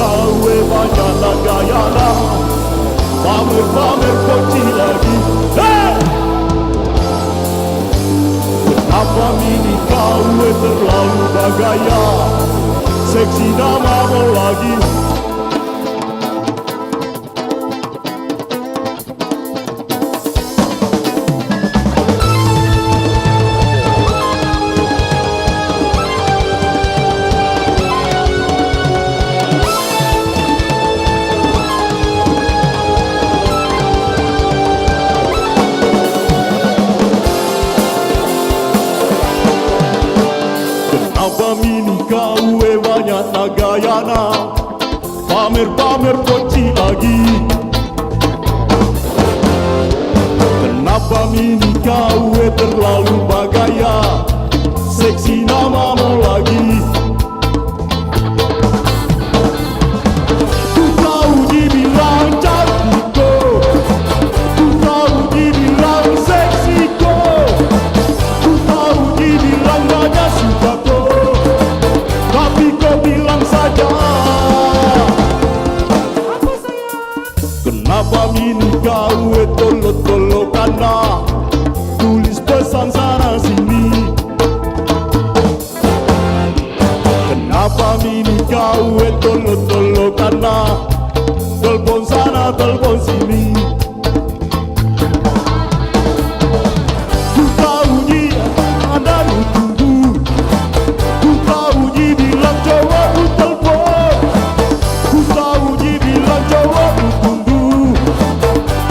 gawe banyak gayana, pamer-pamer poci lagi. Hey! Kenapa mini gawe terlalu bagaya, seksi namamu lagi. Kenapa mini gawe banyak nagayana, pamer-pamer poci lagi. Kenapa mini gawe terlalu bagaya, seksi namamu lagi. Ku tahu dibilang cantik kok, ku tahu dibilang seksi kok, ku tahu dibilang banyak suka kok, tapi kau bilang saja. Kenapa mini gawe tolo-tolo karena tulis pesan sana sini. Kenapa mini gawe tolo-tolo karena telepon sana telepon sini. Ku tahu dia ada di tunggu, ku tahu dia bilang coba ku telepon, ku tahu dia bilang coba ku tunggu,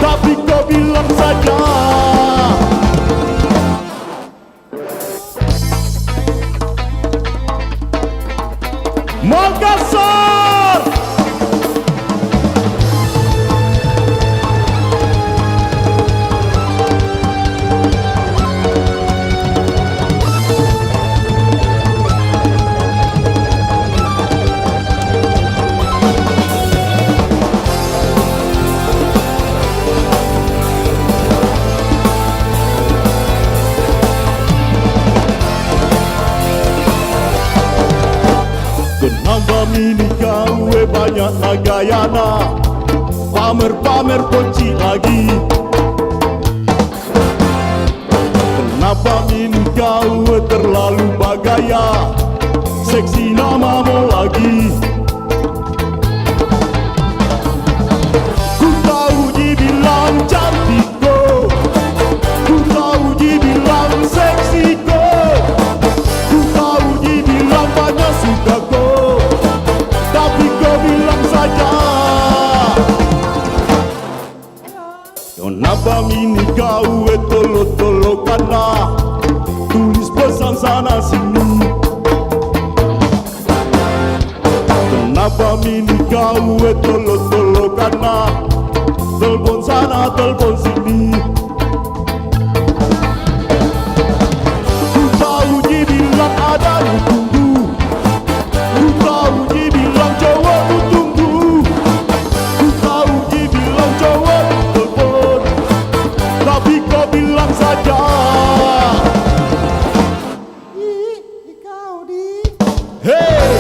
tapi kau bilang saja. Makassar! Kenapa mini gawe banyak nagayana, pamer-pamer poci lagi. Kenapa mini gawe terlalu bagaya, seksi namamu lagi. Ku tahu dibilang cantik kok, ku tahu dibilang seksi kok, ku tahu dibilang banyak suka kok, tapi kau bilang saja. Kenapa mini gawe tolo-tolo karena tulis pesan sana sini. Kenapa mini gawe tolo-tolo karena telepon sana telepon sini. Ku tahu dia bilang ada di tunggu, ku tahu dia bilang coba ku tunggu, ku tahu dia bilang coba ku telepon, tapi kau bilang saja. Hey!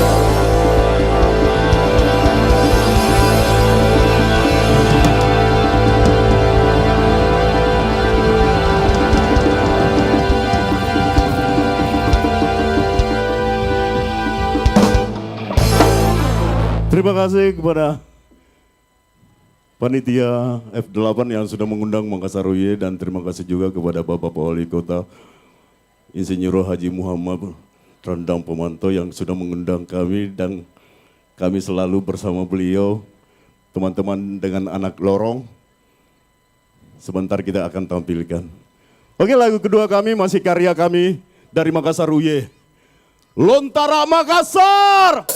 Terima kasih kepada panitia F8 yang sudah mengundang Makassar UY, dan terima kasih juga kepada Bapak Wali Kota Insinyur Haji Muhammad Rendang Pemanto yang sudah mengundang kami, dan kami selalu bersama beliau. Teman-teman dengan anak lorong, sebentar kita akan tampilkan. Oke, lagu kedua kami masih karya kami dari Makassar UY. Lontara Makassar!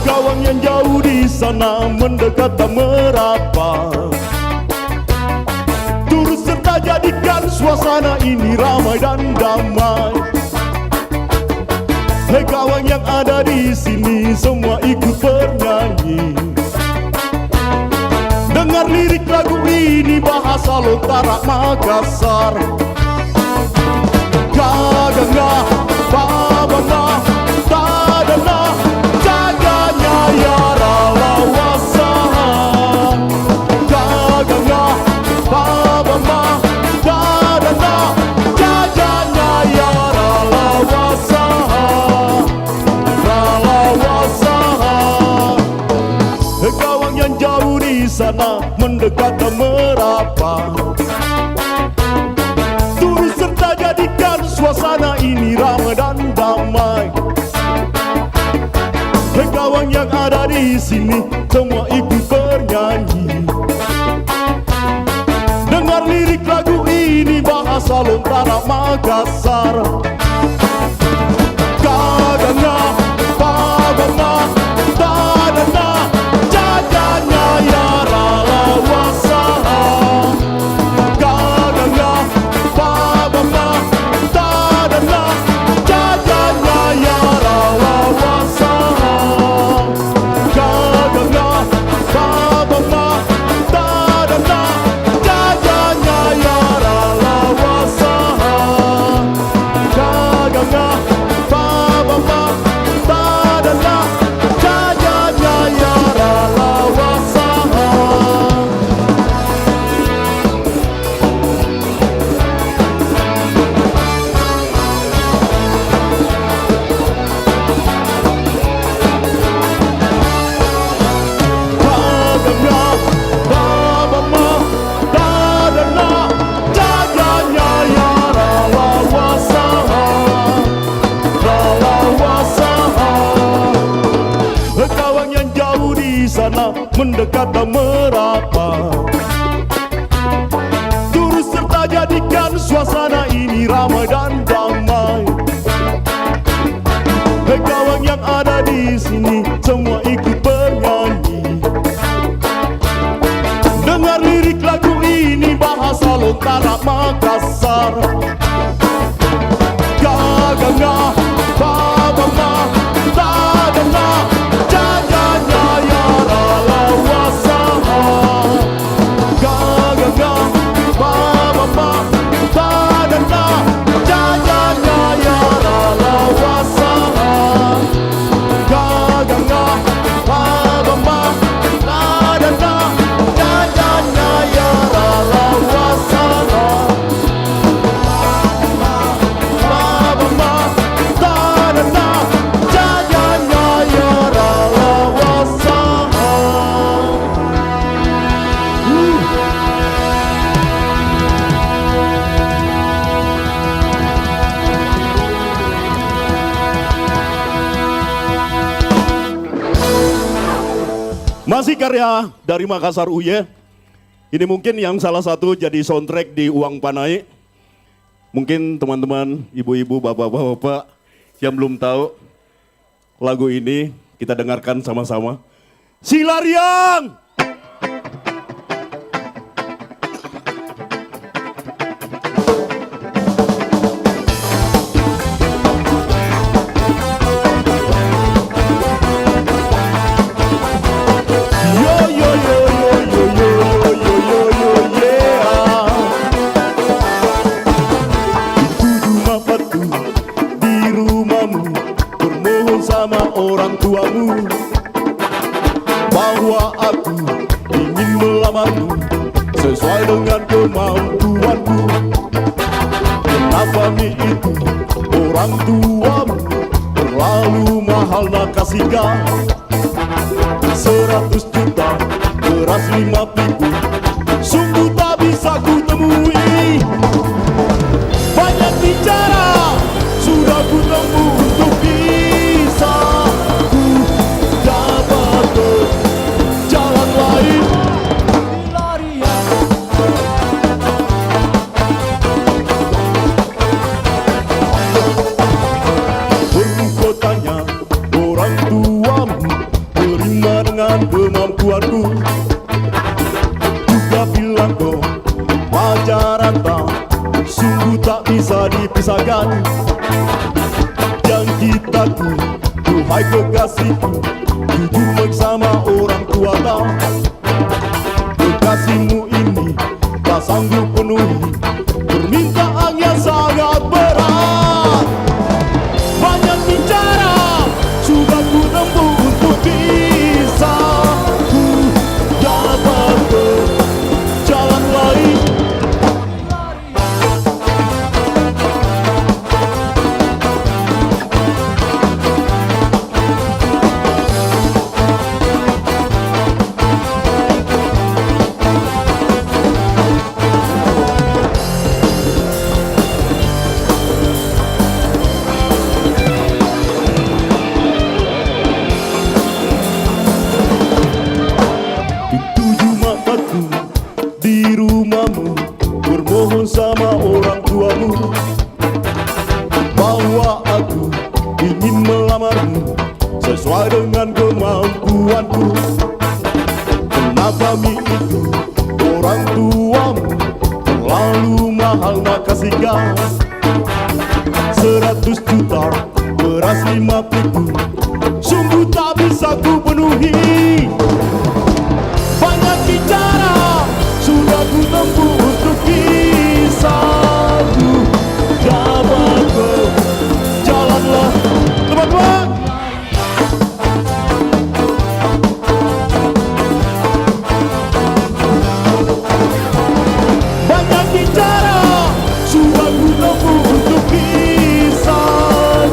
Kawan yang jauh di sana mendekat tak merapat, turut serta jadikan suasana ini ramai dan damai. ada di sini semua ikut bernyanyi. Dengar lirik lagu ini bahasa Lontara Makassar. Gagangna, babana, tadana, jaganya ya rawasa. Gagangna, babana, tadana, jaganya ya rawasa. Rawasa. Kawan yang jauh di sana mendekat dan merapat, turut serta jadikan suasana ini ramai dan damai. Kawan yang ada di sini semua ikut bernyanyi. Dengar lirik lagu ini bahasa Lontara Makassar. Gagangna, babana, tadana, jaganya ya rawasa. Gagangna, babana, tadana, jaganya ya rawasa. Gagangna, babana, tadana, jaganya ya rawasa. Gagangna, babana, tadana, jaganya ya rawasa. Gagangna, babana, tadana, jaganya ya rawasa. Rawasa. Kawan yang jauh di sana mendekat dan merapat, turut serta jadikan suasana ini ramai dan damai. Kawan yang ada di sini semua ikut bernyanyi. Dengar lirik lagu ini bahasa Lontara Makassar. Gagangna, babana, tadana, jaganya ya rawasa. Gagangna, babana, tadana, jaganya ya rawasa. Gagangna, babana, tadana, jaganya ya rawasa. Babana, tadana, jaganya ya rawasa. Masih karya dari Makassar Uye. Ini mungkin yang salah satu jadi soundtrack di Uang Panai. Mungkin teman-teman, ibu-ibu, bapak-bapak yang belum tahu lagu ini, kita dengarkan sama-sama. Silariang! Yo yo yo yo yo yo yo yo yo yo yeah. Itu batu di rumahmu, bermohon sama orang tuamu bahwa aku ingin melamarmu sesuai dengan kemampuanku. Kenapa nih itu orang tuamu terlalu mahal nak kasihkan? 100 juta beras 5 piku sungguh tak bisa ku temui. Banyak bicara sudah ku temui untuk bisa ku dapat ke jalan lain. Perlu kau tanya orang tuamu, terima dengan kemampuanku. Juga bilang kau pacaran tak, sungguh tak bisa dipisahkan. Yang kita ku Hai kekasihku, jujur bersama orang tua tak. Kekasihmu ini tak sanggup penuhi permintaannya sangat berat. Banyak bicara sudah ku tempuh untuk bisa ku dapat ke jalan lain. Di rumahmu bermohon sama orang tuamu bahwa aku ingin melamarmu sesuai dengan kemampuanku. Kenapa itu orang tuamu terlalu mahal makasihkan? 100 juta beras 5 piku sungguh tak bisa ku penuhi. Banyak bicara sudah ku tempuh untuk bisa ku dapat ke jalanlah teman-teman. Banyak bicara sudah ku tempuh untuk bisa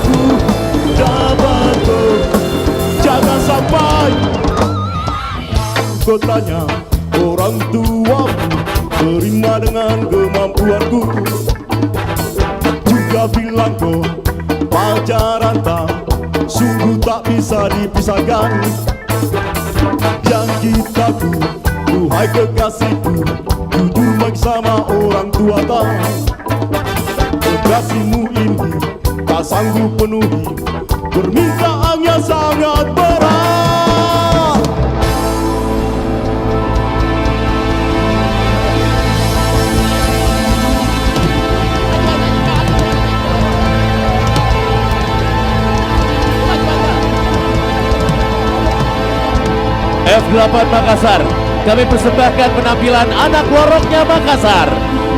ku dapat ke, jangan sampai kau tanya orang tuamu terima dengan kemampuanku. Juga bilang kau pacaran tak sungguh tak bisa dipisahkan. Janji-ku, duhai kekasihku, jujur bersama orang tua tak. Kekasihmu ini tak sanggup penuhi permintaannya sangat berat. F8 Makassar, kami persembahkan penampilan anak loroknya Makassar.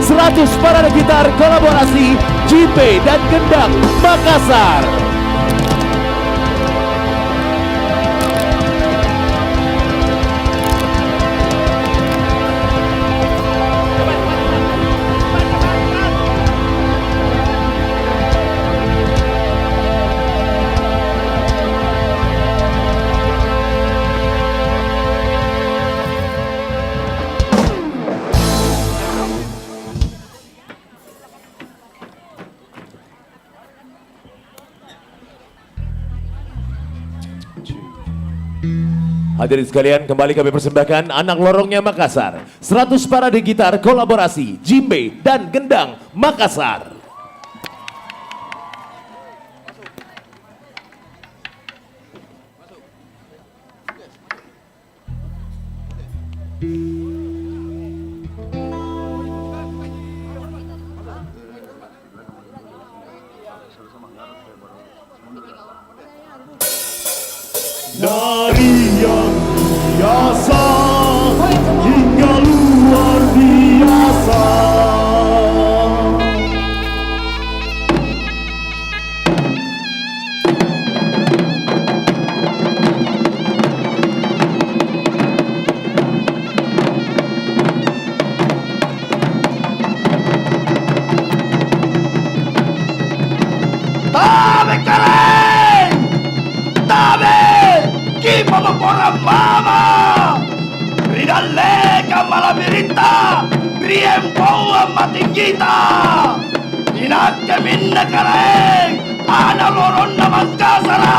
100 parade gitar kolaborasi Jimbe dan Gendang Makassar. Hadirin sekalian, kembali kami persembahkan anak lorongnya Makassar. 100 parade gitar kolaborasi Jimbe dan Gendang Makassar. Dari yang biasa hingga luar biasa, Tabe karen! Tabe! Kipa mapora mama! Ridale kamala birita! Riempo matinggita! Inakke minna karen! Ana loron na Mangkasara!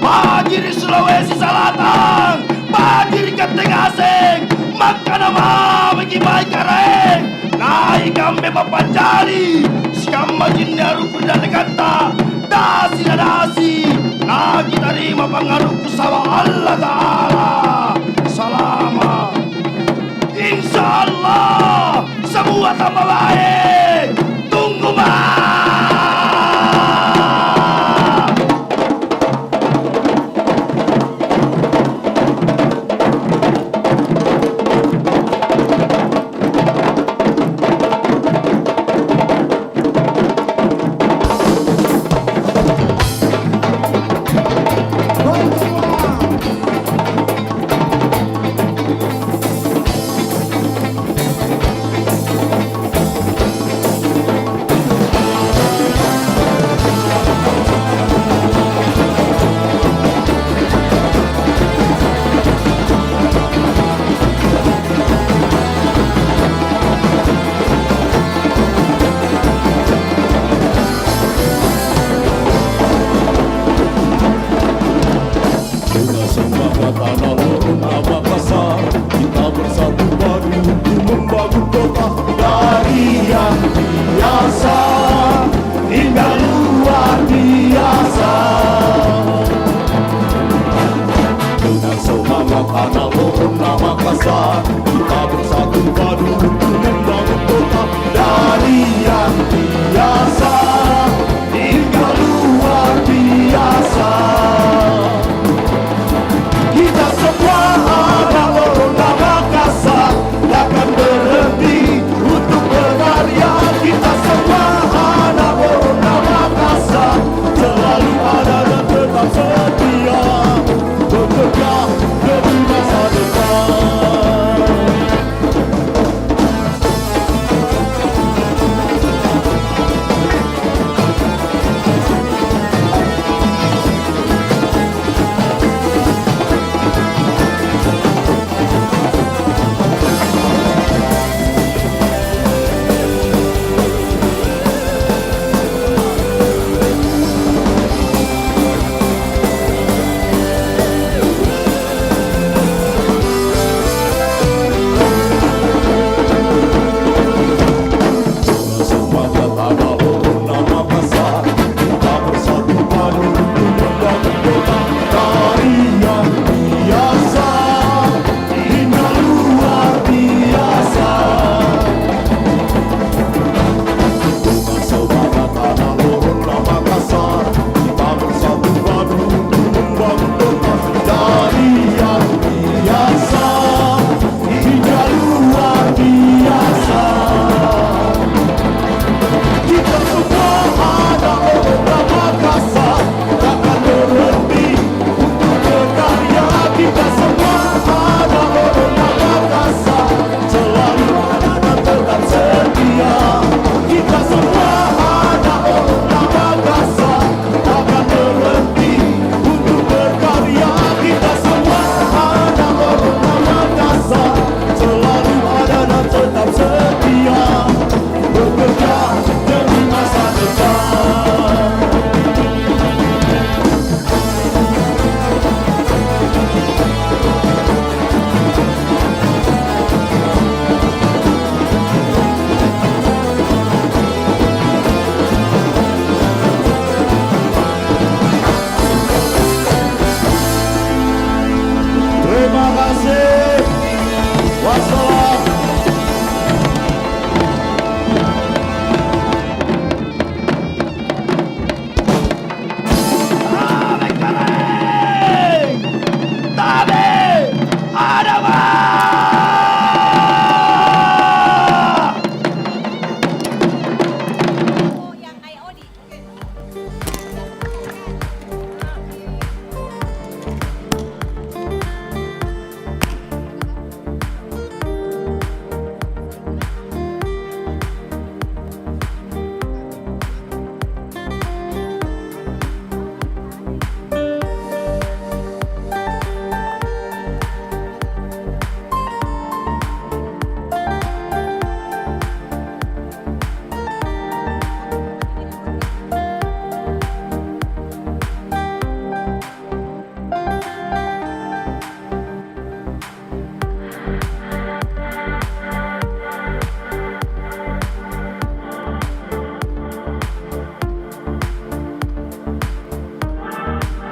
Pagiri Sulawesi Selatan! Pagiri Katingaseng! Magkanama magimay karen! Naik kami papanjari! Sikama jinyaru kuda negata! Dasi na dasi! Na kita terima pengaruh sama Allah Ta'ala. Selamat. Insya Allah semua tambah baik. Tunggu mah.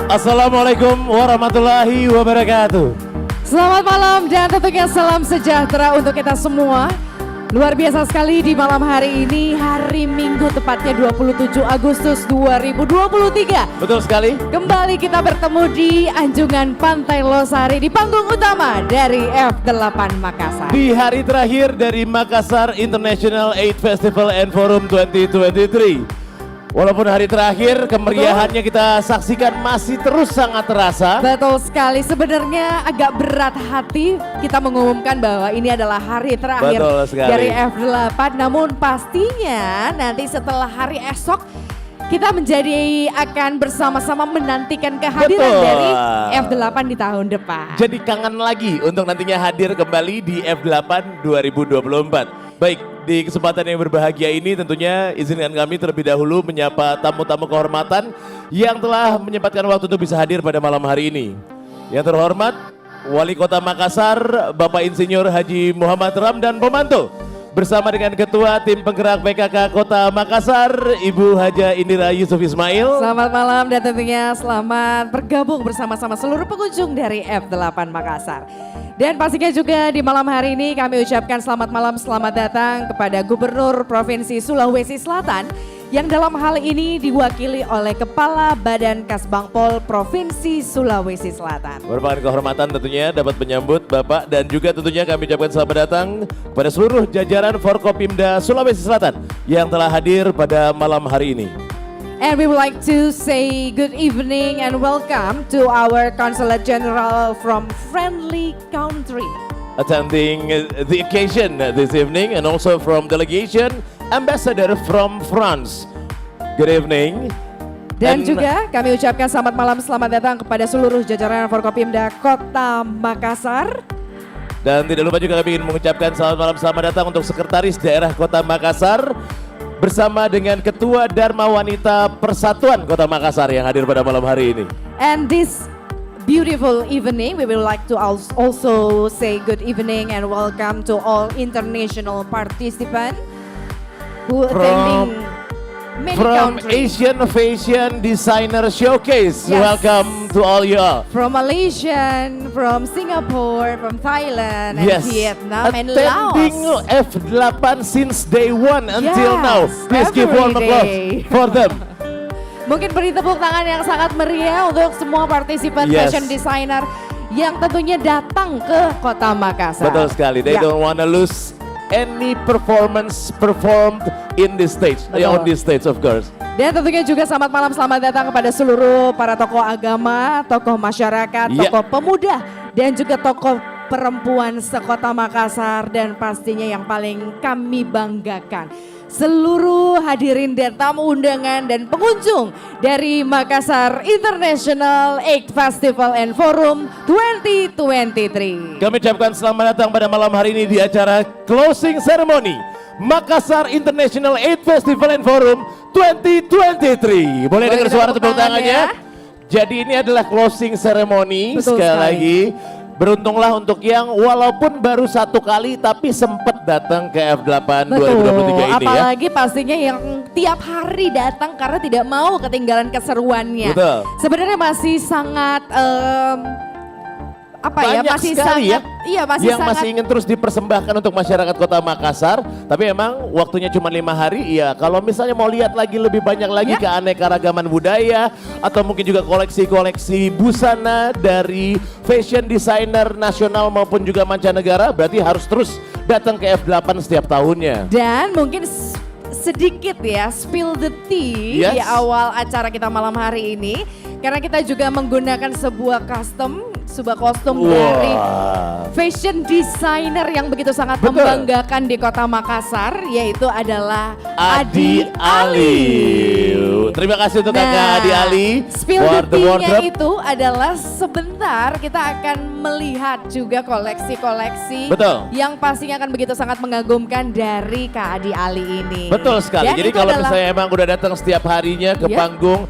Assalamualaikum warahmatullahi wabarakatuh. Selamat malam dan tentunya salam sejahtera untuk kita semua. Luar biasa sekali di malam hari ini, hari Minggu tepatnya 27 Agustus 2023. Betul sekali. Kembali kita bertemu di Anjungan Pantai Losari di panggung utama dari F8 Makassar. Di hari terakhir dari Makassar International AIDS Festival and Forum 2023. Walaupun hari terakhir kemeriahannya kita saksikan masih terus sangat terasa. Betul sekali, sebenarnya agak berat hati kita mengumumkan bahwa ini adalah hari terakhir Betul sekali. dari F8. Namun pastinya nanti setelah hari esok kita akan bersama-sama menantikan kehadiran Betul. dari F8 di tahun depan. Jadi kangen lagi untuk nantinya hadir kembali di F8 2024. Baik, di kesempatan yang berbahagia ini tentunya izinkan kami terlebih dahulu menyapa tamu-tamu kehormatan yang telah menyempatkan waktu untuk bisa hadir pada malam hari ini. Yang terhormat, Wali Kota Makassar, Bapak Insinyur Haji Muhammad Ramdan Pomanto. Bersama dengan Ketua Tim Penggerak PKK Kota Makassar, Ibu Haja Indira Yusuf Ismail. Selamat malam dan tentunya selamat bergabung bersama-sama seluruh pengunjung dari F8 Makassar. Dan pastinya juga di malam hari ini kami ucapkan selamat malam, selamat datang kepada Gubernur Provinsi Sulawesi Selatan yang dalam hal ini diwakili oleh Kepala Badan Kasbangpol Provinsi Sulawesi Selatan. Merupakan kehormatan tentunya dapat menyambut Bapak dan juga tentunya kami ucapkan selamat datang kepada seluruh jajaran Forkopimda Sulawesi Selatan yang telah hadir pada malam hari ini. And we would like to say good evening and welcome to our Consulate General from friendly country. Attending the occasion this evening and also from delegation Ambassador from France. Good evening. Dan juga kami ucapkan selamat malam, selamat datang kepada seluruh jajaran Forkopimda Kota Makassar. Dan tidak lupa juga kami ingin mengucapkan selamat malam, selamat datang untuk Sekretaris Daerah Kota Makassar bersama dengan Ketua Dharma Wanita Persatuan Kota Makassar yang hadir pada malam hari ini. And this beautiful evening, we would like to also say good evening and welcome to all international participants who attending many From countries. Asian Fashion Designer Showcase, Yes. welcome to all you all. From Malaysia, from Singapore, from Thailand, and Yes, Vietnam, and attending Laos. F8 since day one until Yes, now. Please give warm every applause day. for them. Mungkin beri tepuk tangan yang sangat meriah untuk semua partisipan Yes. fashion designer yang tentunya datang ke Kota Makassar. Betul sekali, they Ya. don't wanna lose any performance performed in this stage, Betul. on this stage of course. Dan tentunya juga selamat malam, selamat datang kepada seluruh para tokoh agama, tokoh masyarakat, Ya. tokoh pemuda, dan juga tokoh perempuan sekota Makassar. Dan pastinya yang paling kami banggakan, seluruh hadirin dan tamu undangan dan pengunjung dari Makassar International AIDS Festival and Forum 2023. Kami ucapkan selamat datang pada malam hari ini di acara closing ceremony Makassar International AIDS Festival and Forum 2023. Boleh Boleh dengar kita suara tepuk tepuk tangan tangannya? ya. Jadi ini adalah closing ceremony. Betul Sekali sekali. lagi beruntunglah untuk yang walaupun baru satu kali tapi sempat datang ke F8 2023 ini ya. Apalagi pastinya yang tiap hari datang karena tidak mau ketinggalan keseruannya. Betul. Sebenarnya masih sangat Banyak masih sekali sangat, iya masih yang sangat masih ingin terus dipersembahkan untuk masyarakat Kota Makassar. Tapi emang waktunya cuma 5 hari. Iya, kalau misalnya mau lihat lagi lebih banyak lagi Ya. keanekaragaman budaya atau mungkin juga koleksi-koleksi busana dari fashion designer nasional maupun juga mancanegara, berarti harus terus datang ke F8 setiap tahunnya. dan mungkin sedikit ya spill the tea Yes. di awal acara kita malam hari ini karena kita juga menggunakan sebuah kostum dari fashion designer yang begitu sangat Betul. membanggakan di Kota Makassar, yaitu adalah Adi Ali. Terima kasih untuk Kakak Adi Ali Spill for the the tea-nya wardrobe. itu adalah sebentar kita akan melihat juga koleksi-koleksi Betul. yang pastinya akan begitu sangat mengagumkan dari Kak Adi Ali ini. Betul sekali. Dan Jadi itu kalau adalah- misalnya emang udah datang setiap harinya ke Ya. panggung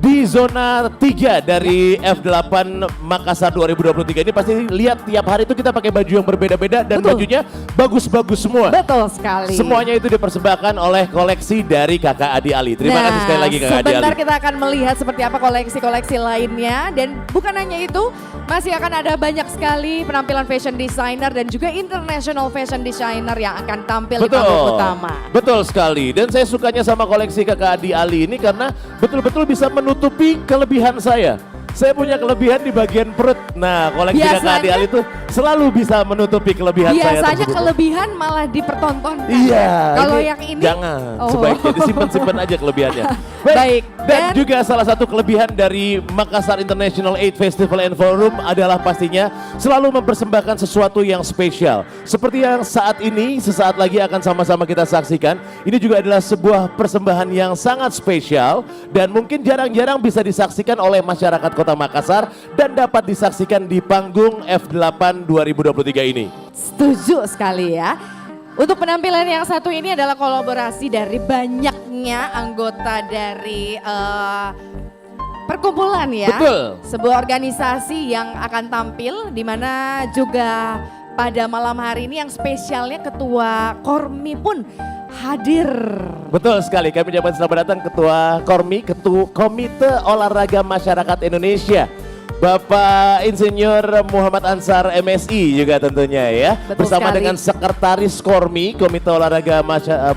di zona 3 dari F8 Makassar 2023 ini pasti lihat tiap hari itu kita pakai baju yang berbeda-beda dan Betul. bajunya bagus-bagus semua. Betul sekali. Semuanya itu dipersembahkan oleh koleksi dari Kakak Adi Ali. Terima kasih sekali lagi Kakak Adi Ali. Sebentar kita akan melihat seperti apa koleksi-koleksi lainnya dan bukan hanya itu, masih akan ada banyak sekali penampilan fashion designer dan juga international fashion designer yang akan tampil di panggung utama. Betul sekali. Dan saya sukanya sama koleksi Kakak Adi Ali ini karena betul-betul bisa menutupi kelebihan saya. Saya punya kelebihan di bagian perut. Nah, koleksi Kakak Adi Ali itu selalu bisa menutupi kelebihan saya Biasanya tersebut. kelebihan malah dipertontonkan. Iya. Kalau yang ini jangan. Sebaiknya disimpan-simpan aja kelebihannya. Baik. Dan juga salah satu kelebihan dari Makassar International 8 Festival and Forum adalah pastinya selalu mempersembahkan sesuatu yang spesial. Seperti yang saat ini, sesaat lagi akan sama-sama kita saksikan. Ini juga adalah sebuah persembahan yang sangat spesial dan mungkin jarang-jarang bisa disaksikan oleh masyarakat Kota Makassar dan dapat disaksikan di panggung F8 2023 ini. Setuju sekali ya. Untuk penampilan yang satu ini adalah kolaborasi dari banyaknya anggota dari perkumpulan ya. Betul. Sebuah organisasi yang akan tampil di mana juga pada malam hari ini yang spesialnya Ketua Kormi pun hadir. Betul sekali, kami ucapkan selamat datang Ketua Kormi, Ketua Komite Olahraga Masyarakat Indonesia. Bapak Insinyur Muhammad Ansar MSI juga tentunya ya. Betul bersama sekali. dengan Sekretaris Kormi, Komite Olahraga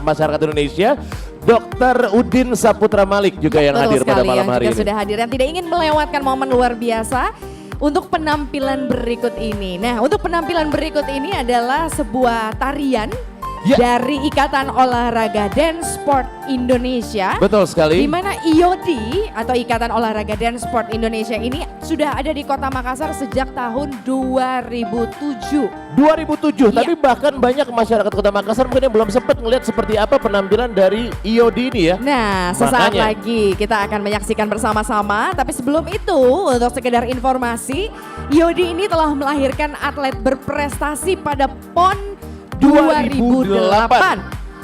Masyarakat Indonesia, Dr. Udin Saputra Malik juga yang Betul hadir pada sekali, malam yang hari juga ini. sudah hadir yang tidak ingin melewatkan momen luar biasa untuk penampilan berikut ini. Nah, untuk penampilan berikut ini adalah sebuah tarian Ya. dari Ikatan Olahraga dan Sport Indonesia. Betul sekali. Di mana IOD atau Ikatan Olahraga dan Sport Indonesia ini sudah ada di Kota Makassar sejak tahun 2007. 2007, Iya. tapi bahkan banyak masyarakat Kota Makassar mungkin yang belum sempat ngelihat seperti apa penampilan dari IOD ini ya. Nah, sesaat Makanya. lagi kita akan menyaksikan bersama-sama. Tapi sebelum itu, untuk sekedar informasi, IOD ini telah melahirkan atlet berprestasi pada PON 2008.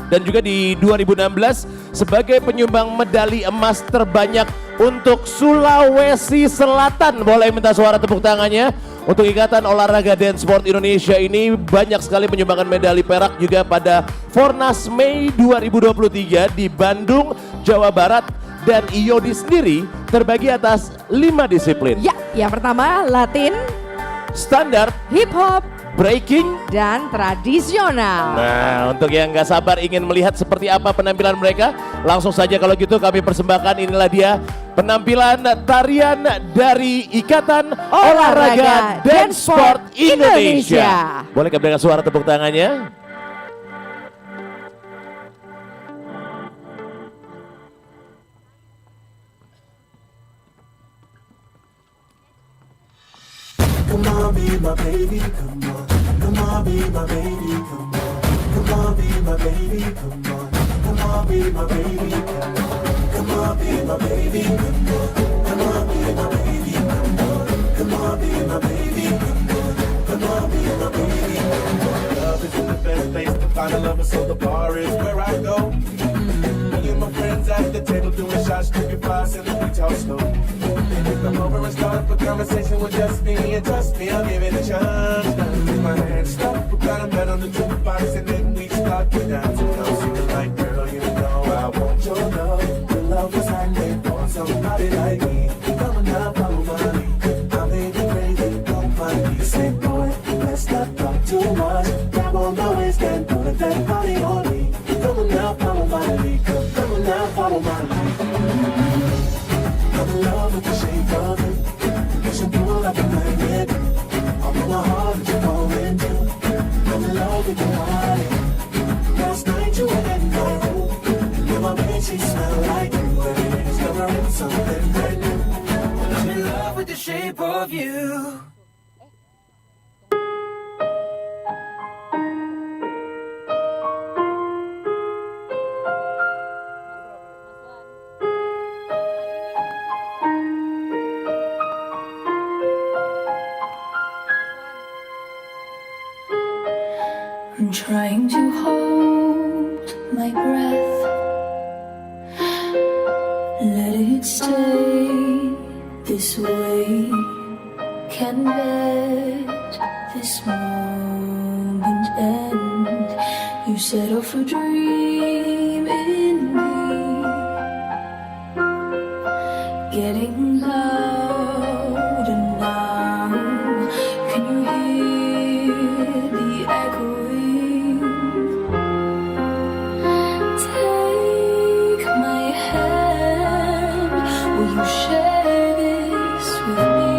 Dan juga di 2016 sebagai penyumbang medali emas terbanyak untuk Sulawesi Selatan. Boleh minta suara tepuk tangannya. Untuk Ikatan Olahraga dan Sport Indonesia ini banyak sekali menyumbangkan medali perak juga pada Fornas Mei 2023 di Bandung, Jawa Barat. Dan IOD sendiri terbagi atas 5 disiplin. Ya, yang pertama Latin, Standar, hip hop, breaking. dan tradisional. Nah, untuk yang nggak sabar ingin melihat seperti apa penampilan mereka, langsung saja kalau gitu kami persembahkan, inilah dia penampilan tarian dari Ikatan Olahraga dan Sport Indonesia. Boleh kami dengar suara tepuk tangannya? Come on, be my baby, come on. Come on, be my baby, come on. Come on, be my baby, come on. Come on, be my baby, come on. Come on, be my baby, come on. Come on, be my baby, come on. Come on, be my baby, come on. Come on, be my baby, come on. Love is in the best place to find a lover, so the bar is where I go. Me and my friends at the table doing shots, drinking fast, and we talk slow. Come over and start up a conversation with just me, and trust me, I'll give it a chance. Now take my hand, stop, we got a bet on the jukebox, and then we start to dance. And I'm singing like, girl, you know I want your love. Your love was handmade for somebody like me. Come on now, follow my lead. I made you crazy, don't find me. Say, boy, let's not talk too much. Grab on my waist and put that body on me. Come on now, follow my lead. Come on now, follow my lead. I'm in love with the shape of it. Pushing through like a magnet. All in my heart that you're falling to. I'm in love with your body. Last night you were in my room. And my bed she smelled like you. Every day discovering something brand new. I'm in love with the shape of you. I'm trying to hold my breath, let it it stay this way? Can let this moment end. You set off a dream in me, getting louder now. Can you hear the echoing? Take my hand, will you share this with me?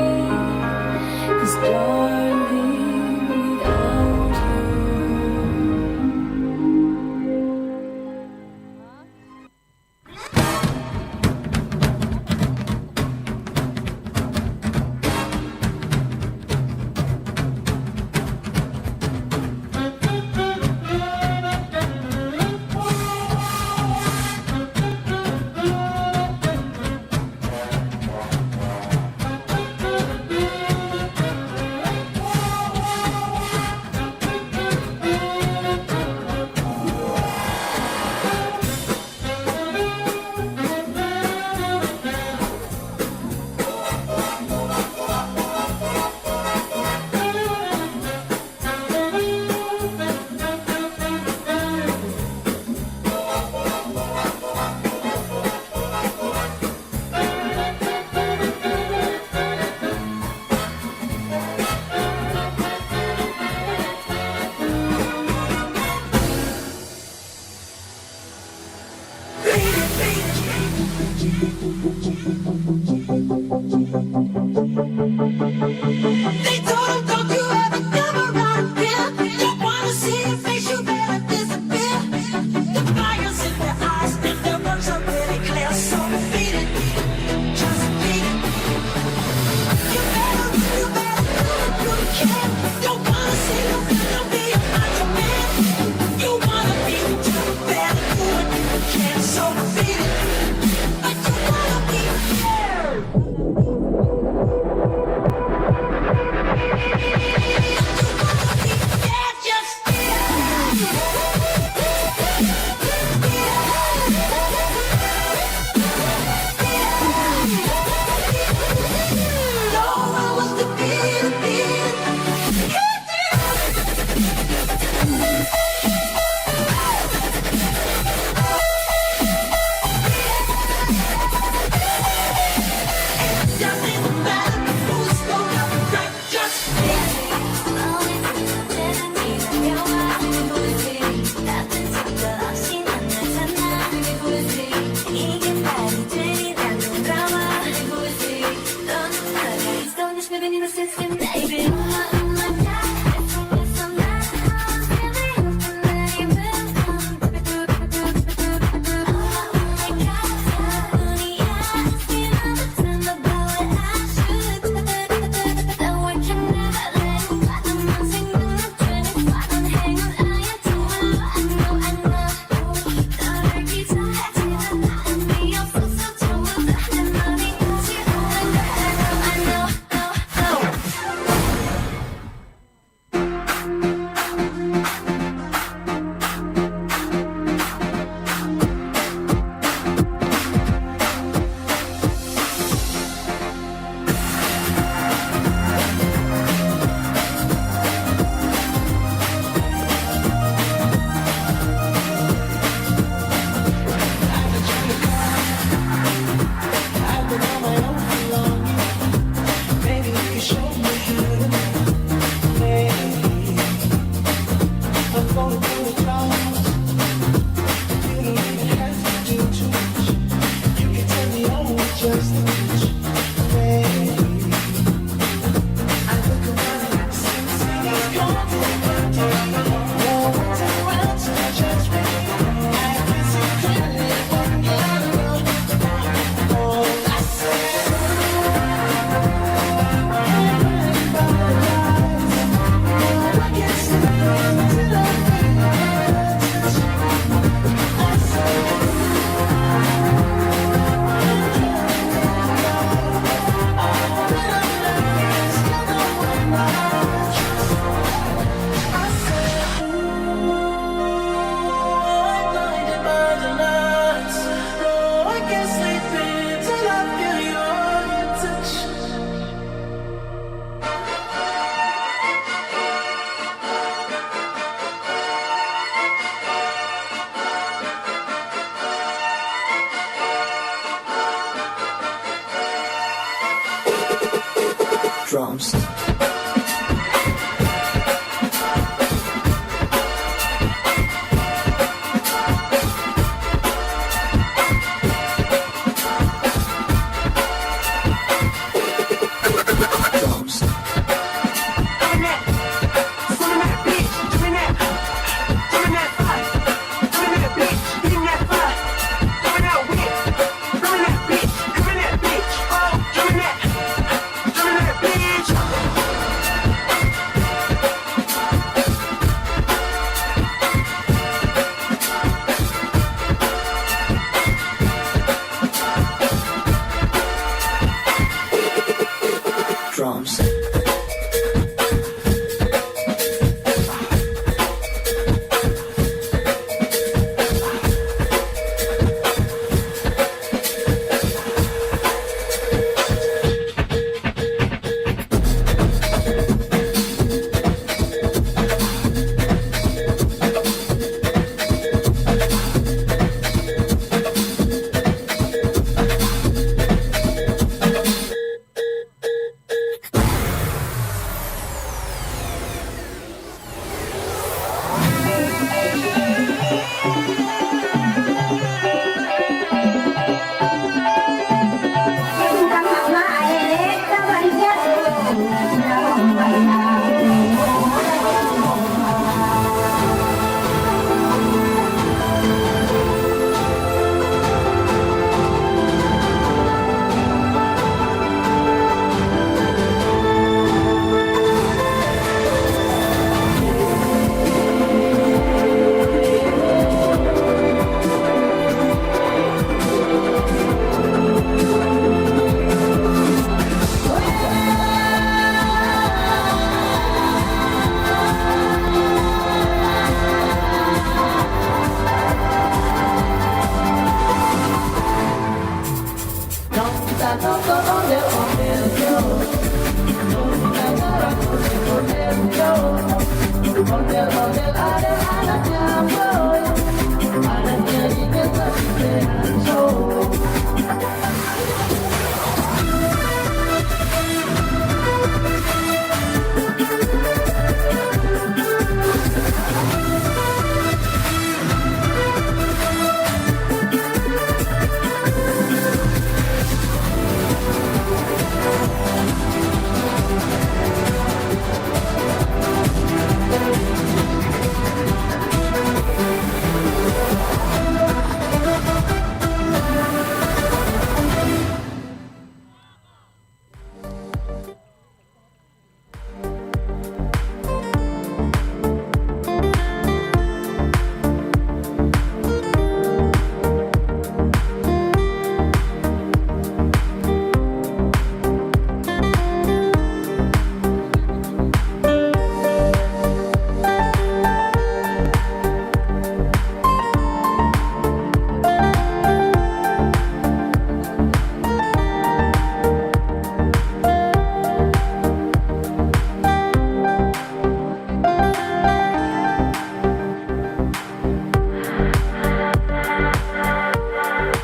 'Cause darling, without They told him, don't you ever come around here. Don't wanna see your face, you better disappear. The fire's in their eyes and their words are really clear. So beat it, just beat it. You better do what you can. Don't wanna see you, don't be a macho man. You wanna be with you, better do what you can. So beat it, but you wanna be fair. Baby, Drums. Drums.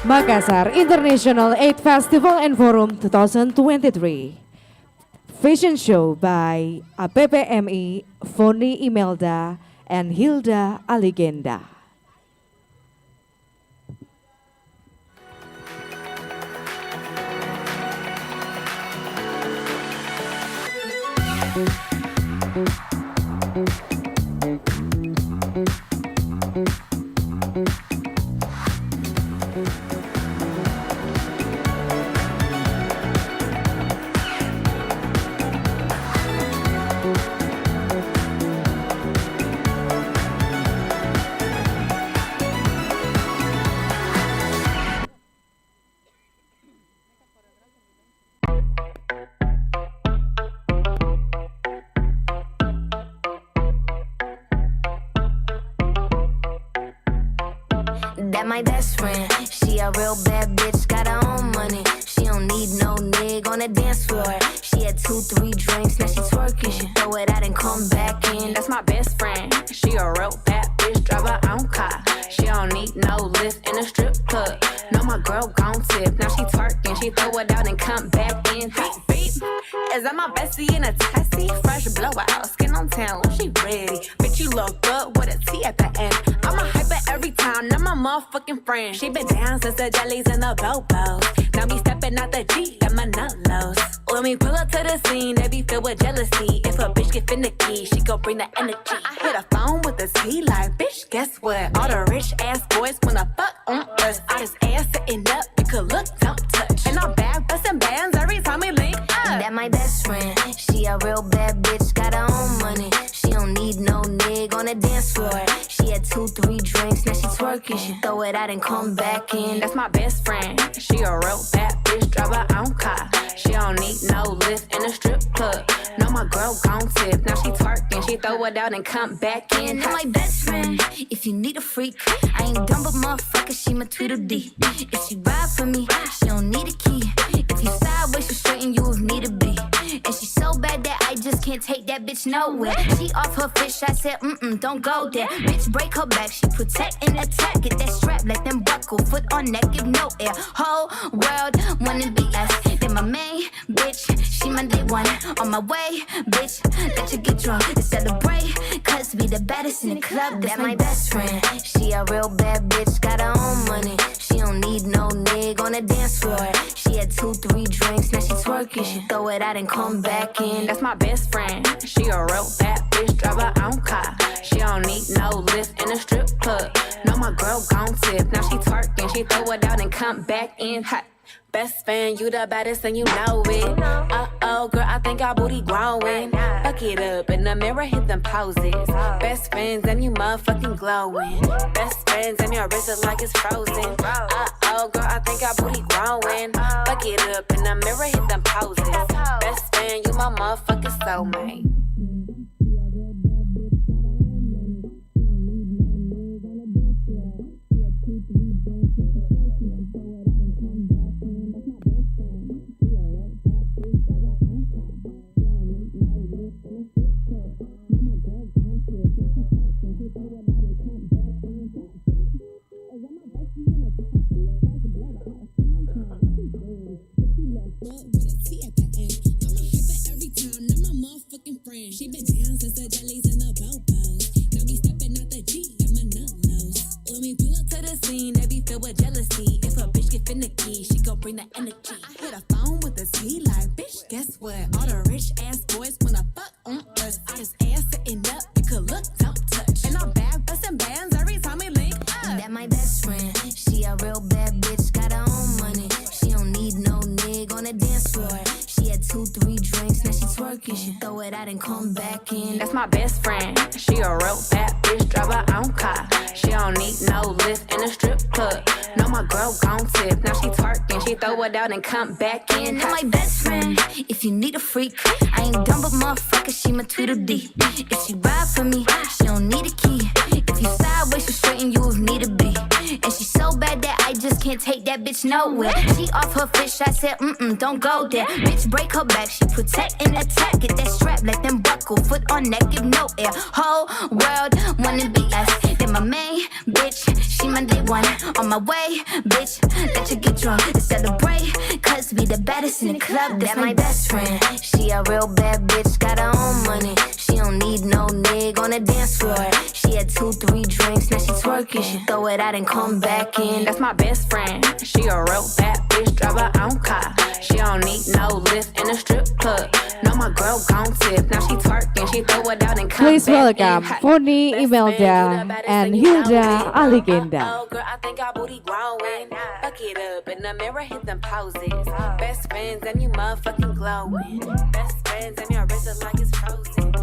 Makassar International 8 Festival and Forum 2023. Fashion Show by APPMI, Foni Imelda, and Hilda Aligenda. That my best friend, she a real bad bitch, got her own money. She don't need no nigga on the dance floor. She had 2-3 drinks, now she twerking. She throw it out and come back in. That's my best friend, she a real bad bitch, drive her own car. She don't need no lift in a strip club. No, my girl gon' tip, now she twerking. She throw it out and come back in. Beep, beep. Is that my bestie in a tessie? Fresh blowout, skin on town, she ready. Bitch, you look good with a T at the end. I'm a hyper every time, not my motherfucking friend. She been down since the jellies and the bobos. Now me stepping out the G and my nut lows. When we pull up to the scene, they be filled with jealousy. If a bitch get finicky, she gon' bring the energy. I hit a phone with a T like, bitch, guess what? All the rich ass boys wanna fuck on us. I just ass sitting up, you could look, don't touch. And I'm back bustin' bands every time we link up. That my best friend. She a real bad bitch, got her own money. She don't need no nigga on the dance floor. She had 2-3 drinks, now she twerking. She throw it out and come back in. That's my best friend. She a real bad bitch, drive her own car. She don't need no lift in a strip club. No, my girl gon' tip. Now she twerking, she throw it out and come back in. That my best friend. If you need a freak, I ain't dumb but motherfucker, she my Tweedledee. If she ride for me, she don't need a key. If you sideways, she straighten you if need to be. And she so bad that I just can't take that bitch nowhere. She off her fish, I said, don't go there. Bitch, break her back, she protect and attack. Get that strap, let them buckle, foot on neck, give no air. Whole world wanna be us. Then my main bitch, she my day one. On my way, bitch, let you get drunk to celebrate. Cause we the baddest in the club, that's my best friend. She a real bad bitch, got her own money. She don't need no nigga on the dance floor. She had 2-3 drinks, now she twerking. She throw it out and come back in. That's my best friend. She a real bad bitch, drive her own car. She don't need no lift in a strip club. No, my girl gon' tip. Now she twerking, she throw it out and come back in hot. Best friend, you the baddest and you know it. Uh-oh, girl, I think our booty growing. Fuck it up in the mirror, hit them poses. Best friends and you motherfucking glowing. Best friends and your wrist is like it's frozen. Uh-oh, girl, I think our booty growing. Fuck it up in the mirror, hit them poses. Best friend, you my motherfucking soulmate. She been down since the jellies and the bobos. Now me stepping out the G and my nut lows. When we pull up to the scene, they be filled with jealousy. If a bitch get finicky, she gon' bring the energy. I hit a phone with a T like, bitch, guess what? All the rich ass boys wanna fuck on us. I just ass sitting up, you could look, don't touch. And I'm back bustin' bands every time we link up. That my best friend. She a real bad bitch, got her own money. She don't need no nigga on the dance floor. She had 2-3 drinks, now she twerking. She throw it out and come back in. That's my best friend. She a real bad bitch, drive her own car. She don't need no lift in a strip club. No, my girl gon' tip. Now she twerking, she throw it out and come back in. That my best friend. If you need a freak, I ain't dumb but motherfucker, she my Tweedledee. If she ride for me, she don't need a key. If you sideways, she straighten you if need to be. And she so bad that I just can't take that bitch nowhere. She off her fish, I said, don't go there. Bitch, break her back, she protect and attack. Get that strap, let them buckle, foot on neck, give no air. Whole world wanna be us. Then my main bitch, she my day one. On my way, bitch, let you get drunk to celebrate. Cause we the baddest in the club, that's my best friend. She a real bad bitch, got her own money. She don't need no nigga on the dance floor. She had 2-3 drinks, now she twerking. She throw it out and come back in. That's my best friend. She a real bad bitch, drive her own car. She don't need no lift in a strip club. No, my girl gon' tip. Now she twerking, she throw it out and come Please back welcome in. Foni Imelda and Hilda Aligenda. Oh, girl, I think our booty growing. Fuck it up in the mirror, hit them poses. Best friends and you motherfucking glowing. Best friends and your wrist is like it's frozen.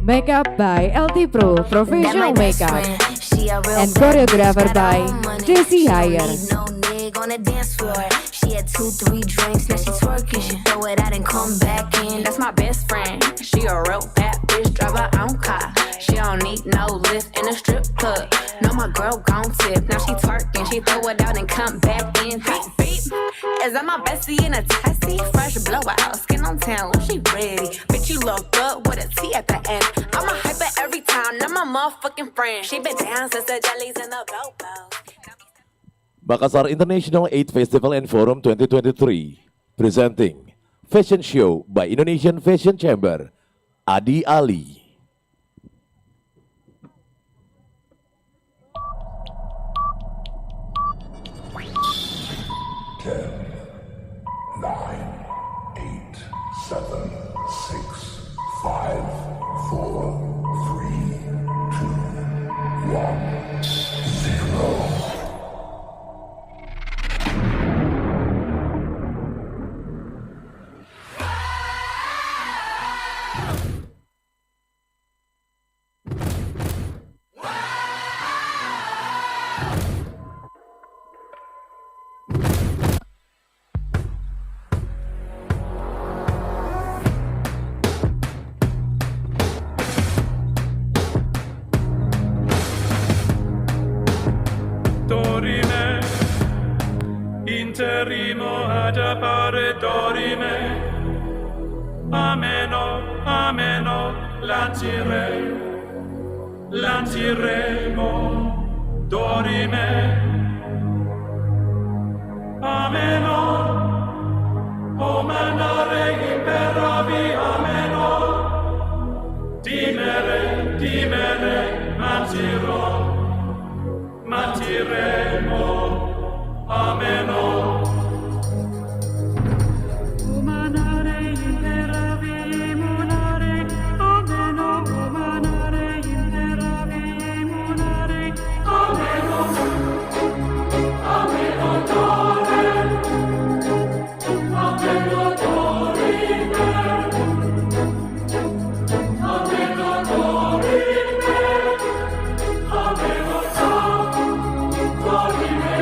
Makeup by LT Pro That Professional my best Makeup friend. She a real and bad choreographer bitch, got by her own money. Jesse She don't Hire. need no nigga on the dance floor. She had 2-3 drinks, now she twerking. She throw it out and come back in. That's my best friend. She a real bad bitch, drive her own car. She don't need no lift in a strip club. No, my girl gon' tip. Now she twerking, she throw it out and come back in. Beep, beep. Is that my bestie in a tessie? Fresh blowout, skin on town, she ready. Bitch, you look good with a T at the end. I'm a hyper every time, not my motherfucking friend. She been down since the jellies and the bobos. Makassar International 8 Festival and Forum 2023. Presenting Fashion Show by Indonesian Fashion Chamber. Adi Ali. Dorime, interimo ad appare dorime, ameno, ameno, lanciremo, dorime, ameno, o manare imperavi, ameno, dimere, mantiremo, ameno. Umanare imperavi, munare, ameno, umanare imperavi, munare, ameno, ameno dore, ameno dorime, ameno dorime, ameno dorime,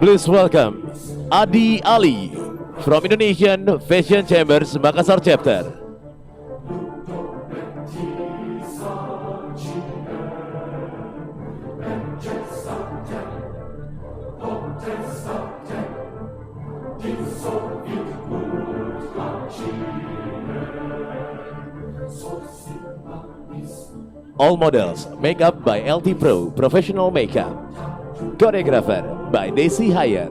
Please welcome Adi Ali from Indonesian Fashion Chambers Makassar Chapter. All models, makeup by LT Pro Professional Makeup. Choreographer by Desi Hayat.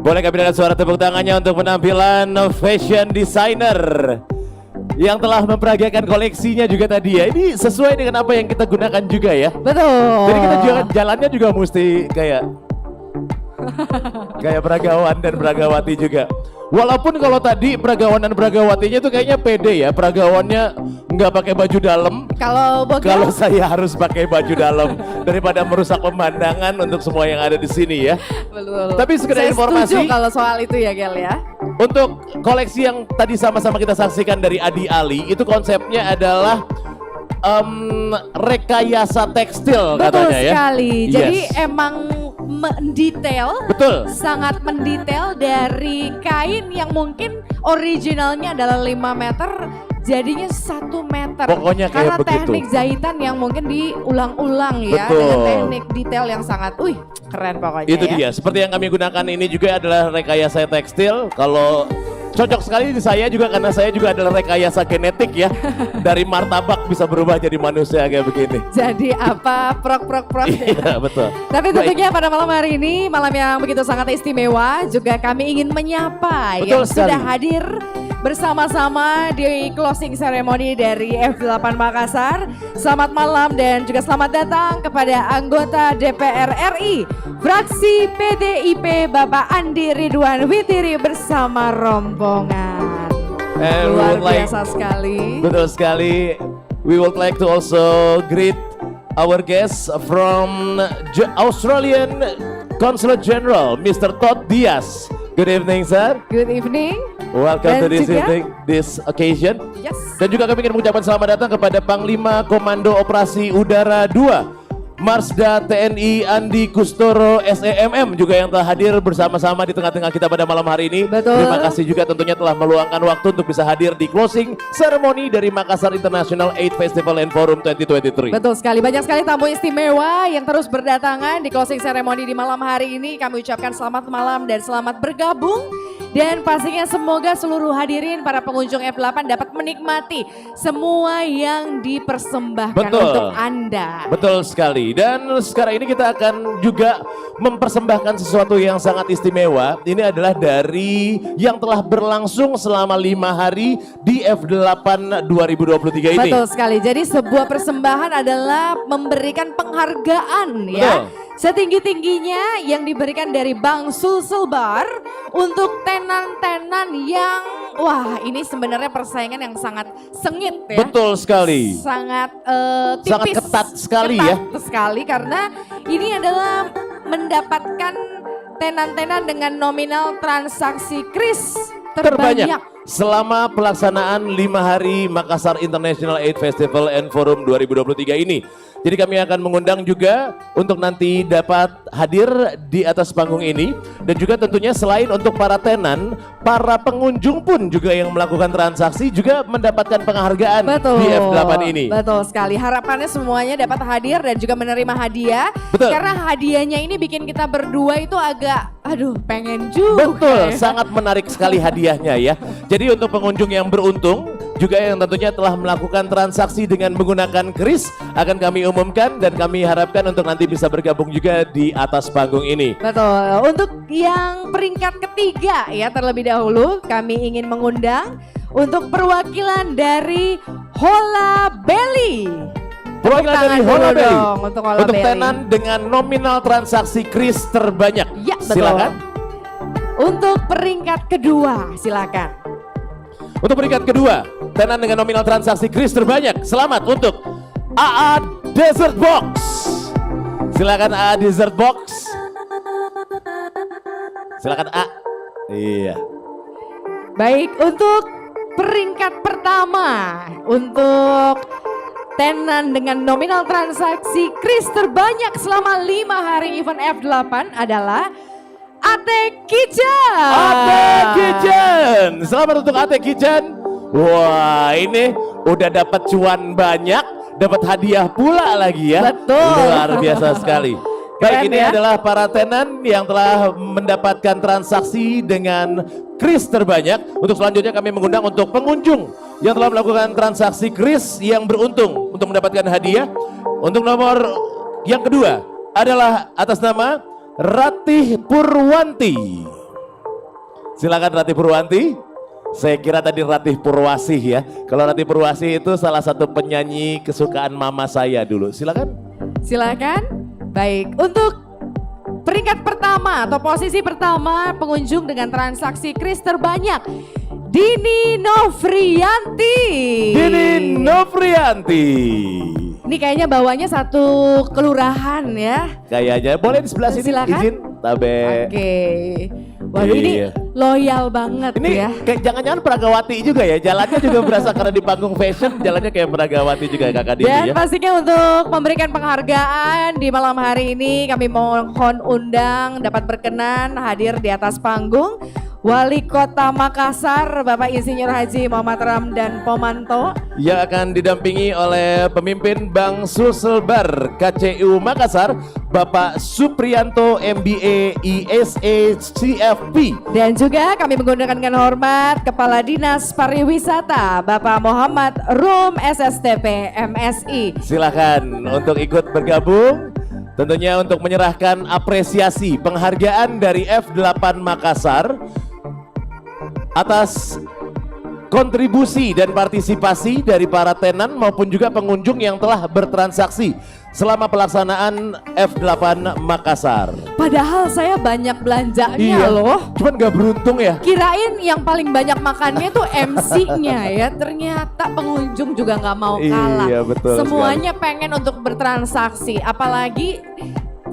Boleh kami dengar suara tepuk tangannya untuk penampilan fashion designer yang telah memperagakan koleksinya juga tadi ya. Ini sesuai dengan apa yang kita gunakan juga ya. Betul. Jadi kita juga jalannya juga mesti kayak peragawan dan peragawati juga. Walaupun kalau tadi peragawan dan peragawatinya itu kayaknya pede ya. Peragawannya nggak pakai baju dalam. Kalau saya harus pakai baju dalam daripada merusak pemandangan untuk semua yang ada di sini ya. Betul. Tapi sekedar Saya informasi. setuju kalau soal itu ya Gel ya. Untuk koleksi yang tadi sama-sama kita saksikan dari Adi Ali, itu konsepnya adalah rekayasa tekstil Betul katanya ya. sekali. Jadi Yes. emang mendetail. Betul. Sangat mendetail dari kain yang mungkin originalnya adalah 5 meter. Jadinya 1 meter. Pokoknya kayak karena begitu. teknik jahitan yang mungkin diulang-ulang ya. Betul. Dengan teknik detail yang sangat, keren pokoknya Itu ya. dia, seperti yang kami gunakan ini juga adalah rekayasa tekstil. Kalau cocok sekali di saya juga karena saya juga adalah rekayasa genetik ya. Dari martabak bisa berubah jadi manusia kayak begini. Jadi apa? Prok. Iya betul. Tapi Baik. tentunya pada malam hari ini, malam yang begitu sangat istimewa, juga kami ingin menyapa Betul yang sudah sekali. hadir bersama-sama di closing ceremony dari F8 Makassar. Selamat malam dan juga selamat datang kepada anggota DPR RI, fraksi PDIP Bapak Andi Ridwan Witiri bersama rombongan. And we Luar would like- biasa sekali. Betul sekali. We would like to also greet our guest from Australian Consulate General, Mr. Todd Diaz. Good evening, sir. Good evening. Welcome to Dan this juga- evening, this occasion. Yes. Dan juga kami ingin mengucapkan selamat datang kepada Panglima Komando Operasi Udara 2, Marsda TNI Andi Kustoro SEMM juga yang telah hadir bersama-sama di tengah-tengah kita pada malam hari ini. Betul. Terima kasih juga tentunya telah meluangkan waktu untuk bisa hadir di closing ceremony dari Makassar International 8 Festival and Forum 2023. Betul sekali, banyak sekali tamu istimewa yang terus berdatangan di closing ceremony di malam hari ini. Kami ucapkan selamat malam dan selamat bergabung. Dan pastinya semoga seluruh hadirin para pengunjung F8 dapat menikmati semua yang dipersembahkan Betul. untuk Anda. Betul sekali. Dan sekarang ini kita akan juga mempersembahkan sesuatu yang sangat istimewa. Ini adalah dari yang telah berlangsung selama 5 hari di F8 2023 ini. Betul sekali. Jadi sebuah persembahan adalah memberikan penghargaan ya. Betul. Setinggi-tingginya yang diberikan dari Bang Sulselbar untuk tenan-tenan yang ini sebenarnya persaingan yang sangat sengit ya. Betul sekali. Sangat tipis. Sangat ketat sekali ya. Ketat sekali karena ini adalah mendapatkan tenan-tenan dengan nominal transaksi kris terbanyak. Selama pelaksanaan 5 hari Makassar International 8 Festival and Forum 2023 ini. Jadi kami akan mengundang juga untuk nanti dapat hadir di atas panggung ini. Dan juga tentunya selain untuk para tenan, para pengunjung pun juga yang melakukan transaksi juga mendapatkan penghargaan Betul. di F8 ini. Betul sekali. Harapannya semuanya dapat hadir dan juga menerima hadiah. Betul. Karena hadiahnya ini bikin kita berdua itu agak, pengen juga. Betul, sangat menarik sekali hadiahnya ya. Jadi untuk pengunjung yang beruntung juga yang tentunya telah melakukan transaksi dengan menggunakan kris akan kami umumkan dan kami harapkan untuk nanti bisa bergabung juga di atas panggung ini. Betul. Untuk yang peringkat ketiga ya terlebih dahulu kami ingin mengundang untuk perwakilan dari Hola Belly. Perwakilan dari Tangan Hola dulu Belly dong untuk Hola untuk Belly. tenan dengan nominal transaksi kris terbanyak. Ya, betul. Silakan. Untuk peringkat kedua, silakan. Untuk peringkat kedua, tenan dengan nominal transaksi kris terbanyak. Selamat untuk AA Desert Box. Silakan AA Desert Box. Silakan A. Iya. Baik, untuk peringkat pertama, untuk tenan dengan nominal transaksi kris terbanyak selama 5 hari event F8 adalah Ate Kitchen. Ate Kitchen. Selamat untuk Ate Kitchen. Wah, ini udah dapat cuan banyak, dapat hadiah pula lagi ya. Betul. Luar biasa sekali. Baik, Keren ini ya. adalah para tenan yang telah mendapatkan transaksi dengan kris terbanyak. Untuk selanjutnya kami mengundang untuk pengunjung yang telah melakukan transaksi kris yang beruntung untuk mendapatkan hadiah. Untuk nomor yang kedua adalah atas nama Ratih Purwanti. Silakan Ratih Purwanti. Saya kira tadi Ratih Purwasih ya. Kalau Ratih Purwasih itu salah satu penyanyi kesukaan mama saya dulu. Silakan. Silakan. Baik, untuk peringkat pertama atau posisi pertama pengunjung dengan transaksi kris terbanyak Dini Novrianti. Dini Novrianti. Ini kayaknya bawanya satu kelurahan ya. Kayaknya boleh di sebelah sini. Silakan. Izin. Tabe. Oke. Waduh ini Iya. loyal banget Ini ya. kayak jangan-jangan Peragawati juga ya. Jalannya juga berasa karena di panggung fashion jalannya kayak Peragawati juga Kakak Dini Dan ya. pastinya untuk memberikan penghargaan di malam hari ini kami mohon undang dapat berkenan hadir di atas panggung Wali Kota Makassar Bapak Insinyur Haji Muhammad Ramdan Pomanto. Yang akan didampingi oleh pemimpin Bank Sulselbar KCU Makassar Bapak Supriyanto MBA ISA CFP. Dan juga kami menggunakan dengan hormat Kepala Dinas Pariwisata Bapak Muhammad Rum SSTP MSI. Silakan untuk ikut bergabung. Tentunya untuk menyerahkan apresiasi penghargaan dari F8 Makassar atas kontribusi dan partisipasi dari para tenan maupun juga pengunjung yang telah bertransaksi selama pelaksanaan F8 Makassar. Padahal saya banyak belanjanya Iya, loh. cuman gak beruntung ya. Kirain yang paling banyak makannya tuh MC-nya ya. Ternyata pengunjung juga nggak mau kalah. Iya, betul Semuanya pengen untuk bertransaksi. Apalagi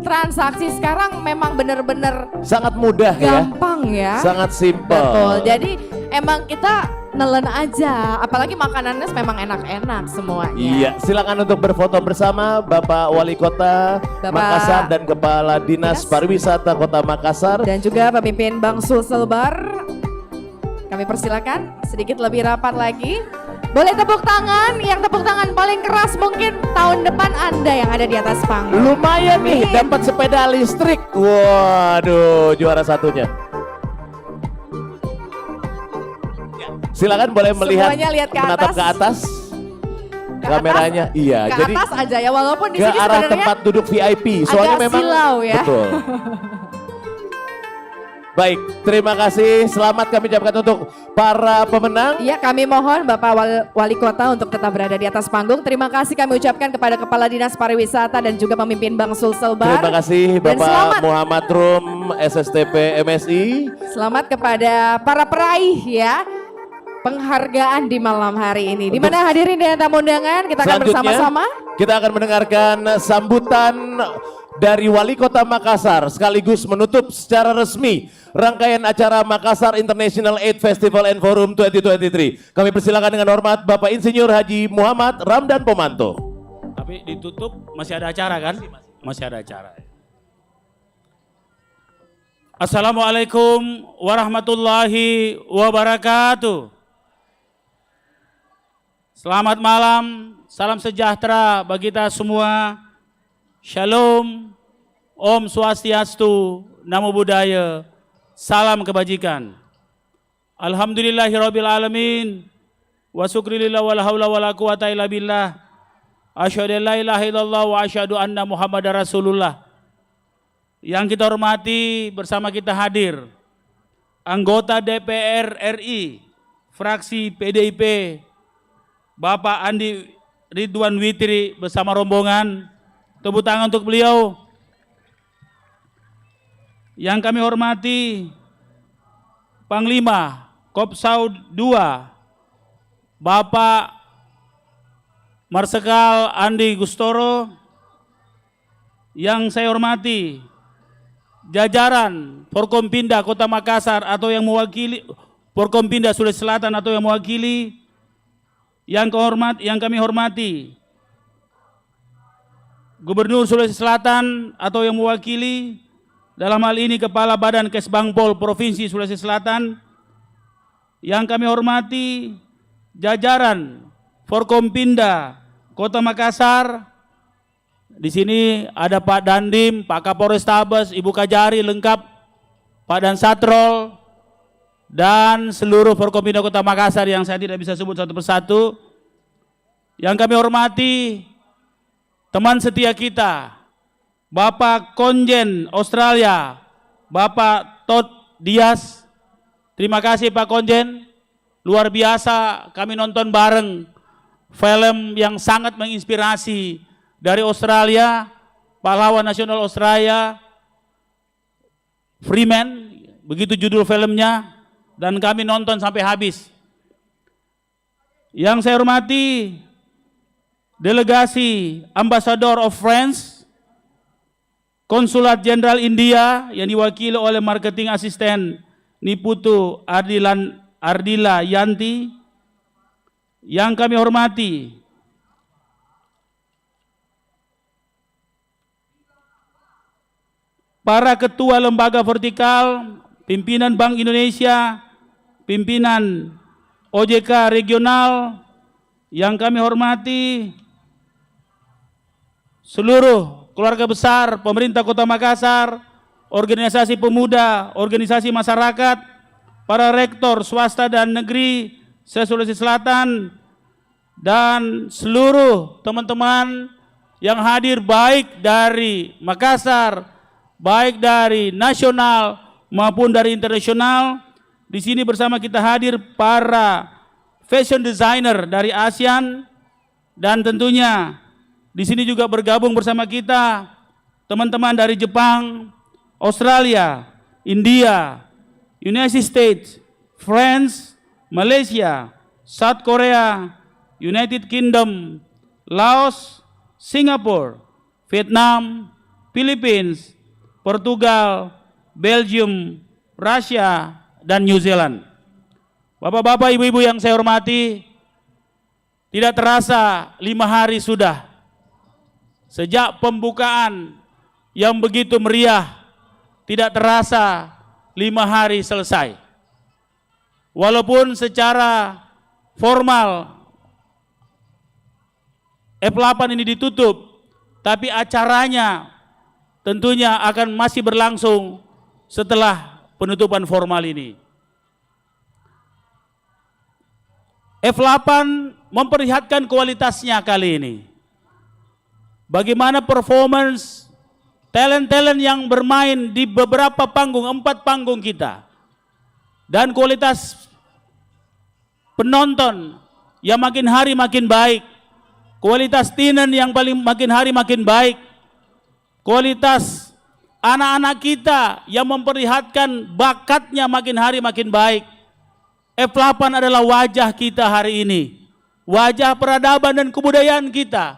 transaksi sekarang memang bener-bener Sangat mudah ya. gampang ya. Sangat simpel. Betul. Jadi emang kita nelen aja. Apalagi makanannya memang enak-enak semuanya. Iya, silakan untuk berfoto bersama Bapak Wali Kota Bapak Makassar dan Kepala Dinas Dinas. Pariwisata Kota Makassar. Dan juga pemimpin Bank Sulselbar. Kami persilakan sedikit lebih rapat lagi. Boleh tepuk tangan, yang tepuk tangan paling keras mungkin tahun depan Anda yang ada di atas panggung. Lumayan nih Amin. dapat sepeda listrik. Waduh, juara satunya. Silakan boleh melihat Semuanya lihat ke menatap atas. ke atas. Ke Kameranya atas, iya, ke jadi atas aja ya walaupun di ke sini arah sebenarnya tempat duduk VIP. Soalnya agak memang silau ya. betul. Baik, terima kasih. Selamat kami ucapkan untuk para pemenang. Iya, kami mohon Bapak Wali Kota untuk tetap berada di atas panggung. Terima kasih kami ucapkan kepada Kepala Dinas Pariwisata dan juga pemimpin Bank Sulselbar. Terima kasih Dan Bapak selamat. Muhammad Rum SSTP MSI. Selamat kepada para peraih ya penghargaan di malam hari ini. Di mana hadirin dan tamu undangan kita akan Selanjutnya bersama-sama. kita akan mendengarkan sambutan dari Wali Kota Makassar sekaligus menutup secara resmi rangkaian acara Makassar International Aid Festival and Forum 2023. Kami persilakan dengan hormat Bapak Insinyur Haji Muhammad Ramdan Pomanto. Tapi ditutup masih ada acara kan? Masih ada acara. Assalamualaikum warahmatullahi wabarakatuh. Selamat malam, salam sejahtera bagi kita semua. Shalom, Om Swastiastu, Namo Buddhaya, salam kebajikan. Alhamdulillahirabbil alamin. wa syukri lillah wa la haula wa la quwata illa billah. Asyhadu an la ilaha illallah wa asyhadu anna Muhammadar Rasulullah. Yang kita hormati, bersama kita hadir anggota DPR RI fraksi PDIP Bapak Andi Ridwan Witri bersama rombongan. Tepuk tangan untuk beliau. Yang kami hormati Panglima Kopsau II Bapak Marsikal Andi Gustoro. Yang saya hormati jajaran Forkompinda Kota Makassar atau yang mewakili Forkompinda Sulawesi Selatan atau yang mewakili. Yang kami hormati Gubernur Sulawesi Selatan atau yang mewakili, dalam hal ini Kepala Badan Kesbangpol Provinsi Sulawesi Selatan. Yang kami hormati jajaran Forkompinda Kota Makassar. Di sini ada Pak Dandim, Pak Kapolrestabes, Ibu Kajari lengkap, Pak Dansatrol, dan seluruh Forkompinda Kota Makassar yang saya tidak bisa sebut satu persatu. Yang kami hormati teman setia kita, Bapak Konjen Australia, Bapak Todd Dias. Terima kasih Pak Konjen, luar biasa kami nonton bareng film yang sangat menginspirasi dari Australia, pahlawan nasional Australia, Freeman, begitu judul filmnya, dan kami nonton sampai habis. Yang saya hormati delegasi Ambassador of France, Konsulat Jenderal India yang diwakili oleh Marketing Asisten Niputu Ardila Yanti. Yang kami hormati para ketua lembaga vertikal, pimpinan Bank Indonesia, pimpinan OJK regional. Yang kami hormati seluruh keluarga besar pemerintah Kota Makassar, organisasi pemuda, organisasi masyarakat, para rektor swasta dan negeri se-Sulawesi Selatan, dan seluruh teman-teman yang hadir baik dari Makassar, baik dari nasional maupun dari internasional. Di sini bersama kita hadir para fashion designer dari ASEAN, dan tentunya di sini juga bergabung bersama kita teman-teman dari Jepang, Australia, India, United States, France, Malaysia, South Korea, United Kingdom, Laos, Singapura, Vietnam, Philippines, Portugal, Belgium, Rusia, dan New Zealand. Bapak-bapak, ibu-ibu yang saya hormati, tidak terasa 5 hari sudah sejak pembukaan yang begitu meriah, tidak terasa 5 hari selesai. Walaupun secara formal F8 ini ditutup, tapi acaranya tentunya akan masih berlangsung setelah penutupan formal ini. F8 memperlihatkan kualitasnya kali ini. Bagaimana performance talent-talent yang bermain di beberapa panggung, 4 panggung kita. Dan kualitas penonton yang makin hari makin baik. Kualitas tinen yang makin hari makin baik. Kualitas anak-anak kita yang memperlihatkan bakatnya makin hari makin baik. F8 adalah wajah kita hari ini. Wajah peradaban dan kebudayaan kita.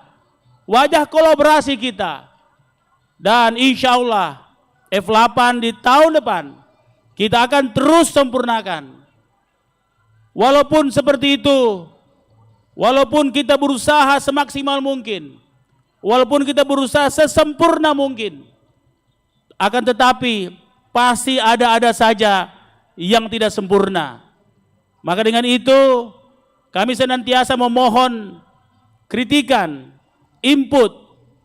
Wajah kolaborasi kita. Dan insya Allah F8 di tahun depan kita akan terus sempurnakan. Walaupun seperti itu, walaupun kita berusaha semaksimal mungkin, walaupun kita berusaha sesempurna mungkin, akan tetapi pasti ada saja yang tidak sempurna. Maka dengan itu kami senantiasa memohon kritikan, input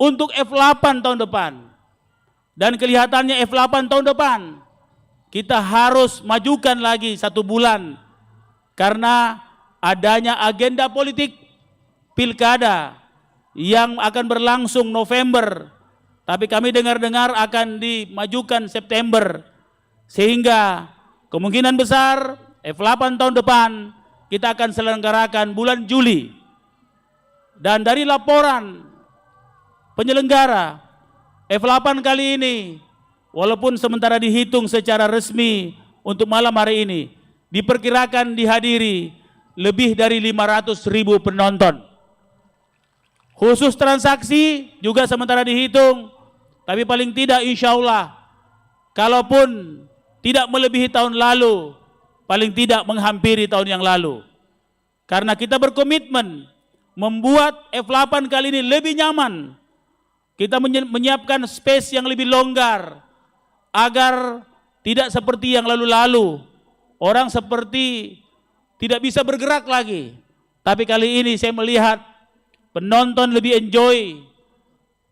untuk F8 tahun depan. Dan kelihatannya F8 tahun depan kita harus majukan lagi 1 bulan, karena adanya agenda politik pilkada yang akan berlangsung November, tapi kami dengar-dengar akan dimajukan September, sehingga kemungkinan besar F8 tahun depan kita akan selenggarakan bulan Juli. Dan dari laporan penyelenggara, F8 kali ini walaupun sementara dihitung secara resmi untuk malam hari ini, diperkirakan dihadiri lebih dari 500.000 penonton. Khusus transaksi juga sementara dihitung, tapi paling tidak insya Allah, kalaupun tidak melebihi tahun lalu, paling tidak menghampiri tahun yang lalu. Karena kita berkomitmen membuat F8 kali ini lebih nyaman. Kita menyiapkan space yang lebih longgar, agar tidak seperti yang lalu-lalu, orang seperti tidak bisa bergerak lagi. Tapi kali ini saya melihat penonton lebih enjoy,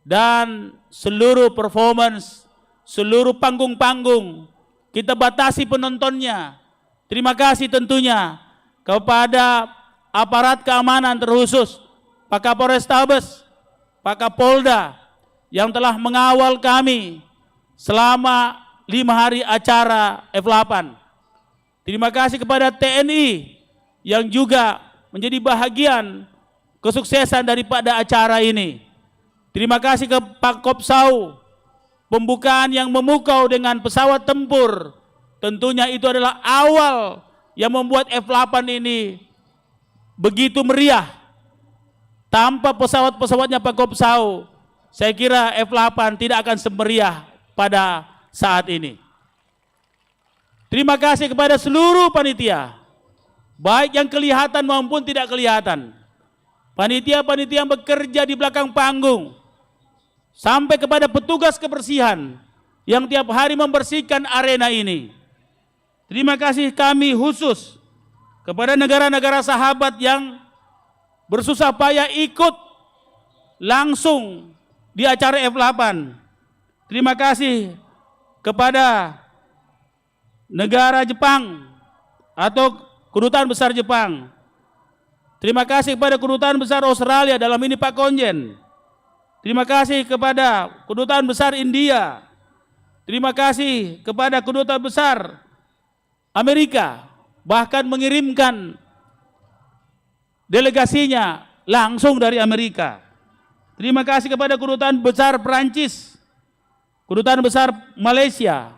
dan seluruh performance, seluruh panggung-panggung kita batasi penontonnya. Terima kasih tentunya kepada aparat keamanan terkhusus Pak Kapolrestabes, Pak Kapolda yang telah mengawal kami selama 5 hari acara F8. Terima kasih kepada TNI yang juga menjadi bahagian kesuksesan daripada acara ini. Terima kasih ke Pak Kopsau, pembukaan yang memukau dengan pesawat tempur. Tentunya itu adalah awal yang membuat F8 ini begitu meriah. Tanpa pesawat-pesawatnya Pak Kopsau, saya kira F8 tidak akan semeriah pada saat ini. Terima kasih kepada seluruh panitia, baik yang kelihatan maupun tidak kelihatan. Panitia-panitia yang bekerja di belakang panggung, sampai kepada petugas kebersihan yang tiap hari membersihkan arena ini. Terima kasih kami khusus kepada negara-negara sahabat yang bersusah payah ikut langsung di acara F8. Terima kasih kepada negara Jepang atau Kedutaan Besar Jepang. Terima kasih kepada Kedutaan Besar Australia, dalam ini Pak Konjen. Terima kasih kepada Kedutaan Besar India. Terima kasih kepada Kedutaan Besar Amerika, bahkan mengirimkan delegasinya langsung dari Amerika. Terima kasih kepada Kedutaan Besar Perancis, Kedutaan Besar Malaysia,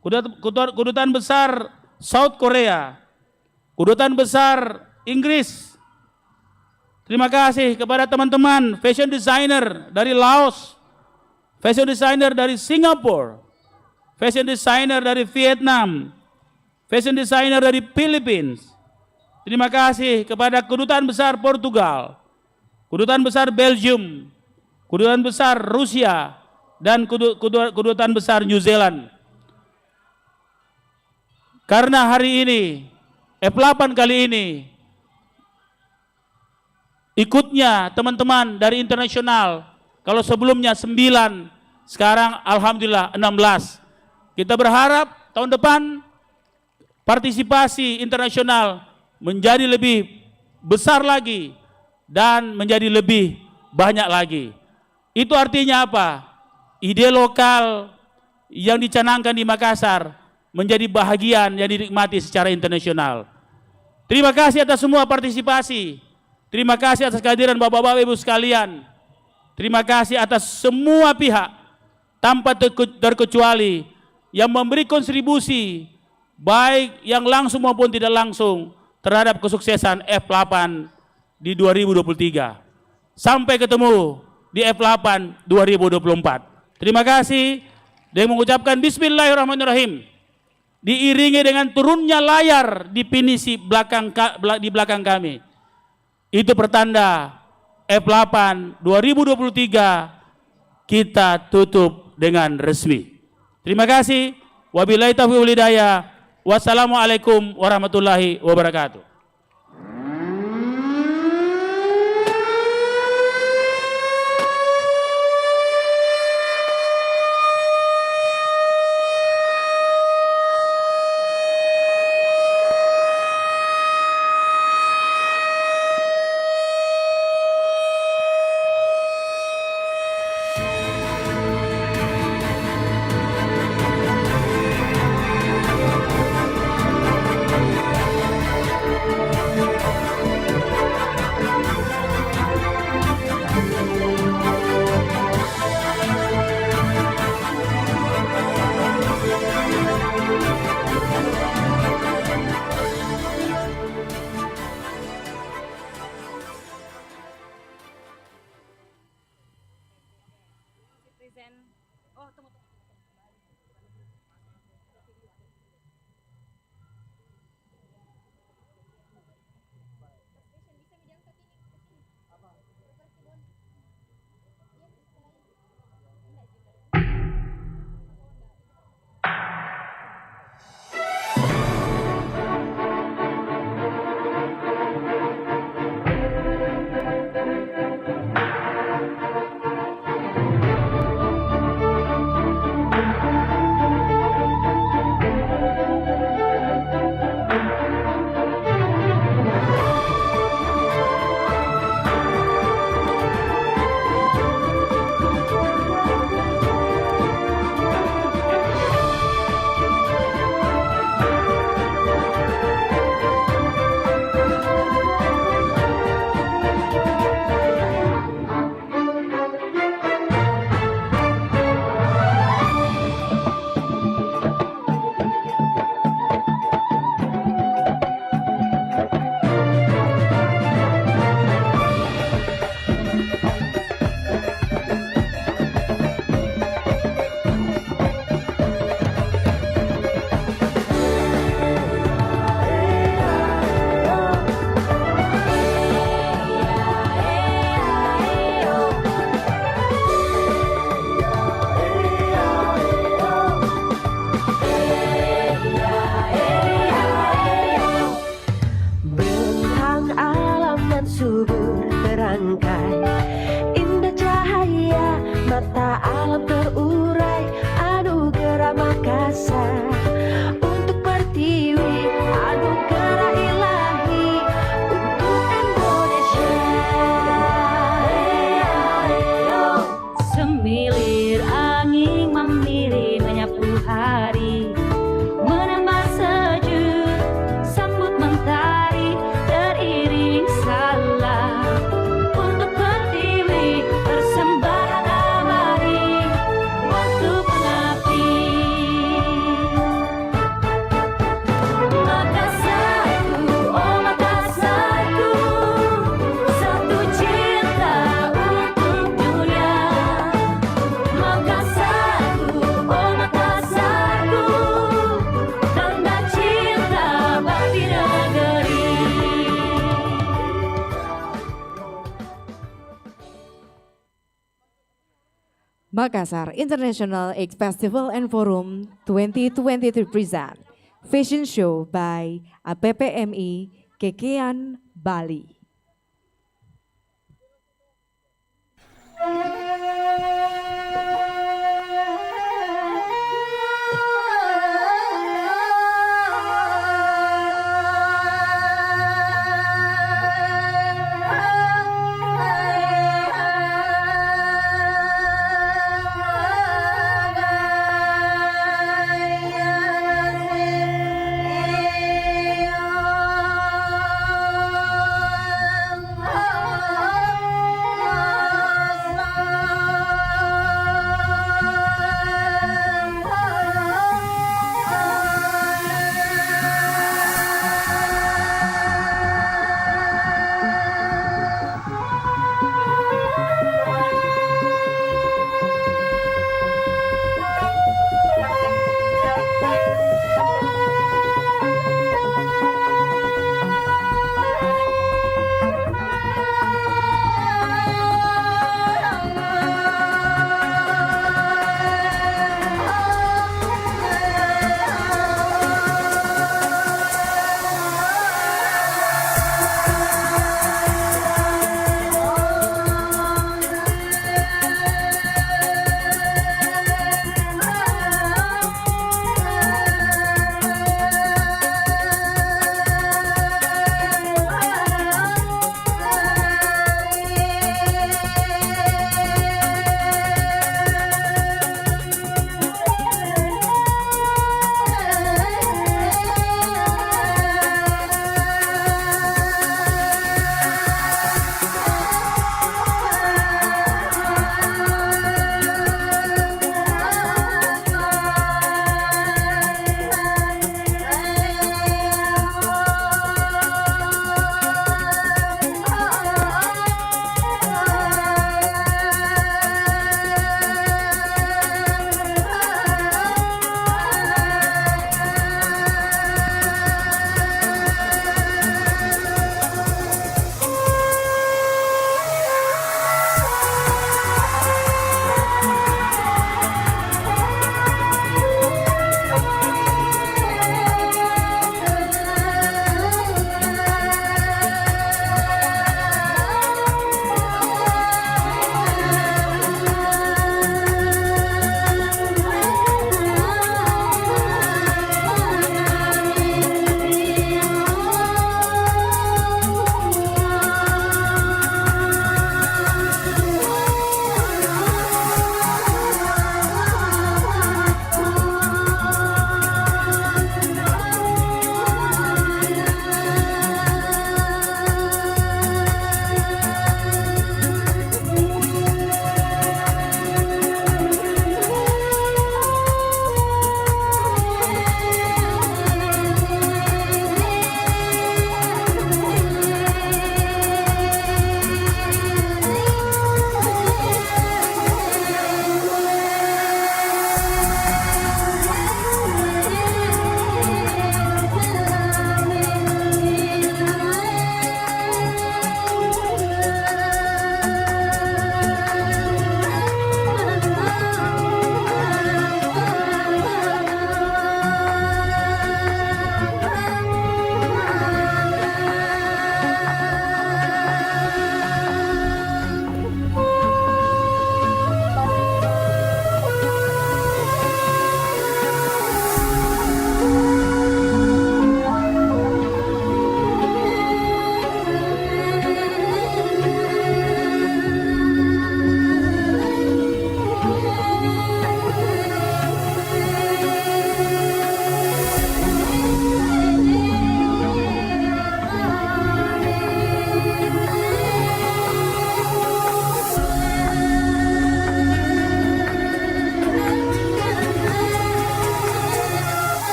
Kedutaan Besar South Korea, Kedutaan Besar Inggris. Terima kasih kepada teman-teman fashion designer dari Laos, fashion designer dari Singapura, fashion designer dari Vietnam, fashion designer dari Philippines. Terima kasih kepada Kedutaan Besar Portugal, Kedutaan Besar Belgium, Kedutaan Besar Rusia, dan Kedutaan Besar New Zealand. Karena hari ini, F8 kali ini, ikutnya teman-teman dari internasional. Kalau sebelumnya 9, sekarang alhamdulillah 16. Kita berharap tahun depan partisipasi internasional menjadi lebih besar lagi dan menjadi lebih banyak lagi. Itu artinya apa? Ide lokal yang dicanangkan di Makassar menjadi bahagian yang dinikmati secara internasional. Terima kasih atas semua partisipasi. Terima kasih atas kehadiran Bapak-bapak Ibu sekalian. Terima kasih atas semua pihak tanpa terkecuali yang memberi kontribusi baik yang langsung maupun tidak langsung terhadap kesuksesan F8 di 2023. Sampai ketemu di F8 2024. Terima kasih dengan mengucapkan Bismillahirrahmanirrahim. Diiringi dengan turunnya layar di pinisi di belakang kami. Itu pertanda F8 2023 kita tutup dengan resmi. Terima kasih. Wabillahi taufiq wal hidayah. Wassalamualaikum warahmatullahi wabarakatuh. Makassar International X Festival and Forum 2023 present Fashion Show by APPMI Kekian Bali.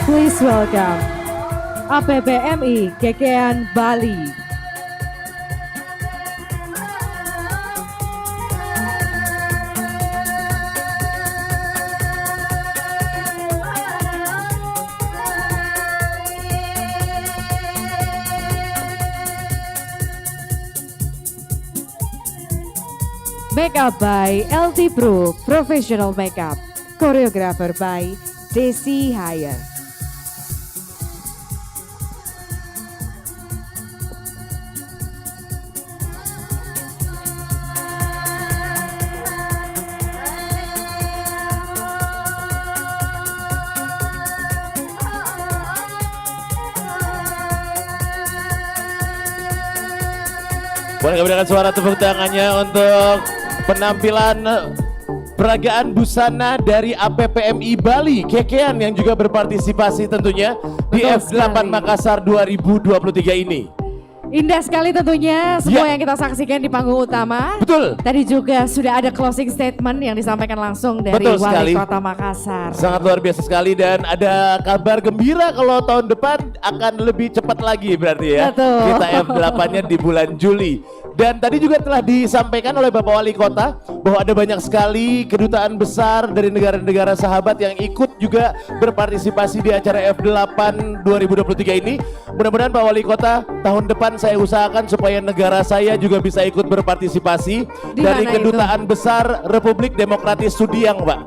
Please welcome APPMI Kekean Bali. Makeup by LT Pro Professional Makeup. Choreographer by Desi Hire. Boleh kami berikan suara tepuk tangannya untuk penampilan peragaan busana dari APPMI Bali Kekean yang juga berpartisipasi tentunya di Betul F8 sekali. Makassar 2023 ini. Indah sekali tentunya semua yang kita saksikan di panggung utama. Betul. Tadi juga sudah ada closing statement yang disampaikan langsung dari Betul Wali sekali. Kota Makassar. Sangat luar biasa sekali dan ada kabar gembira kalau tahun depan akan lebih cepat lagi berarti ya. Betul. Kita F8-nya di bulan Juli. Dan tadi juga telah disampaikan oleh Bapak Wali Kota bahwa ada banyak sekali kedutaan besar dari negara-negara sahabat yang ikut juga berpartisipasi di acara F8 2023 ini. Mudah-mudahan Pak Wali Kota tahun depan saya usahakan supaya negara saya juga bisa ikut berpartisipasi Di dari mana kedutaan besar Republik Demokratis Sudiang, Pak.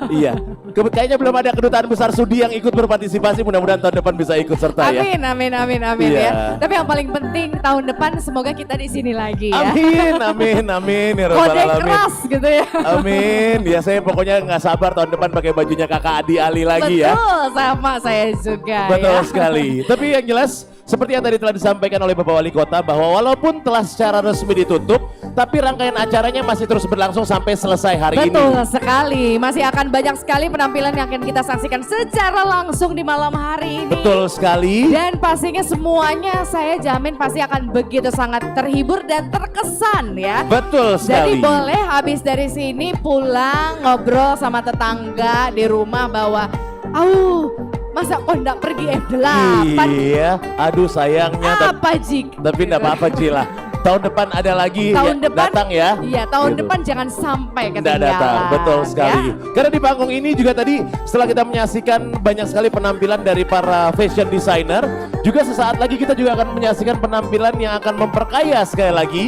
Iya. Kayaknya belum ada kedutaan besar Sudi yang ikut berpartisipasi. Mudah-mudahan tahun depan bisa ikut serta ya. Amin, amin, amin, amin Iya. ya. Tapi yang paling penting tahun depan semoga kita di sini lagi ya. Amin, amin, amin. Ya Rabbal Kode Alamin. keras gitu ya. Amin. Ya saya pokoknya nggak sabar tahun depan pakai bajunya kakak Adi Ali lagi ya. Betul, sama saya juga Betul ya. sekali. Tapi yang jelas seperti yang tadi telah disampaikan oleh Bapak Wali Kota bahwa walaupun telah secara resmi ditutup, tapi rangkaian acaranya masih terus berlangsung sampai selesai hari Betul ini. sekali, masih akan banyak sekali penampilan yang akan kita saksikan secara langsung di malam hari ini. Betul sekali. Dan pastinya semuanya saya jamin pasti akan begitu sangat terhibur dan terkesan ya. Betul Jadi sekali. boleh habis dari sini pulang ngobrol sama tetangga di rumah bahwa, masa kok enggak pergi F8? Iya, aduh sayangnya. Apa Jik? Tapi enggak apa-apa Cila. Tahun depan ada lagi Tahun depan datang ya. Iya, tahun Gitu. depan jangan sampai Tidak ketinggalan. datang, betul sekali. ya. Karena di panggung ini juga tadi setelah kita menyaksikan banyak sekali penampilan dari para fashion designer, juga sesaat lagi kita juga akan menyaksikan penampilan yang akan memperkaya sekali lagi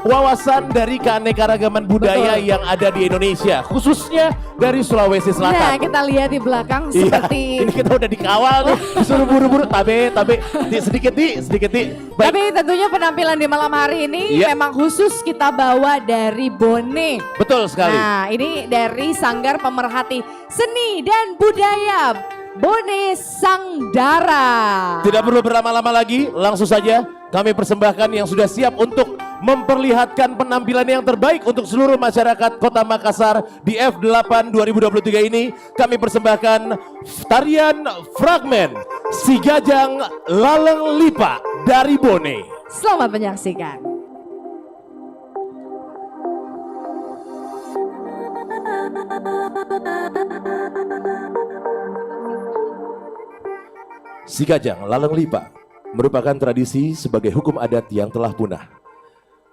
wawasan dari keanekaragaman budaya Betul. yang ada di Indonesia, khususnya dari Sulawesi Nah, Selatan. kita lihat di belakang Iya, seperti ini kita udah dikawal nih, disuruh buru-buru, sedikit di. Baik, Tapi tentunya penampilan di malam hari ini Iya. memang khusus kita bawa dari Bone. betul sekali. Nah, ini dari Sanggar Pemerhati Seni dan Budaya Bone Sangdara. Tidak perlu berlama-lama lagi, langsung saja kami persembahkan yang sudah siap untuk memperlihatkan penampilan yang terbaik untuk seluruh masyarakat Kota Makassar di F8 2023 ini. Kami persembahkan tarian fragmen Si Gajang Laleng Lipa dari Bone. Selamat menyaksikan. Si Gajang Laleng Lipa merupakan tradisi sebagai hukum adat yang telah punah.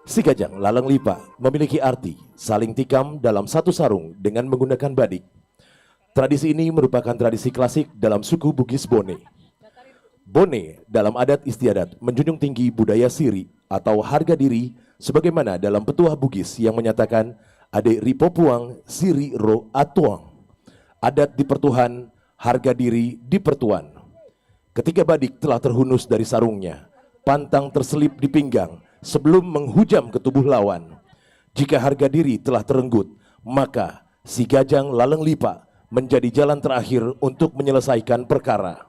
Si Gajang Laleng Lipa memiliki arti saling tikam dalam satu sarung dengan menggunakan badik. Tradisi ini merupakan tradisi klasik dalam suku Bugis Bone. Bone dalam adat istiadat menjunjung tinggi budaya siri atau harga diri sebagaimana dalam petuah Bugis yang menyatakan ade ripo puang siri ro atuang. Adat di pertuhan, harga diri di pertuan. Ketika badik telah terhunus dari sarungnya, pantang terselip di pinggang sebelum menghujam ke tubuh lawan. Jika harga diri telah terenggut, maka si Gajang Laleng Lipa menjadi jalan terakhir untuk menyelesaikan perkara.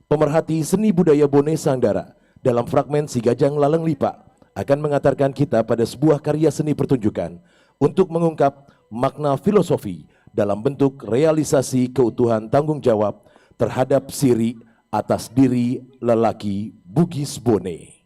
Pemerhati seni budaya Bone Sangdara dalam fragmen Si Gajang Laleng Lipa akan mengantarkan kita pada sebuah karya seni pertunjukan untuk mengungkap makna filosofi dalam bentuk realisasi keutuhan tanggung jawab terhadap siri atas diri lelaki Bugis Bone.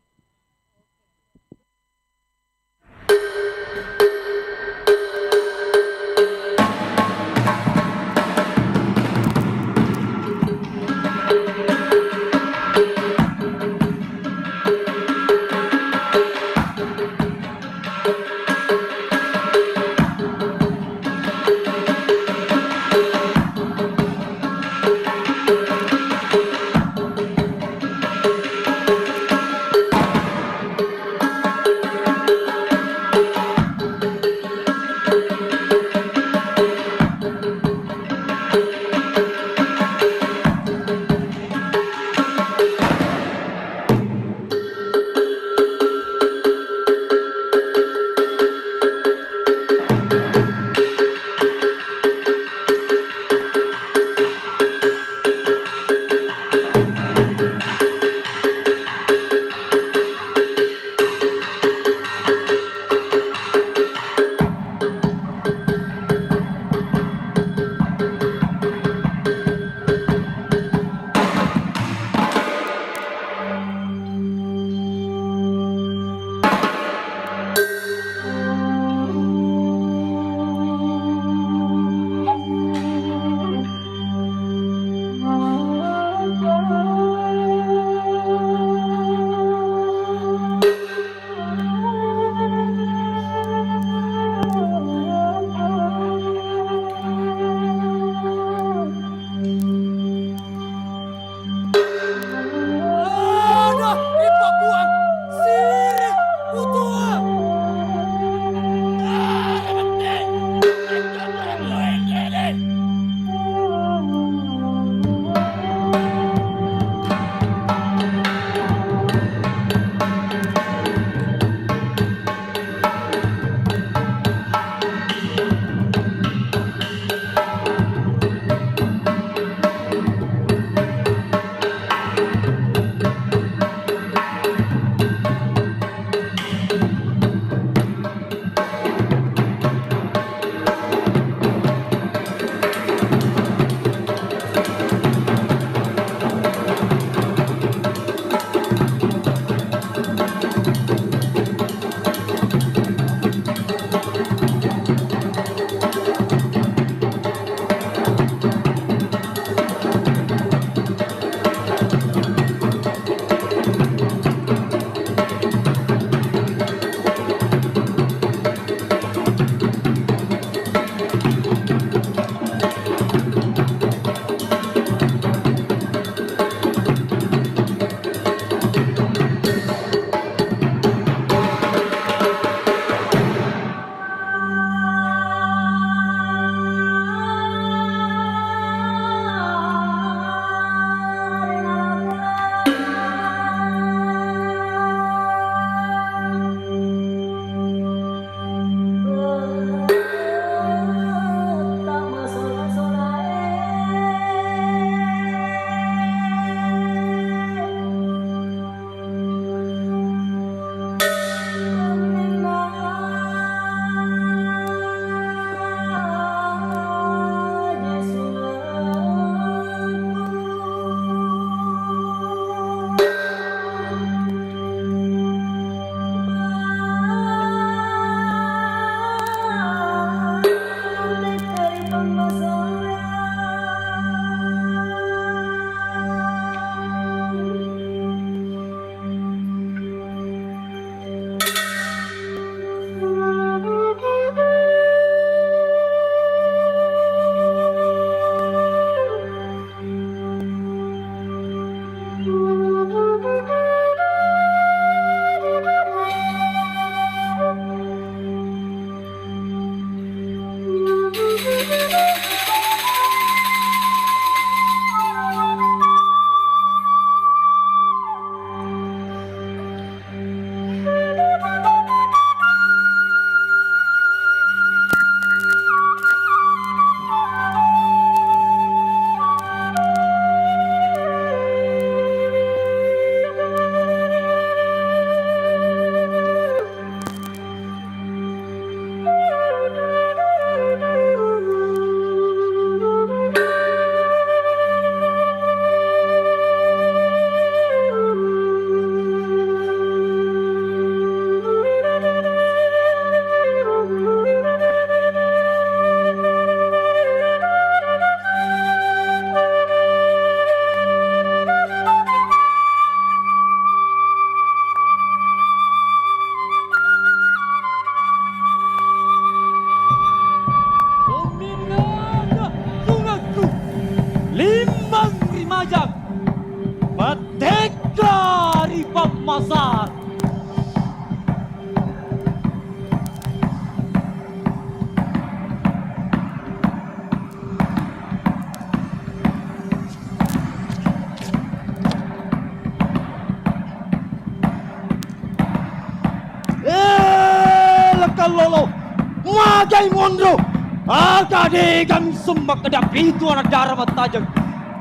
Bagai Mondro, Akade kami sembah kedap itu anak darah matajang.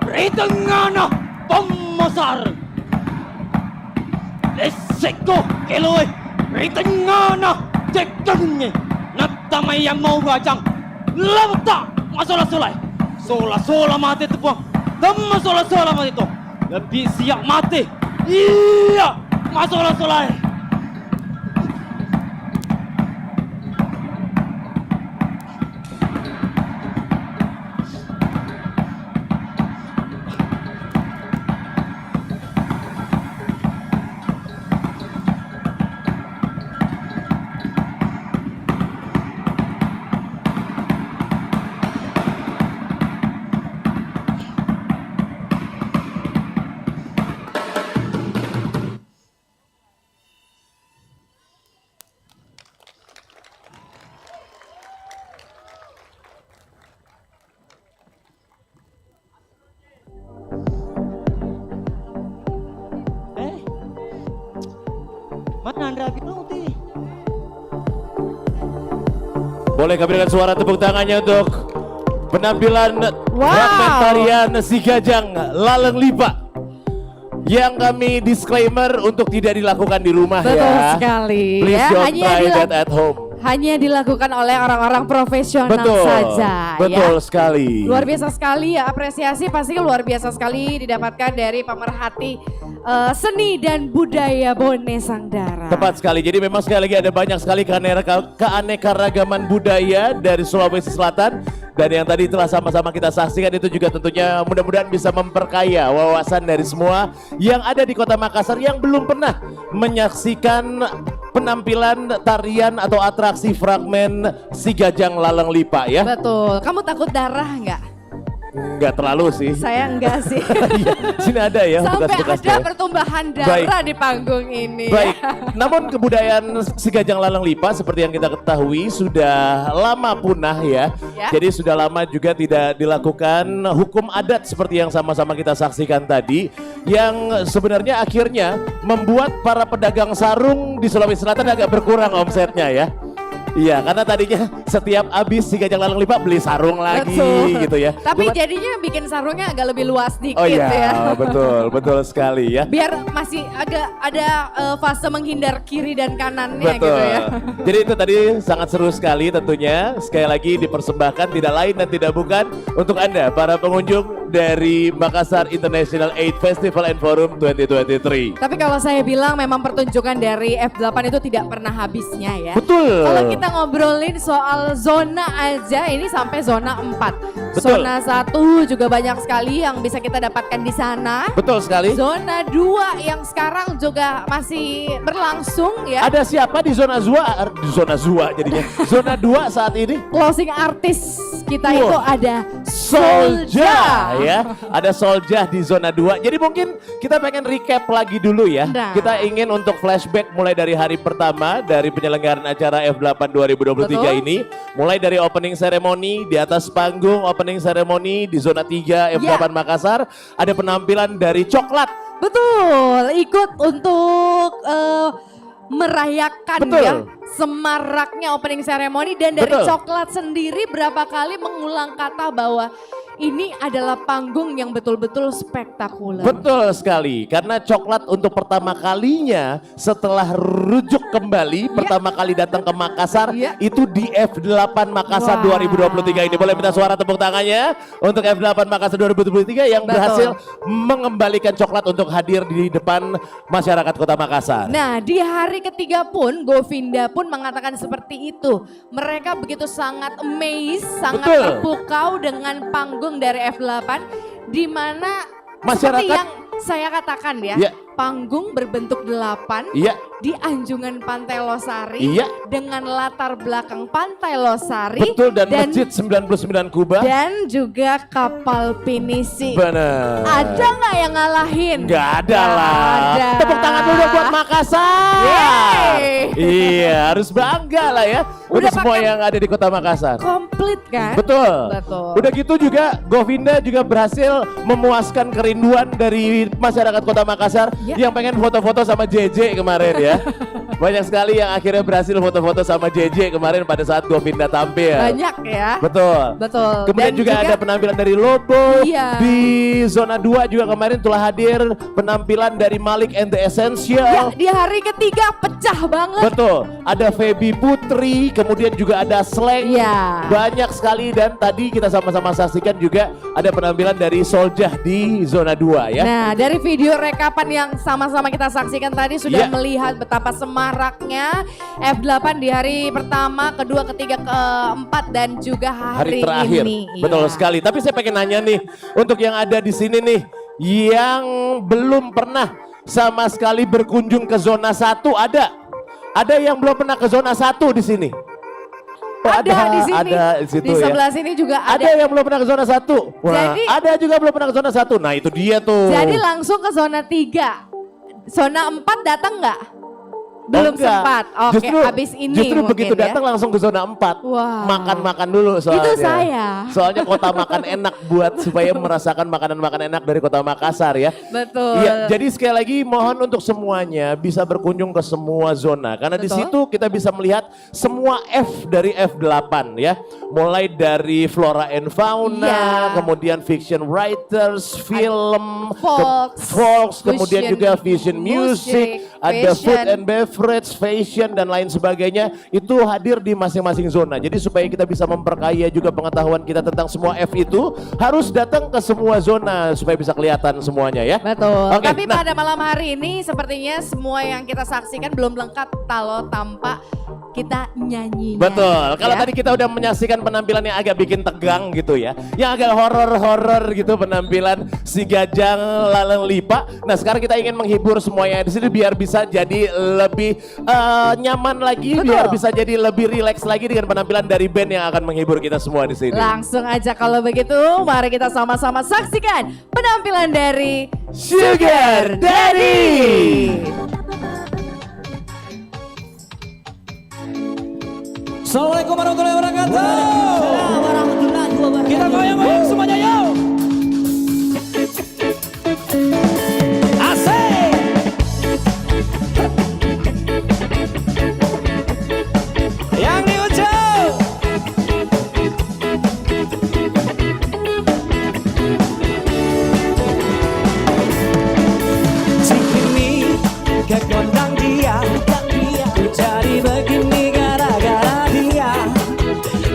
Ritengana pemasar. Leseko keloi. Ritengana cekengnya. Natamai yang mau gajang. Labta masalah solai. Sola mati tepuang. Temma sola mati itu. Lebih siap mati. Iya, masalah solai. Mana Andra Binuti? Boleh kami dengan suara tepuk tangannya untuk penampilan fragmen tarian Si Gajang Laleng Lipa yang kami disclaimer untuk tidak dilakukan di rumah. Betul ya. sekali. Please Ya, don't hanya try that at home. Hanya dilakukan oleh orang-orang profesional Betul, saja. betul ya. sekali. Luar biasa sekali ya, apresiasi pasti luar biasa sekali didapatkan dari pemerhati seni dan budaya Bone Sangdara. Tepat sekali. Jadi memang sekali lagi ada banyak sekali keanekaragaman budaya dari Sulawesi Selatan. Dan yang tadi telah sama-sama kita saksikan itu juga tentunya mudah-mudahan bisa memperkaya wawasan dari semua yang ada di Kota Makassar yang belum pernah menyaksikan penampilan tarian atau atraksi fragmen Si Gajang Laleng Lipa ya. Betul. Kamu takut darah nggak? Enggak terlalu sih. Saya enggak sih. Iya, sini ada ya Sampai bekas-bekasnya. ada pertumbuhan darah di panggung ini. Baik, namun kebudayaan Si Gajang Laleng Lipa seperti yang kita ketahui sudah lama punah ya. Jadi sudah lama juga tidak dilakukan hukum adat seperti yang sama-sama kita saksikan tadi. Yang sebenarnya akhirnya membuat para pedagang sarung di Sulawesi Selatan agak berkurang omsetnya ya. Iya, karena tadinya setiap habis Si Gajang Laleng Lipa beli sarung lagi. Betul. Gitu ya. Tapi jadinya bikin sarungnya agak lebih luas dikit Oh iya, ya. betul sekali ya. Biar masih agak ada fase menghindar kiri dan kanannya Betul. gitu ya. Jadi itu tadi sangat seru sekali tentunya. Sekali lagi dipersembahkan tidak lain dan tidak bukan untuk Anda para pengunjung dari Makassar International Aid Festival and Forum 2023. Tapi kalau saya bilang memang pertunjukan dari F8 itu tidak pernah habisnya ya. Betul. Kalau kita ngobrolin soal zona aja ini sampai zona 4. Betul. Zona 1 juga banyak sekali yang bisa kita dapatkan di sana. Betul sekali. Zona 2 yang sekarang juga masih berlangsung ya. Ada siapa di zona Zua? Di zona Zua jadinya. Zona 2 saat ini. Closing artis kita Wow. itu ada Solja ya. Ada Solja di zona 2. Jadi mungkin kita pengen recap lagi dulu ya. Nah. Kita ingin untuk flashback mulai dari hari pertama dari penyelenggaraan acara F8 2023 Betul. ini. Mulai dari opening ceremony di atas panggung, opening ceremony di zona 3 F8 Makassar. Ada penampilan dari Coklat. Betul, ikut untuk merayakan Betul. ya semaraknya opening ceremony dan dari Betul. Coklat sendiri berapa kali mengulang kata bahwa ini adalah panggung yang betul-betul spektakuler. Betul sekali, karena Coklat untuk pertama kalinya setelah rujuk kembali, pertama kali datang ke Makassar, itu di F8 Makassar Wah. 2023 ini. Boleh minta suara tepuk tangannya untuk F8 Makassar 2023 yang Betul. berhasil mengembalikan Coklat untuk hadir di depan masyarakat Kota Makassar. Nah, di hari ketiga pun Govinda pun mengatakan seperti itu. Mereka begitu sangat amazed, sangat Betul. terpukau dengan panggung dari F8 di mana Masyarakat- seperti yang saya katakan ya, Iya. panggung berbentuk 8 Iya. di anjungan Pantai Losari Iya. dengan latar belakang Pantai Losari Betul, dan Masjid 99 Kubah. dan juga kapal pinisi. Benar. Ada nggak yang ngalahin? Nggak ada Nggak lah. ada. Tepuk tangan dulu buat Makassar. Yeay. Iya, harus bangga lah ya untuk Udah semua pakai- yang ada di Kota Makassar. Komplit kan? Betul. Betul. Udah gitu juga Govinda juga berhasil memuaskan kerinduan dari masyarakat Kota Makassar Ya. yang pengen foto-foto sama JJ kemarin ya. Banyak sekali yang akhirnya berhasil foto-foto sama JJ kemarin pada saat Govinda tampil. Banyak ya. Betul. Betul. Kemudian Dan juga ada penampilan dari Lobo. Iya. Di zona 2 juga kemarin telah hadir penampilan dari Malik and the Ya, Essential. di hari ketiga pecah banget. Betul. Ada Feby Putri, kemudian juga ada Slang. Iya. Banyak sekali dan tadi kita sama-sama saksikan juga ada penampilan dari Soljah di zona 2 ya. Nah, dari video rekapan yang sama-sama kita saksikan tadi sudah Iya. melihat betapa semaraknya F8 di hari pertama, kedua, ketiga, keempat dan juga Hari hari terakhir. ini. Betul Iya. sekali. Tapi saya pengen nanya nih untuk yang ada di sini nih yang belum pernah sama sekali berkunjung ke zona 1 ada? Ada yang belum pernah ke zona 1 di sini? Oh, Ada di sini. Ada di situ Di ya. sebelah sini juga Ada ada. yang belum pernah ke zona 1? Wah, Jadi- ada juga belum pernah ke zona 1. Nah, itu dia tuh. Jadi langsung ke zona 3. Zona 4 datang nggak? Belum Enggak. sempat. Oke, habis ini Justru mungkin begitu ya. datang langsung ke zona 4. Wah. Makan-makan dulu soalnya. Itu saya. Soalnya kota makan enak buat supaya merasakan makanan-makanan enak dari kota Makassar ya. Betul. Iya, jadi sekali lagi mohon untuk semuanya bisa berkunjung ke semua zona karena di Betul. situ kita bisa melihat semua F dari F8 ya. Mulai dari flora and fauna, Iya. kemudian fiction writers, film, Folks, kemudian fusion juga vision music, ada food fashion. and beverage, fashion dan lain sebagainya itu hadir di masing-masing zona. Jadi supaya kita bisa memperkaya juga pengetahuan kita tentang semua F itu harus datang ke semua zona supaya bisa kelihatan semuanya ya. Betul. Oke, Tapi nah, pada malam hari ini sepertinya semua yang kita saksikan belum lengkap kalau tanpa kita nyanyinya. betul. Kalau ya. tadi kita udah menyaksikan penampilan yang agak bikin tegang gitu ya. Yang agak horor-horor gitu penampilan si Gajang Laleng Lipa. Nah, sekarang kita ingin menghibur semuanya di sini biar bisa jadi lebih nyaman lagi, Betul. biar bisa jadi lebih rileks lagi dengan penampilan dari band yang akan menghibur kita semua di sini. Langsung aja kalau begitu, mari kita sama-sama saksikan penampilan dari Sugar Daddy. Assalamualaikum warahmatullahi wabarakatuh. Kita goyang-goyang semuanya yuk. Asik. Yang di ujung. Cikini kekondang dia, ku jadi begini gara-gara dia.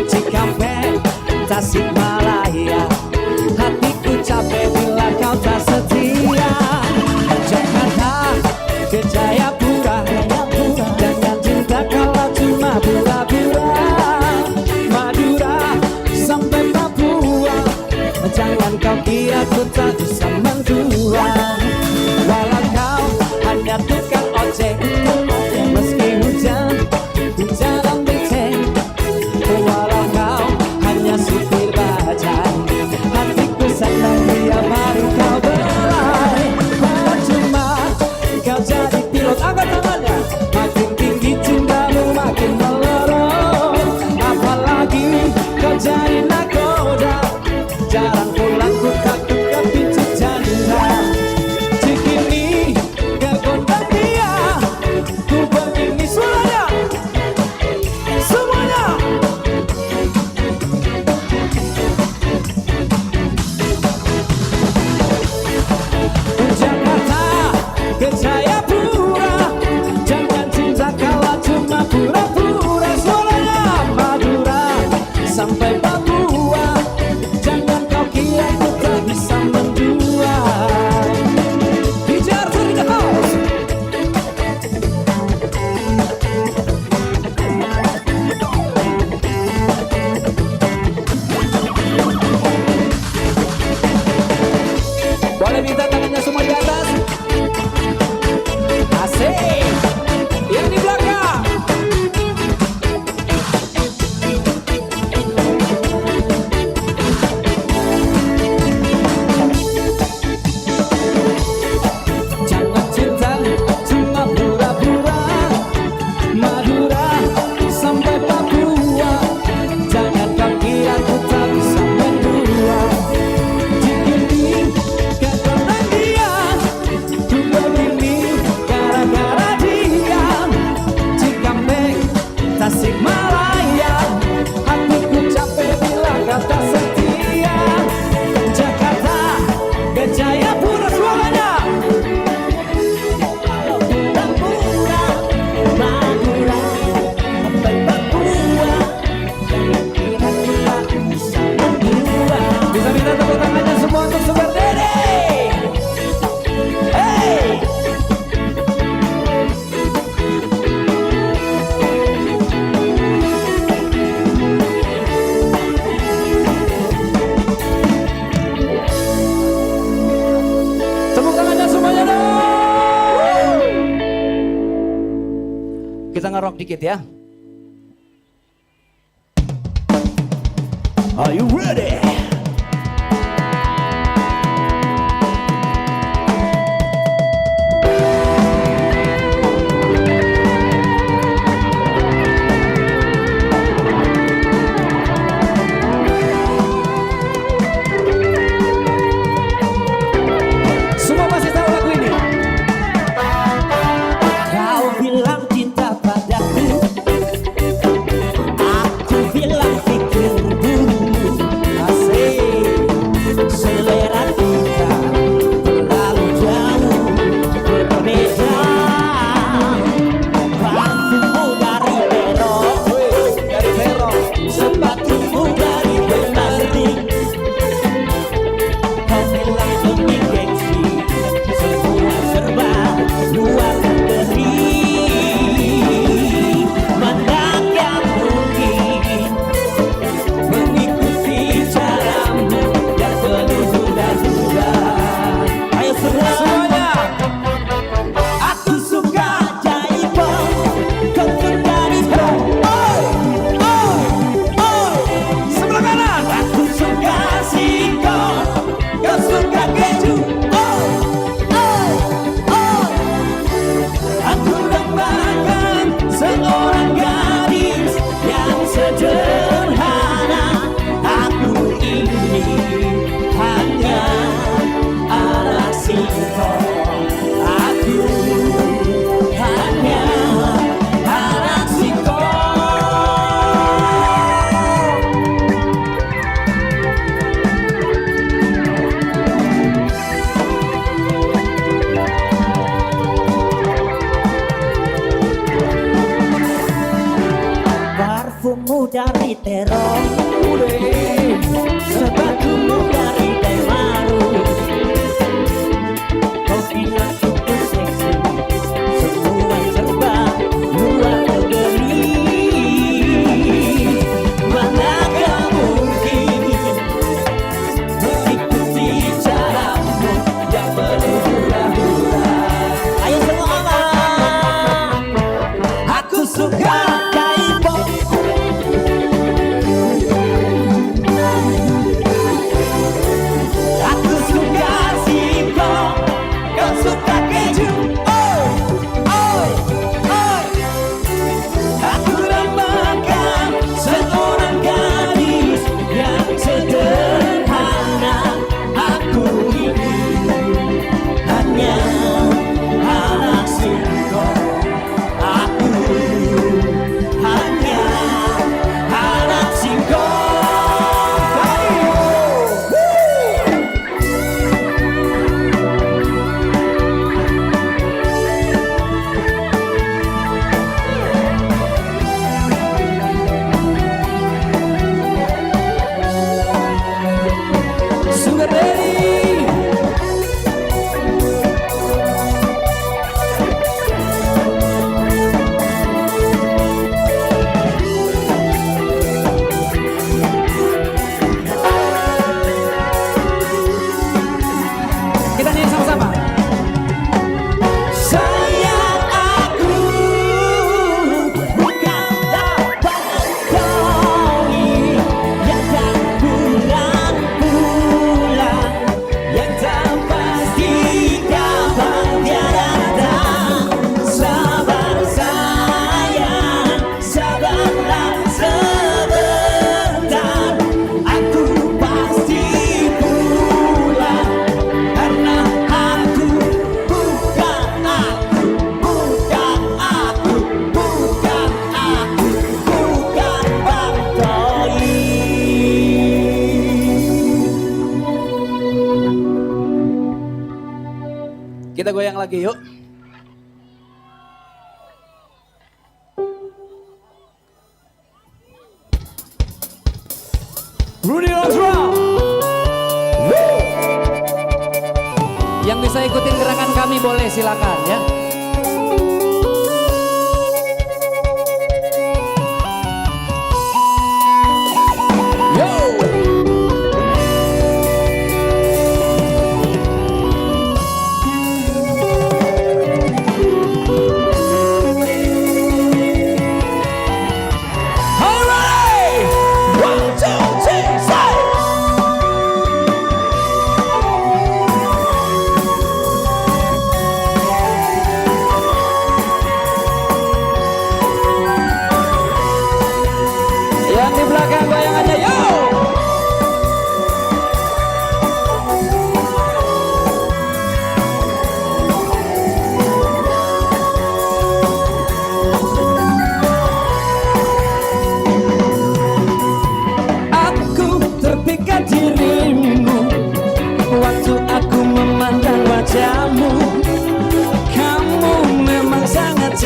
Cikampek, Tasikmalaya, hatiku capek bila kau tak setia. Jakarta ke Jayapura, jangan cinta kalau cuma pura-pura. Madura sampai Papua, jangan kau kira ku tak bisa mendua. Walau kau hanya tukang ojek, meski hujan dan becek. Walau kau hanya supir bajai, hatiku senang dia baru kau belai. Percuma kau jadi pilot, angkat tangannya. Makin tinggi cintamu makin melorot. Apalagi kau jadi nakoda, jarang pulang ku takut kau pintu janda. Cikini Tepuk tangannya semuanya dong. Kita ngerok dikit ya. Are you ready? Semua pasti tahu lagu ini. Kau bilang cinta padaku, aku bilang pikir dulu. Asik, selera kita terlalu jauh berbeda. Parfummu dari Vero, sepatumu dari Bernardin. Kau bilang demi gengsi, semua serba luar negeri. Manakah mungkin mengikuti caramu yang penuh duga-duga. Ayo semuanya. Aku suka jaipo, kau suka disco. Sebelah kanan. Aku suka singkong, kau suka keju. Aku dambakan seorang gadis yang sederhana. Aku ini hanya anak singkong. Aku hanya anak singkong. Parfummu dari Terong, sepatumu dari Demaru. Kau bilang itu seksi, semua serba luar negeri. Manakah mungkin mengikuti caramu yang penuh hura-hura. Ayo semua, aku suka jaipo. Aku suka singkong, kau suka keju. Aku dambakan seorang gadis yang sederhana. Aku ini hanya anak singkong. Aku hanya anak singkong. Sugar Daddy. Kita nyanyi sama-sama. Sayang, aku bukan dapat koi yang tak pulang-pulang, yang tak pasti kapan dia datang. Sabar sayang, sabarlah sebentar, aku pasti pulang. Karena aku bukan Bang Toi. Kita goyang lagi yuk. Rudy on drum. Yang bisa ikutin gerakan kami boleh silakan ya. Yo.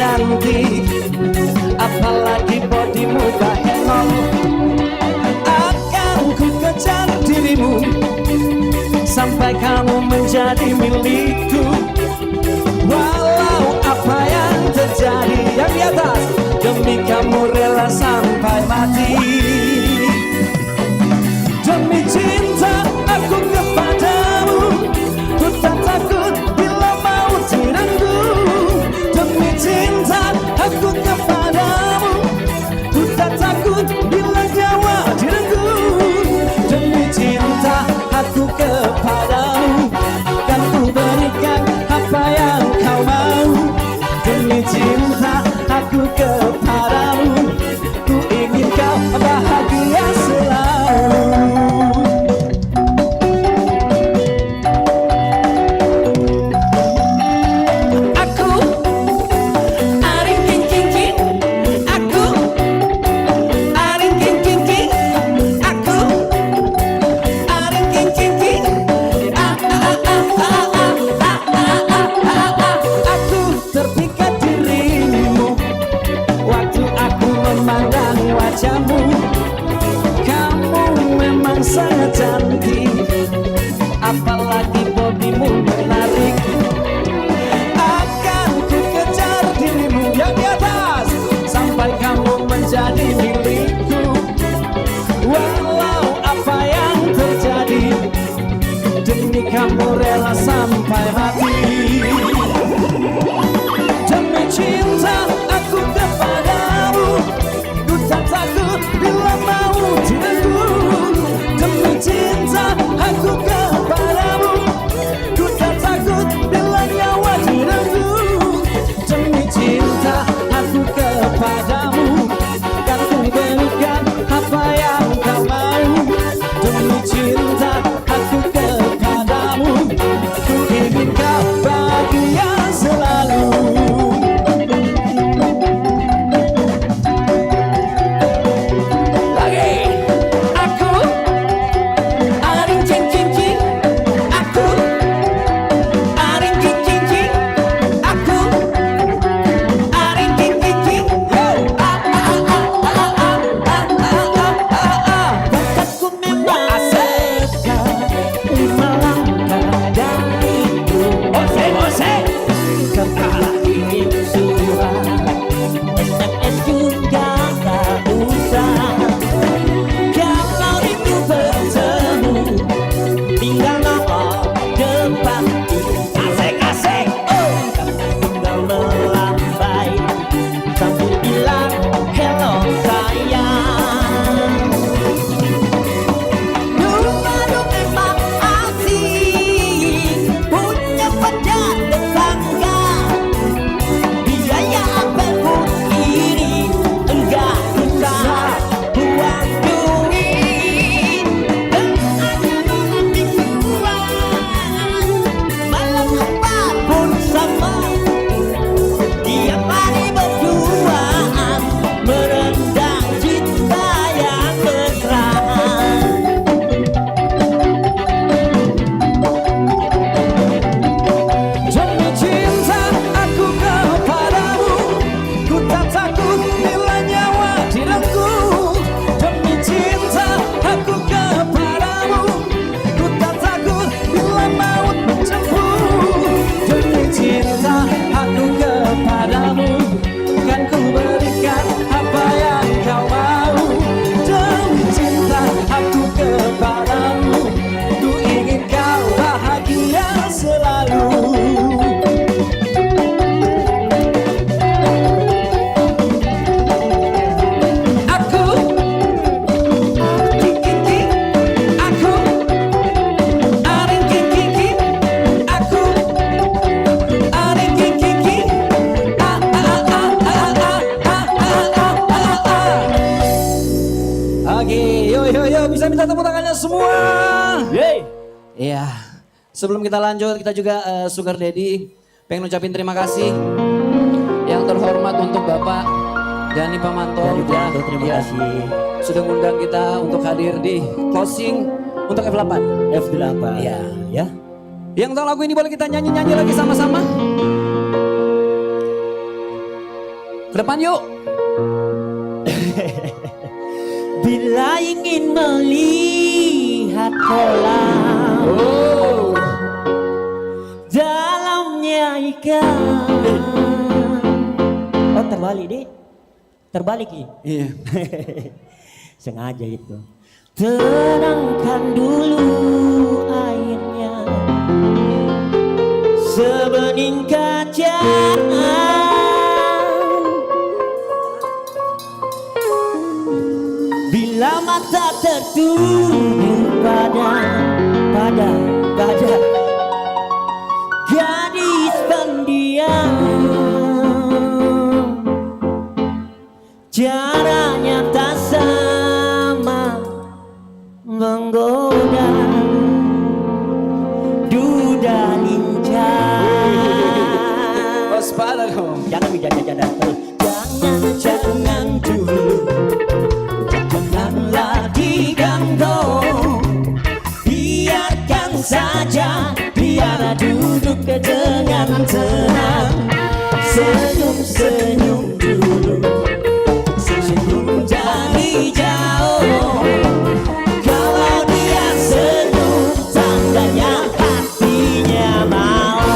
cantik, apalagi bodimu baheno. Akan ku kejar dirimu sampai kamu menjadi milikku. Walau apa yang terjadi, yang di atas, demi kamu rela sampai mati. Demi cinta aku kepadamu, ku tak takut bila maut direnggut. Demi cinta aku kepadamu, ku tak takut bila nyawa direnggut. Demi cinta aku kepadamu, kan ku berikan apa yang kau mau. Demi cinta aku kepadamu, ku ingin kau bahagia selalu. Aku aring king king king, aku aring king king king, aku aring king king king. Aku terpikat dirimu waktu aku memandang wajahmu. Kamu memang sangat cantik, apalagi bodimu menarik. Akan ku kejar dirimu yang di atas sampai kamu menjadi milikku. Walau apa yang terjadi, demi kamu rela sampai mati. Demi cinta aku kepadamu, ku tak takut bila maut direnggut. Demi cinta aku kepadamu, ku tak takut bila nyawa direnggut. Demi cinta aku kepadamu, kan ku berikan apa yang kau mau. Demi cinta aku kepadamu, ku ingin kau bahagia selalu. Lagi, aku aring king king king, aku aring king king king, aku aring king king king. Bakatku memang asalkan 5 langkah dariku. Ose ke arah ini surat, SMS juga tak usah. Kalau itu bertemu, tinggal nomor depan. Asik-asik, tinggal melambai sambil bilang hello sayang. Dulu baru memang asik, punya pacar tetangga. Biaya apapun ini enggak usah buang duit. Dan ada malam mingguan, malam apapun sama. Tiap hari berduaan, merendam cinta yang mesra. Demi cinta aku kepadamu, ku tak takut bila nyawa direnggut. Demi cinta aku kepadamu, ku tak takut bila maut menjemput. Demi cinta aku kepadamu, kan ku berikan apa yang kau mau. Demi cinta aku kepadamu, ku ingin kau bahagia selalu. Aku king king king, aku aring king king king, aku aring king king king. Oke, yo bisa minta tepuk tangannya semua. Iya. Sebelum kita lanjut, kita juga Sugar Daddy pengen ucapin terima kasih yang terhormat untuk Bapak Gani Pamanto. Terima kasih. Sudah mengundang kita untuk hadir di closing untuk F8. F8. Iya. Ya. Yang tahu lagu ini boleh kita nyanyi-nyanyi lagi sama-sama? Ke depan yuk. Bila ingin melihat kolam, dalamnya ikan. Oh terbalik deh, terbalik ya. Iya. Sengaja itu. Tenangkan dulu airnya, sebening kaca. Bila mata tertuju pada gadis pendiam, caranya tak sama menggoda duda lincah. Waspada kamu. Jangan bijak-bijak terus. Jangan dulu, janganlah diganggu. Biarkan saja, biar duduk dengan tenang. Senyum-senyum dulu, senyum dari jauh. Kalau dia senyum, tandanya hatinya mau.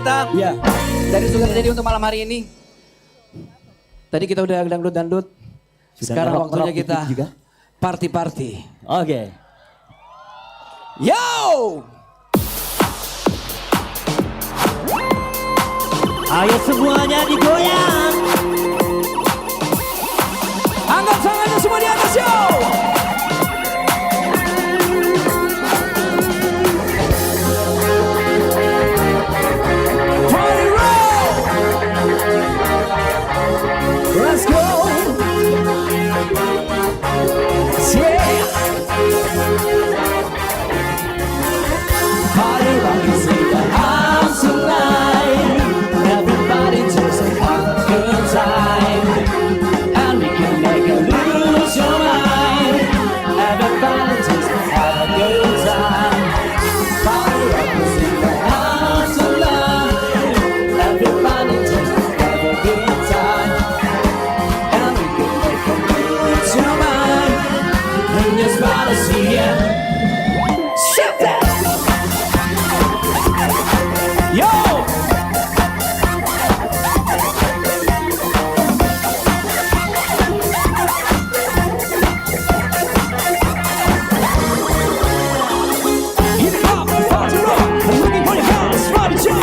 kita. Iya. Dari Sugar Daddy untuk malam hari ini. Tadi kita udah dangdut-dangdut. Sekarang rock- waktunya rock kita dikit juga. party-party. Oke. Yo! Ayo semuanya digoyang. Angkat tangannya semua di atas, yo! Party roll! Let's go. Yeah. Party rock is in the house tonight. Everybody just have a good time, and we can make you lose your mind. Everybody just have a good time. Party rock is in the house tonight. Everybody just have a good time, and we can make you lose your mind. And just wanna see ya. Shake that. Yo! Hip hop, party rock, I'm looking for your house, party jump,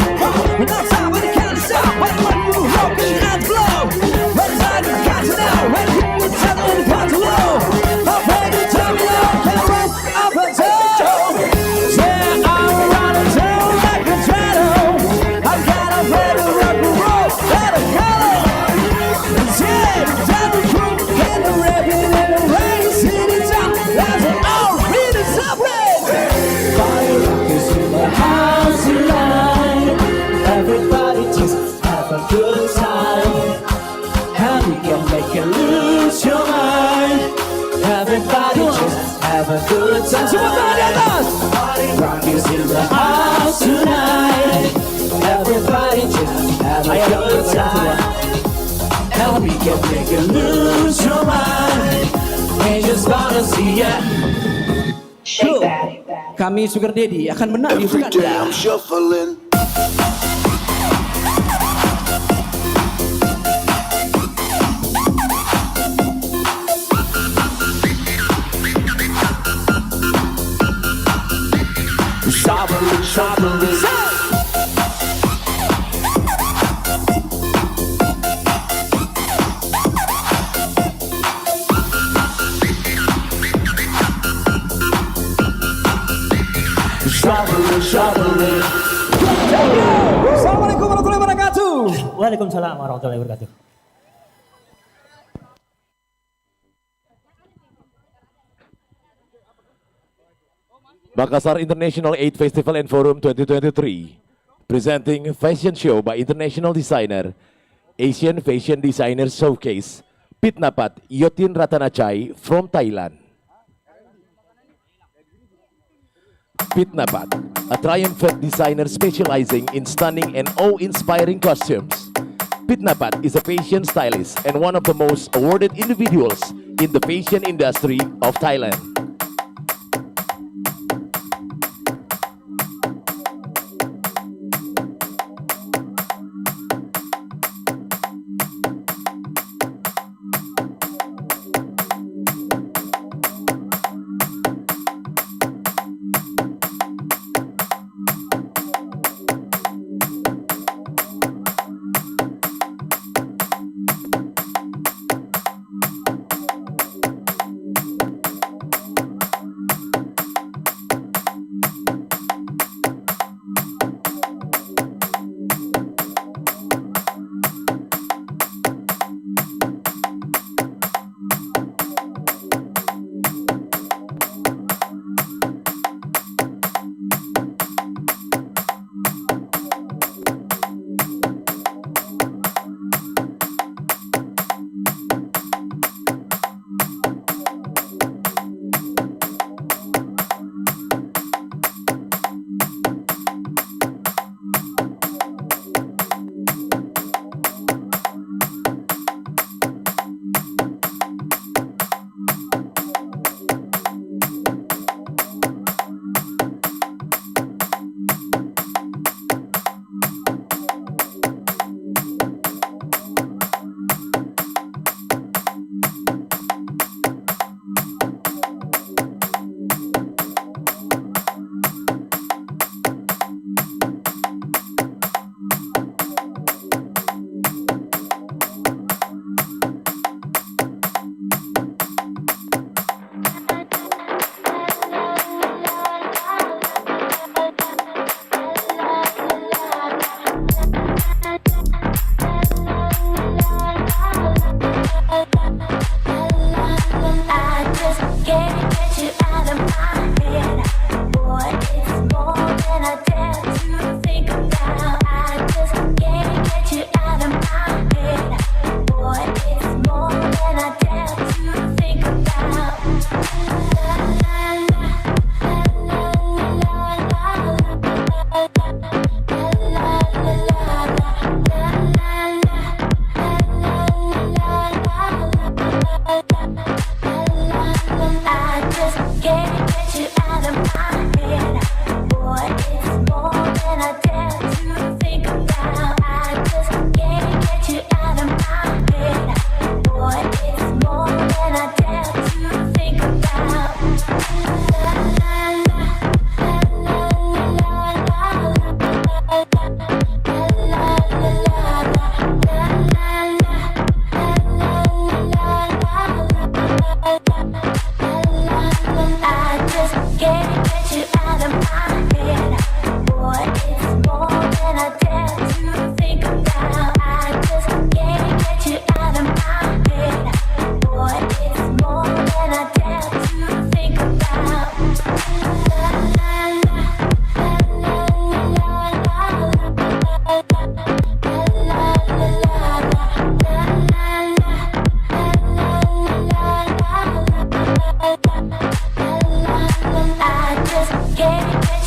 and outside when you can't stop, when you rock and blow, when it's like you got to know, when you tell them to cut low, I'm ready to tell me now, can I run up and down? Yeah, I'm running down like a shadow, I'm kind of ready to rock and roll, let it go. Yeah, time to prove, and the rapping and the rain, city top, that's an all really separate. Party rock is in the house tonight. Everybody just have a good time, and we can make you lose your mind. Everybody just have a good time. Semua tangan di atas. Party rock is in the house tonight. Everybody just have a good time, and we can make you lose your mind. We just wanna see ya. Kami Sugar Daddy akan menang di bukan shuffling. Assalamualaikum warahmatullahi wabarakatuh. Waalaikumsalam warahmatullahi wabarakatuh. Makassar International 8 Festival and Forum 2023, presenting fashion show by international designer, Asian Fashion Designer Showcase, Pitnapat Yotin Ratanachai from Thailand. Pitnapat, a triumphant designer specializing in stunning and awe-inspiring costumes. Pitnapat is a fashion stylist and one of the most awarded individuals in the fashion industry of Thailand. get you out of my head. Boy, it's more than I dare to think about. I just can't get you out of my head. Boy, it's more than I dare to think about. La la la la la la la I just can't get you out of my head. Boy, it's more than I dare to think about. I just can't get you out of my head. Boy, it's more than I dare to think about. La la la I just can't get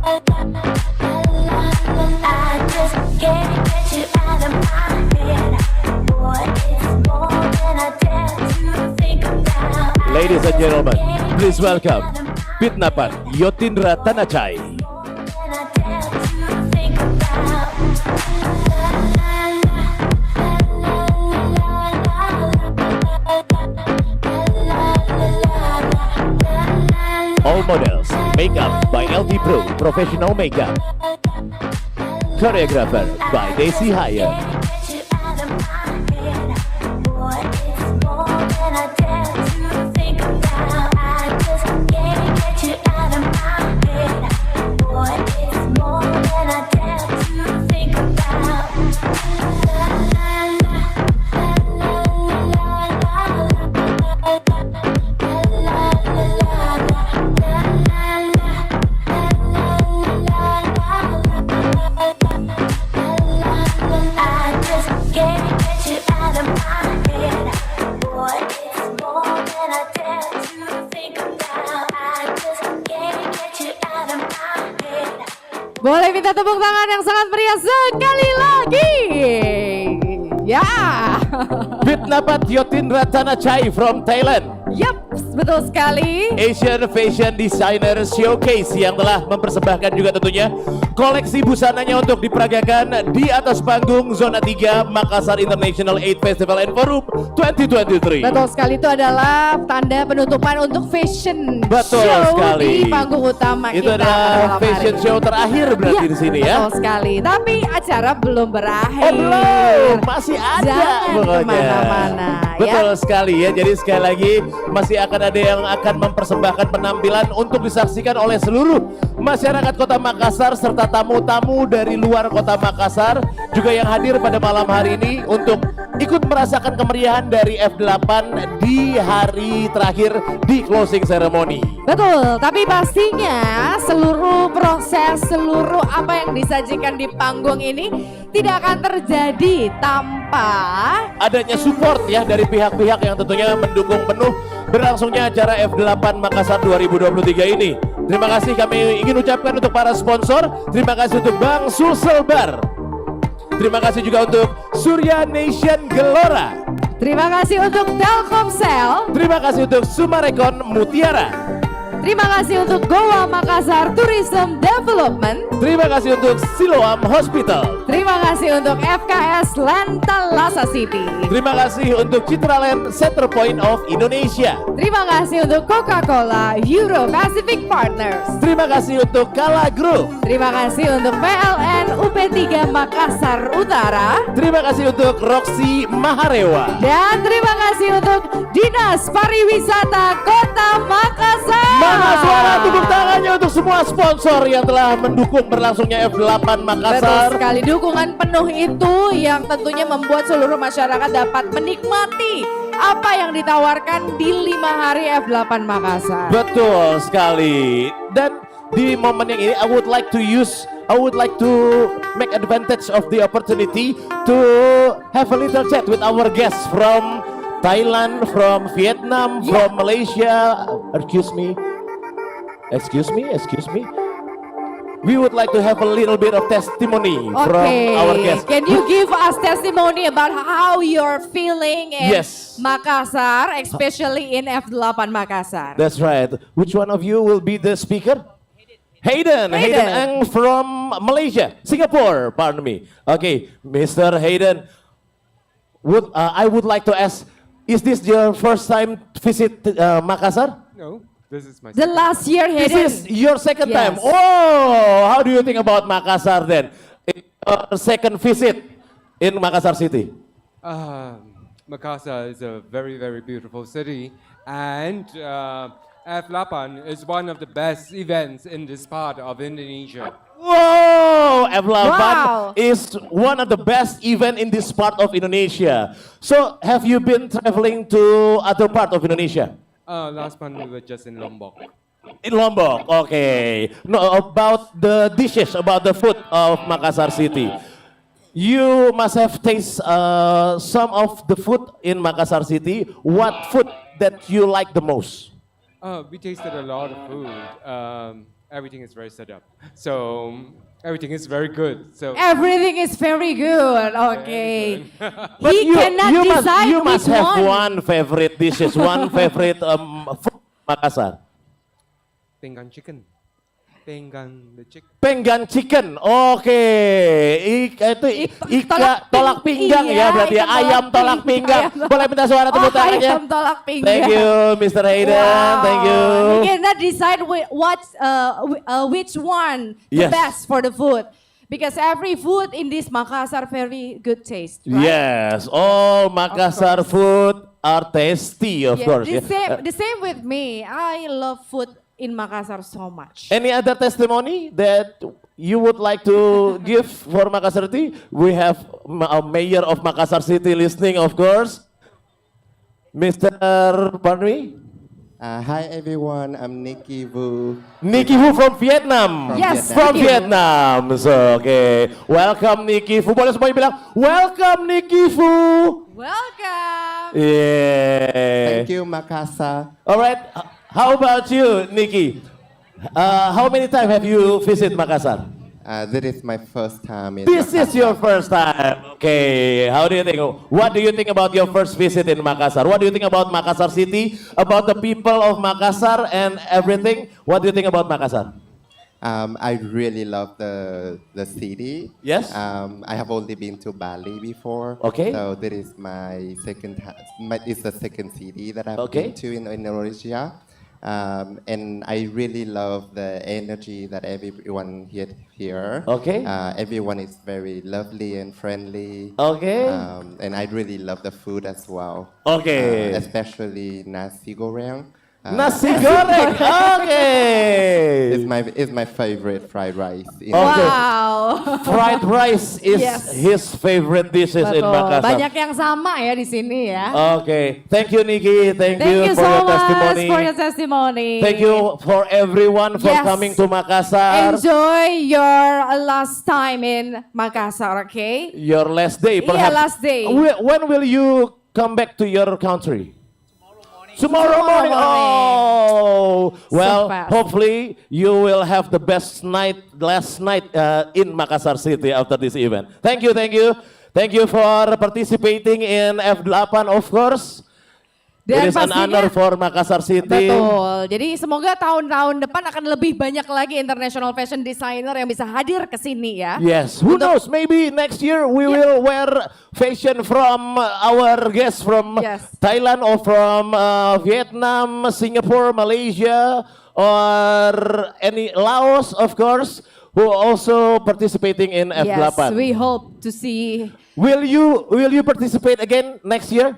I just can't get you out of my head. Boy, it's more than I dare to think about. Ladies and gentlemen, please welcome Pitnapan Yotindra Tanachai. All models, makeup by LT Pro Professional Makeup. Choreographer by Daisy Haya. Boleh minta tepuk tangan yang sangat meriah sekali lagi. Ya. Pitnapan Yotindra Tanachai from Thailand. Yap, betul sekali. Asian Fashion Designer Showcase yang telah mempersembahkan juga tentunya koleksi busananya untuk diperagakan di atas panggung Zona 3 Makassar International 8 Festival and Forum 2023. Betul sekali, itu adalah tanda penutupan untuk fashion Betul show sekali. di panggung utama Itu kita. adalah malam fashion hari. show terakhir berarti Iya, di sini ya. Betul sekali. Tapi acara belum berakhir. Oh belum, masih ada Jangan pokoknya. kemana-mana, ya. Betul sekali ya. Jadi sekali lagi masih akan ada yang akan mempersembahkan penampilan untuk disaksikan oleh seluruh masyarakat Kota Makassar serta tamu-tamu dari luar Kota Makassar juga yang hadir pada malam hari ini untuk ikut merasakan kemeriahan dari F8 di hari terakhir di closing ceremony. Betul, tapi pastinya seluruh proses, seluruh apa yang disajikan di panggung ini tidak akan terjadi tanpa adanya support ya dari pihak-pihak yang tentunya mendukung penuh berlangsungnya acara F8 Makassar 2023 ini. Terima kasih kami ingin ucapkan untuk para sponsor. Terima kasih untuk Bang Sulselbar. Terima kasih juga untuk Surya Nation Gelora. Terima kasih untuk Telkomsel. Terima kasih untuk Sumarekon Mutiara. Terima kasih untuk Goa Makassar Tourism Development. Terima kasih untuk Siloam Hospital. Terima kasih untuk FKS Lantalasa City. Terima kasih untuk Citraland Center Point of Indonesia. Terima kasih untuk Coca-Cola Euro Pacific Partners. Terima kasih untuk Kala Group. Terima kasih untuk PLN UP3 Makassar Utara. Terima kasih untuk Roxy Maharewa. Dan terima kasih untuk Dinas Pariwisata Kota Makassar. Mana suara tepuk tangannya untuk semua sponsor yang telah mendukung berlangsungnya F8 Makassar. Betul sekali, dukungan penuh itu yang tentunya membuat seluruh masyarakat dapat menikmati apa yang ditawarkan di 5 hari F8 Makassar. Betul sekali. Dan di momen yang ini I would like to make advantage of the opportunity to have a little chat with our guests from Thailand, from Vietnam, from Malaysia. Excuse me. We would like to have a little bit of testimony from our guests. Can you give us testimony about how you're feeling in Yes. Makassar, especially in F8 Makassar? That's right. Which one of you will be the speaker? Hayden Ang from Malaysia, Singapore, pardon me. Okay, Mr. Hayden, I would like to ask, is this your first time visit Makassar? No, this is my The last year, Hayden. This is your second Yes. time. Oh, how do you think about Makassar then? Your second visit in Makassar City. Makassar is a very, very beautiful city, and F8 is one of the best events in this part of Indonesia. Wow, F8 Wow. is one of the best event in this part of Indonesia. So, have you been traveling to other part of Indonesia? Last month we were just in Lombok. In Lombok, okay. No, about the dishes, about the food of Makassar City. You must have tasted some of the food in Makassar City. What food that you like the most? We tasted a lot of food. everything is very set up. So everything is very good. So Everything is very good. Okay. But He cannot decide you must which have one. one favorite dishes, one favorite food Makassar. Penggan chicken. Penggan the chicken. Penggan chicken, oke. Itu tolak pinggang iya, ya berarti ya. ikan Ayam tolak pinggang. Boleh minta suara tepuk tangannya? Ayam tolak pinggang. Thank you, Mr. Hayden. Wow. Thank you. He cannot decide which one the Yes. best for the food. Because every food in this Makassar very good taste, right? Yes, all Makassar food are tasty, of Yeah, course. the same with me. I love food in Makassar so much. Any other testimony that you would like to give for Makassar City? We have a mayor of Makassar City listening, of course. Mr. Barnui? Hi everyone, I'm Nicky Vu. Nicky Vu from Vietnam. Yes, From Nicky Vu. Vietnam. So, okay. Welcome Nicky Vu. Boleh semuanya bilang, welcome Nicky Vu. Welcome. Yeah. Thank you, Makassar. All right. How about you, Nicky? How many times have you visited Makassar? This is my first time in This is Makassar. your first time. Okay. How do you think? What do you think about your first visit in Makassar? What do you think about Makassar City? About the people of Makassar and everything? What do you think about Makassar? I really love the city. Yes. I have only been to Bali before. Okay. So this is my second time. It's the second city that I've Okay. been to in Indonesia. And I really love the energy that everyone here. Okay. Everyone is very lovely and friendly. Okay. And I really love the food as well. Okay. Especially nasi goreng. Nasi goreng. Okay. It's my favorite fried rice. Okay. in Wow. Fried rice is Yes. his favorite dishes in Betul. Makassar. Banyak yang sama ya di sini ya. Okay. Thank you, Nikki. Thank you Thank you for so your much testimony. for your testimony. Thank you for everyone for Yes. coming to Makassar. Enjoy your last time in Makassar, okay? Your last day, Iya, perhaps. last day. When will you come back to your country? Tomorrow morning. Tomorrow Oh, well, fast. hopefully you will have the best last night in Makassar City after this event. Thank you, thank you. Thank you for participating in F8, of course. Dan It is an pastinya- honor for Makassar City. Betul. Jadi semoga tahun-tahun depan akan lebih banyak lagi international fashion designer yang bisa hadir ke sini ya. Yes, who knows? Maybe next year we will wear fashion from our guests from Yes. Thailand or from Vietnam, Singapore, Malaysia, or any Laos, of course, who also participating in Yes, F8. we hope to see. Will you participate again next year?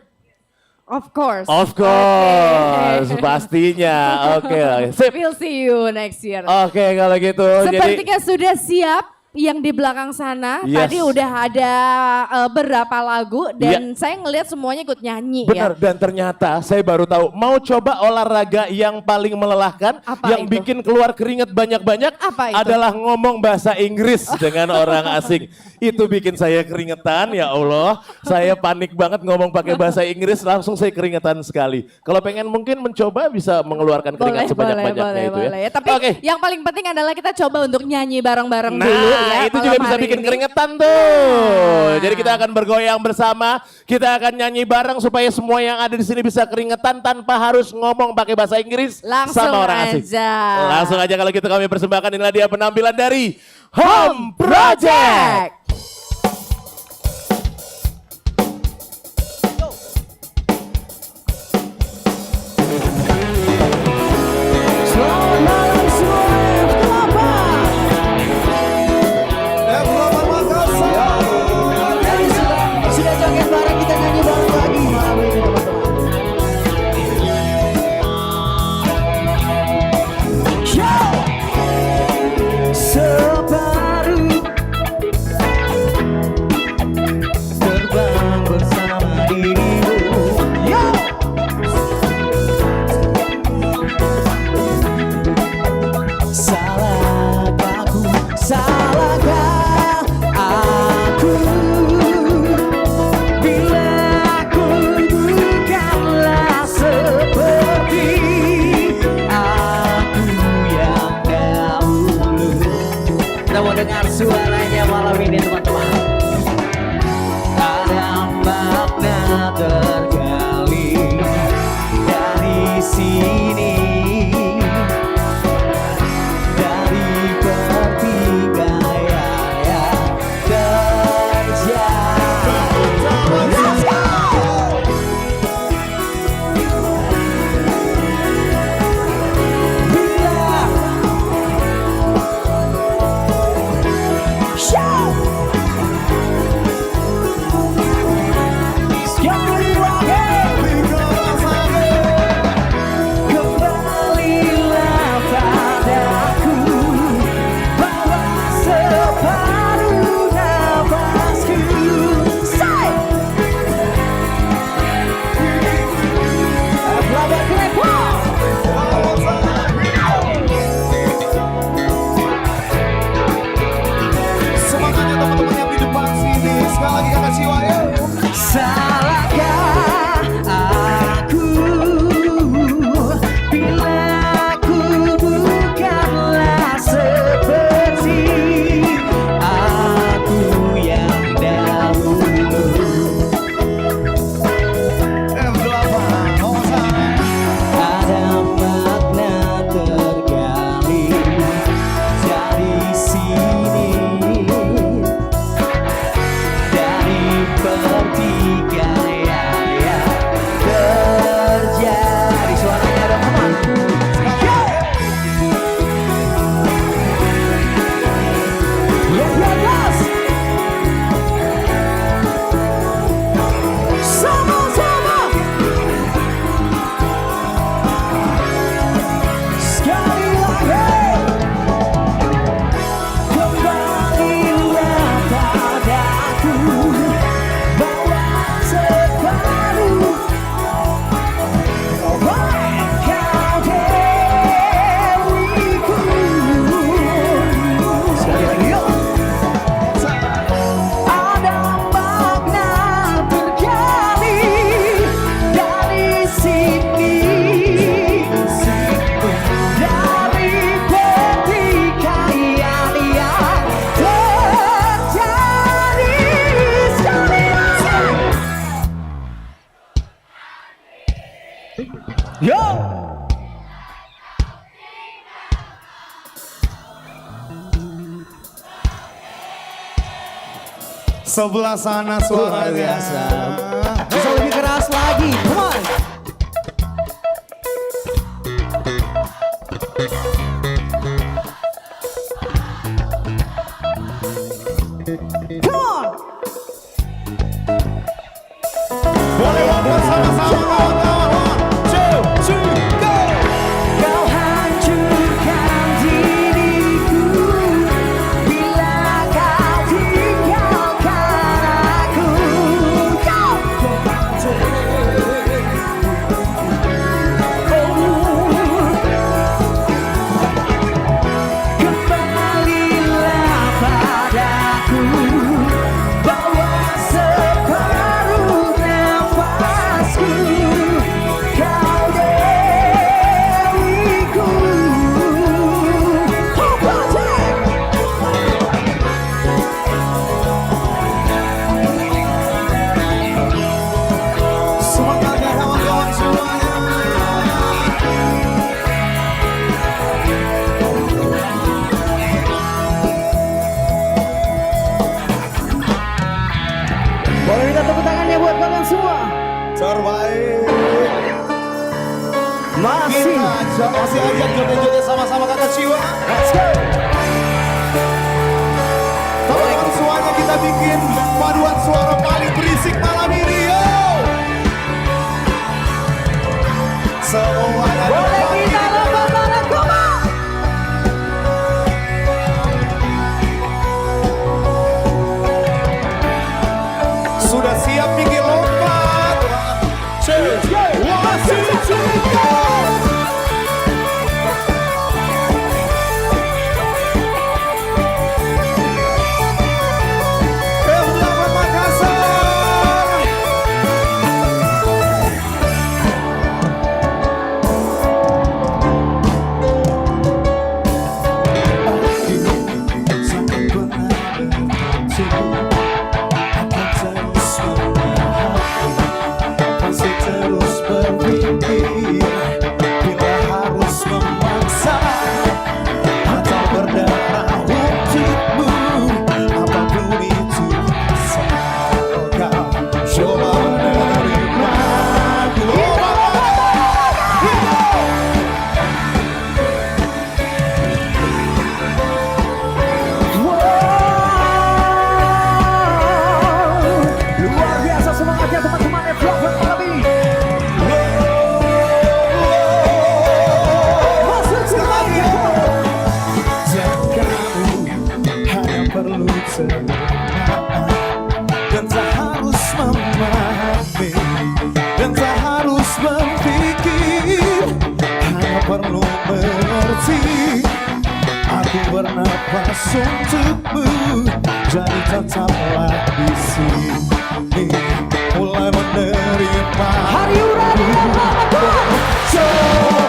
Of course. Of course, Okay. pastinya. Oke, sip. We'll see you next year. Oke, kalau gitu. Sepertinya sudah siap yang di belakang sana. Yes. Tadi udah ada beberapa lagu dan saya ngelihat semuanya ikut nyanyi Benar, ya. dan ternyata saya baru tahu mau coba olahraga yang paling melelahkan, Apa yang itu? bikin keluar keringat banyak-banyak Apa itu? adalah ngomong bahasa Inggris dengan orang asing. Itu bikin saya keringetan, ya Allah. Saya panik banget ngomong pakai bahasa Inggris, langsung saya keringetan sekali. Kalau pengen mungkin mencoba bisa mengeluarkan keringat sebanyak-banyaknya itu ya. boleh. Tapi Oke. yang paling penting adalah kita coba untuk nyanyi bareng-bareng Nah, dulu ya. itu malam juga bisa hari bikin ini. keringetan tuh. Jadi kita akan bergoyang bersama, kita akan nyanyi bareng supaya semua yang ada di sini bisa keringetan tanpa harus ngomong pakai bahasa Inggris Langsung sama orang asing. aja. Langsung aja kalau gitu kami persembahkan inilah dia penampilan dari Home Project. Selamat malam semua F8. F8 Makassar. Jadi sudah joget bareng, kita nyanyi bareng lagi malam ini teman-teman. Yo! Separuh Kita mau dengar suaranya malam ini teman-teman. Ada makna tergali dari sini, dari pertikaian yang terjadi. Let's go! Salahkah aku bila ku bukanlah seperti aku yang dahulu. Ada makna tergali dari sini, dari pertikaian yang terjadi. Suaranya dong teman. Yes. Sama-sama. Sekali lagi. Kembalilah padaku, bawa separuh engkau dewiku. Sekali lagi yuk. Ada makna tergali dari sini, dari pertikaian yang terjadi. Sekali lagi. Yo. Sebelah sana suaranya. Bisa lebih keras lagi, come on. Come on. Boleh ngobrol sama-sama kawan-kawan. 1, 2, go. Kau hancurkan diriku bila kau tinggalkan aku. Kembalilah padaku, bawa separuh nafasku. Kau dewiku. Semangat ya kawan-kawan semuanya. Boleh minta tepuk tangannya buat kalian semua. Terbaik. Masih. Masih aja joget-joget sama-sama kakak Ciwa. Let's go. Teman-teman semuanya kita bikin paduan suara paling berisik malam ini yo. Semuanya Boleh kita lompat tangan, come on. sudah siap bikin lompat. Masih cinta. F8 Makassar. kesempurnaan dan tak harus memahami dan tak harus berpikir, hanya perlu mengerti. Aku bernapas untukmu, jadi tetaplah di sini, mulai menerima. Hari Uradi cobalah semua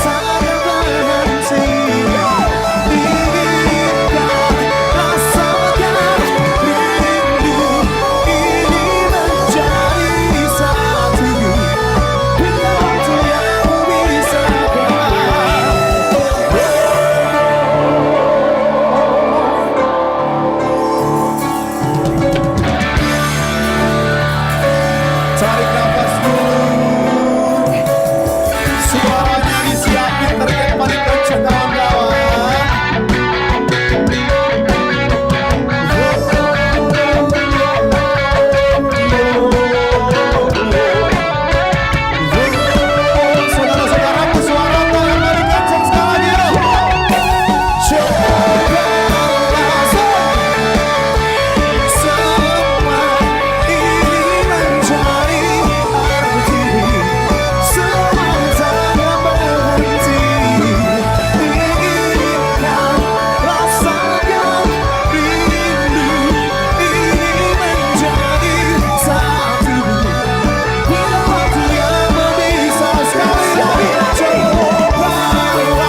tak berhenti. Inginkan, rasakan rindu ini menjadi satu. Bila waktu yang memisahkan. Tarik nafas dulu, suaranya disiapin terkembali kencang kawan-kawan. Saudara-saudaraku, suara kembali kencang sekali. Cobalah semua ini menjadi arti, semua tak berhenti. Inginkan, rasakan rindu ini menjadi satu. Bila waktu yang memisah sekali lagi. Cobalah semua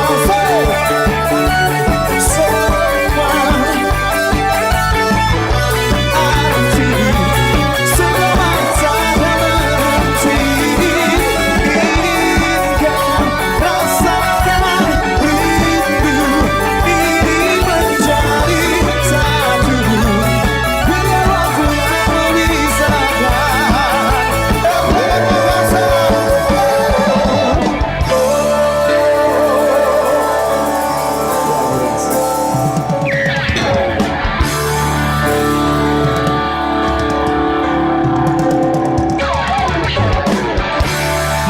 arti, semua tak berhenti. Inginkan, rasakan rindu ini menjadi satu. Bila waktu yang memisahkan.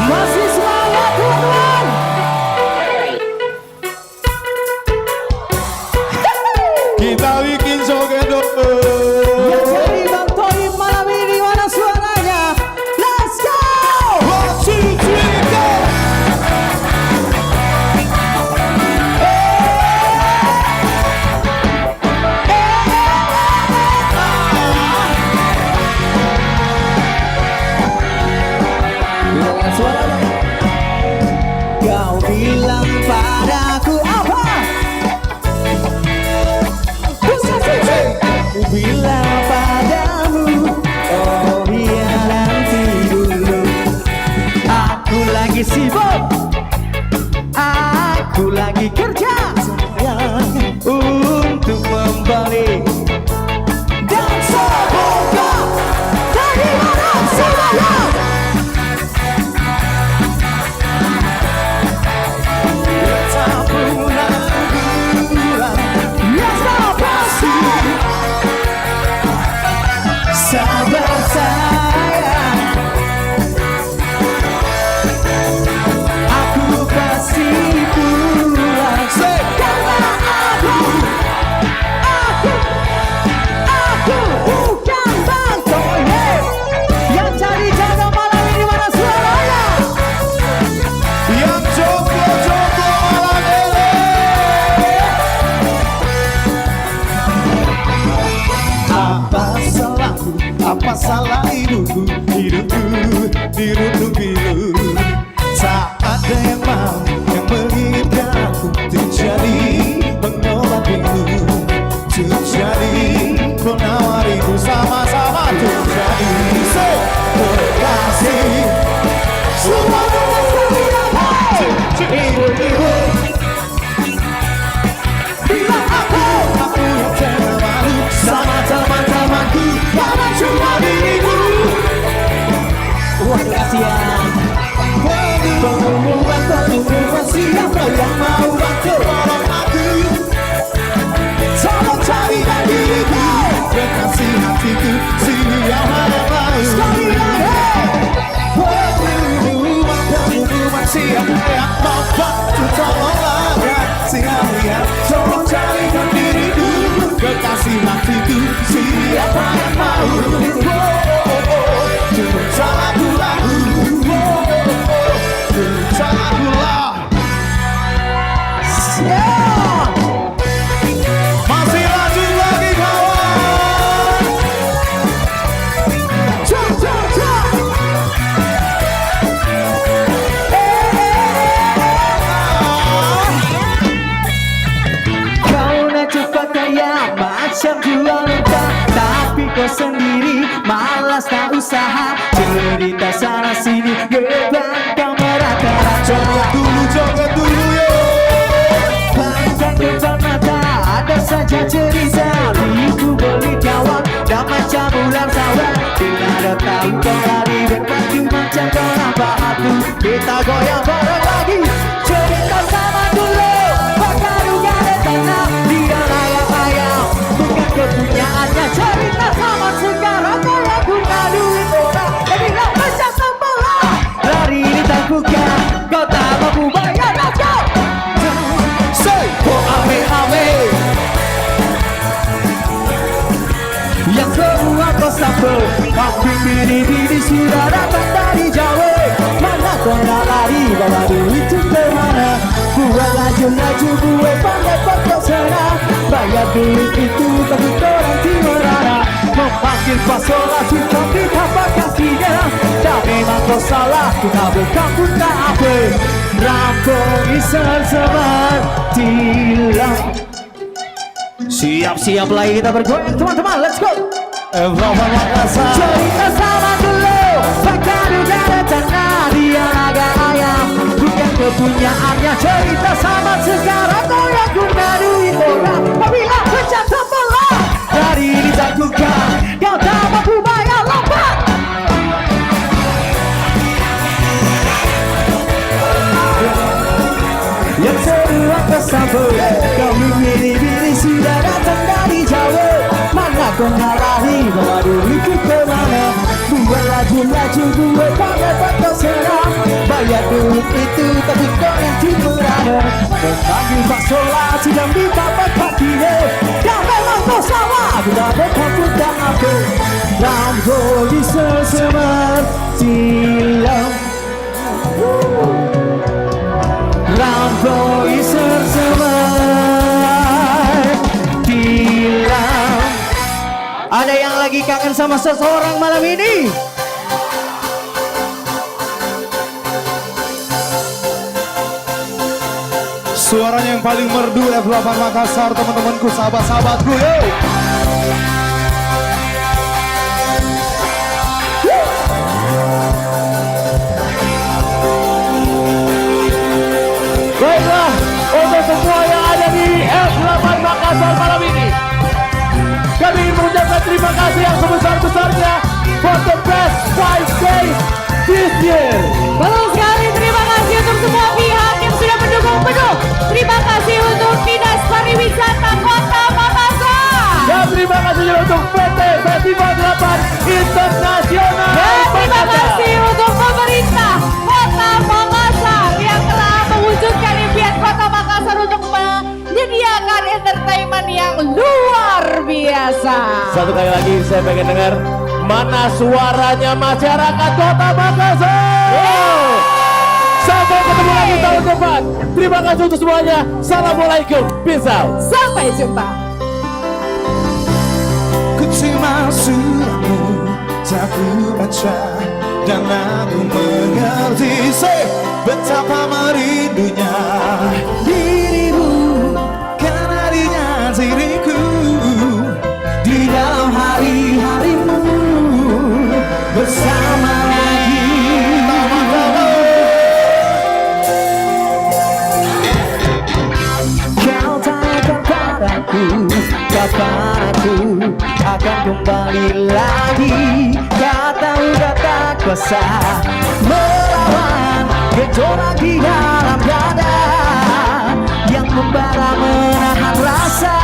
Masih semangat teman-teman. Kita bikin joget dulu. Yang jadi Bang Toib malam ini mana suaranya? Let's go. 1, 2, 3, go. Dengan suaranya. Kau bilang padaku apa? Ku bilang padamu, oh iya nanti dulu. Aku lagi sibuk, aku lagi kerja sayang untuk membeli. Dan semoga dari mana saya tak pernah kurang. Yes, pasti sabar sayang, aku pasti pulang. Karena aku bukan Bang Toib yang cari jodoh malam ini. Mana suaranya? Yang jodoh malam ini. Apa salah hidupku dirundung pilu. Tak ada yang mau yang menginginkan aku untuk jadi pengobat pilu, untuk jadi penawariku, sama-sama untuk jadi sekasih. Semua ibu-ibu bilang aku yang terlalu sama teman-temanku, karena cuma dirimu. Wah kasihan pengumuman siapa yang mau bantu tolong aku. Tolong carikan diriku, kekasih hatiku, siapa yang mau sekali lagi. Masih lanjut lagi kawan. Kau nak cepat kaya macam jual luka, tapi kau sendiri malas tak usaha. Cerita sana sini beban kau merata-rata. Joget dulu yo. Pandang depan mata ada saja cerita. Liku beli jawab dan macam ular sawah. Bila ada tahu kau lari berbaju macam kau nampak hatu. Kita goyang bareng lagi. Cerita sama dulu. Pakai ada tanah dia ayam-ayam. Bukan kepunyaannya. Cerita sama sekarang kau yang guna duit orang. Tapi gak macam sembelah. Lari ini tak bukan. Kau tak mampu bayar nakal. Say, kau ame-ame. Yang semua kau sambut. Hampir bini-bini sudah datang dari Jawa. Mana kau nak lari bawa duit itu kemana? Buat laju-laju gue pandai kau senang. Bayar duit itu tapi orang timur arah. Memanggil pasola cinta kita kasihnya. Dan memang kau salah kita bukan putar apa. Rampung sebar tilam. Siap-siap lagi kita bergoyang teman-teman, let's go. Everyone Makassar. Cerita sama dulu. Pakai udara tanah dia naga ayam. Bukan kepunyaannya. Cerita sama sekarang kau yang guna duit orang. Apabila pecah sembelah. Dari ini tak bukan. Kau tak mampu bayar lompat. Yang semua kesambut. Kau bini-bini sudah datang dari Jawa. Mana kau nak lari bawa duit ke kemana? Buat laju-laju gue pandai kau senang. Bayar duit itu tapi kau yang timur ada. Memanggil pasola sedang ditapak kakinya. Dan memang kau salah aku tak berkakutan apa. Rambo di sesemar tilam. Rambo di sesemar tilam. Ada yang lagi kangen sama seseorang malam ini? Suaranya yang paling merdu F8 Makassar, teman-temanku, sahabat-sahabatku, yo. Baiklah, untuk semua yang ada di F8 Makassar malam ini, kami mengucapkan terima kasih yang sebesar-besarnya for the best 5 days this year. Betul sekali, terima kasih untuk semua pihak yang sudah mendukung penuh. Terima kasih untuk Dinas Pariwisata Kota Makassar. Dan terima kasih juga untuk PT Festival 8 Internasional. Dan terima kasih untuk pemerintah Kota Makassar yang telah mewujudkan impian Kota Makassar untuk menyediakan entertainment yang luar biasa. Satu kali lagi saya pengen dengar mana suaranya masyarakat Kota Makassar. Sampai ketemu lagi tahun depan. Terima kasih untuk semuanya. Assalamualaikum. Peace out. Sampai jumpa. Ku terima suratmu, tak ku baca dan aku mengerti betapa merindunya dirimu karena dia diriku di dalam hari-harimu bersama lagi. Kau tanyakan padaku kapan aku akan kembali lagi. Kata udah tak kuasa melawan gejolak di dalam dada yang membara menahan rasa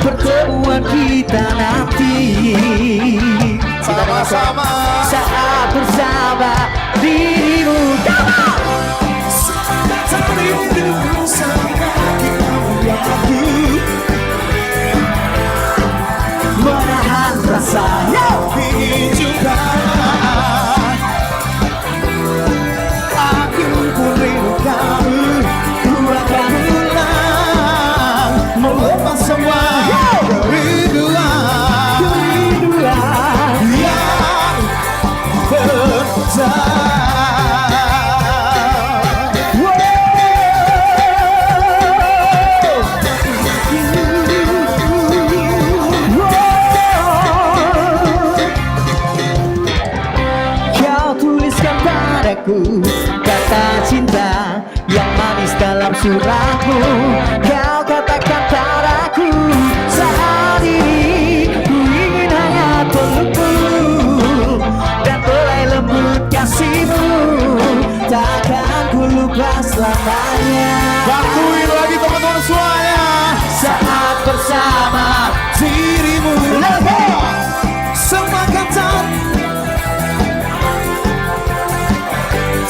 pertemuan kita nanti. Sama-sama saat bersama dirimu. Tak rindu sama kita aku menahan rasa cinta. Kau tuliskan padaku kata cinta yang manis dalam suratmu. Kau katakan padaku saat ini ku ingin hanya pelukmu dan belai lembut kasihmu. Takkan ku lupa selamanya. Bantuin lagi teman-teman semuanya. Saat bersama dirimu, semua kata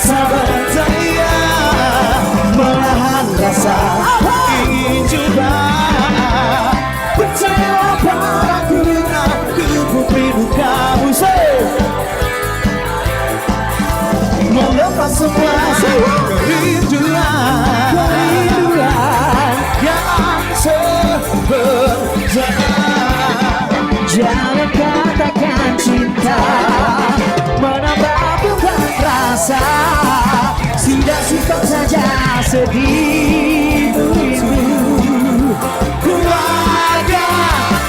tak berdaya menahan rasa ingin coba. Percayalah padaku, aku pun rindu kamu. Melepas semua kerinduan yang sebenarnya. Jangan katakan cinta menambah beban rasa. Sudah simpan saja sedih rindu. Keluarga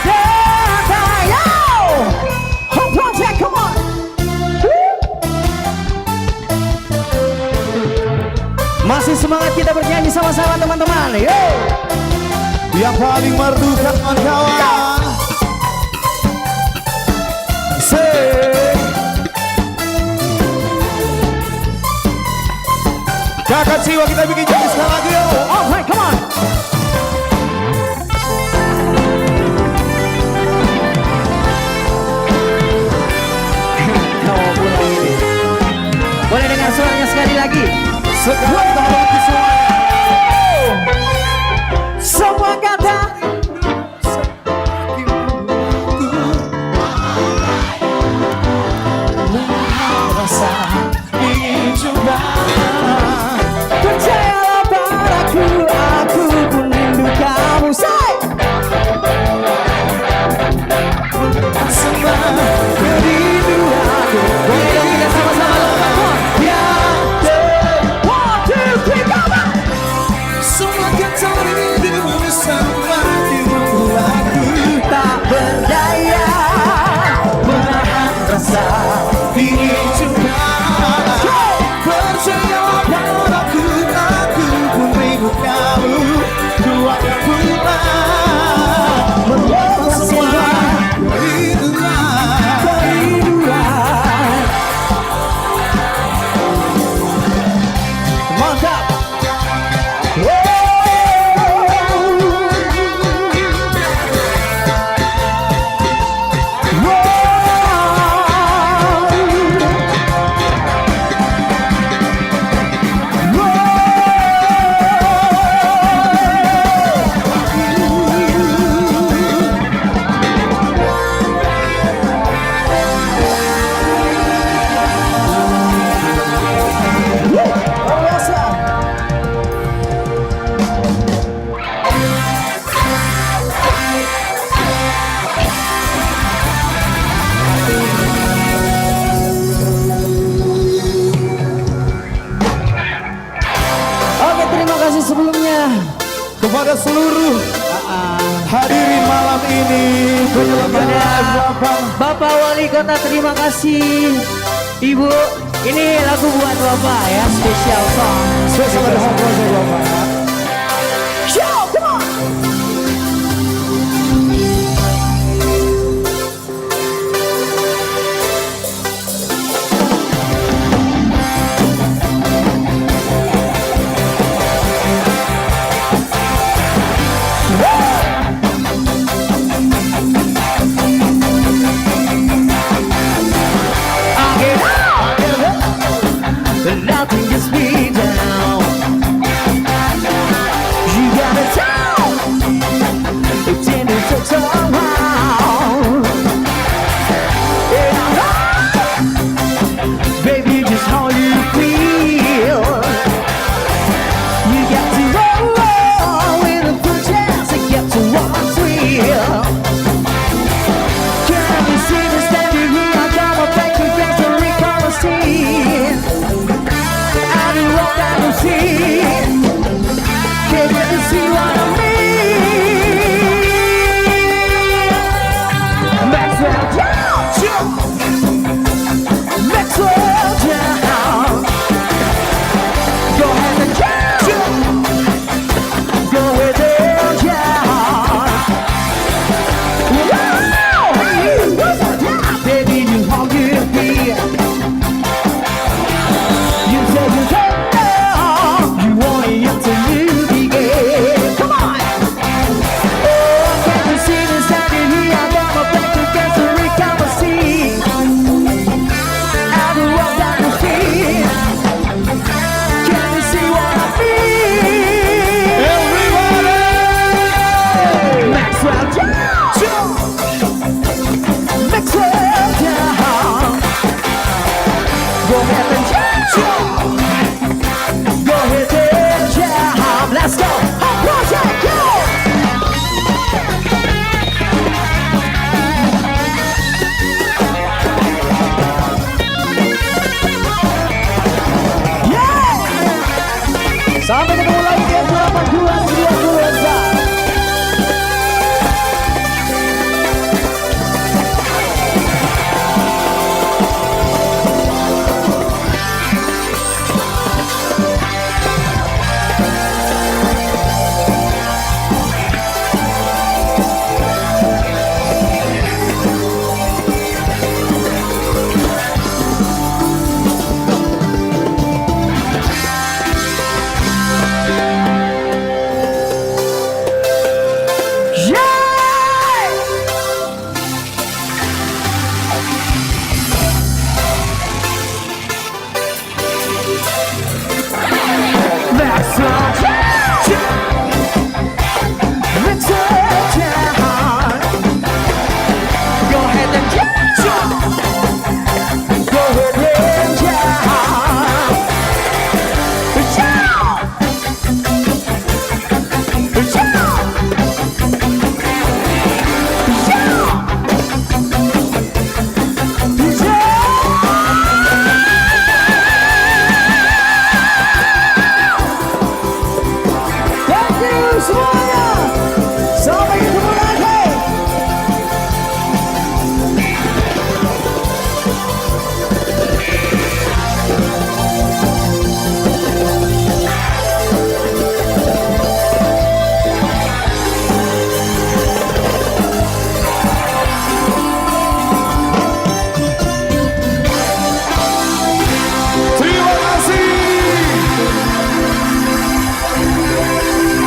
data, yo! Home Project, come on! Masih semangat kita bernyanyi sama-sama teman-teman, yo! Yang paling merdu kawan-kawan. Kakak Siwa kita bikin jadi sekali lagi, yo! Alright, come on! Kau pulang ini. Boleh dengar suaranya sekali lagi? Sekarang kita lagi semuanya. Semua kata rasa ingin coba. Percayalah padaku, aku pun rindu kamu. Say! Semua kerinduan. Boleh dong kita sama-sama lakukan. Yang one, two, three, go back. Semua kata rindu sama dirimu, aku tak berdaya menahan rasa ingin coba. Percayalah padaku, aku pun rindu kamu. Ku akan pulang melepas semua kerinduan. Mantap. Oke, terima kasih sebelumnya kepada seluruh hadirin malam ini. Kepada Bapak Wali Kota, terima kasih. Ibu, ini lagu buat Bapak ya, spesial song. Spesial dari Home Project Bapak. Show, come on. Nothing gets me down. Sampai ketemu lagi di F8 2024.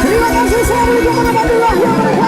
Terima kasih, saya Ridwan Abdullah yang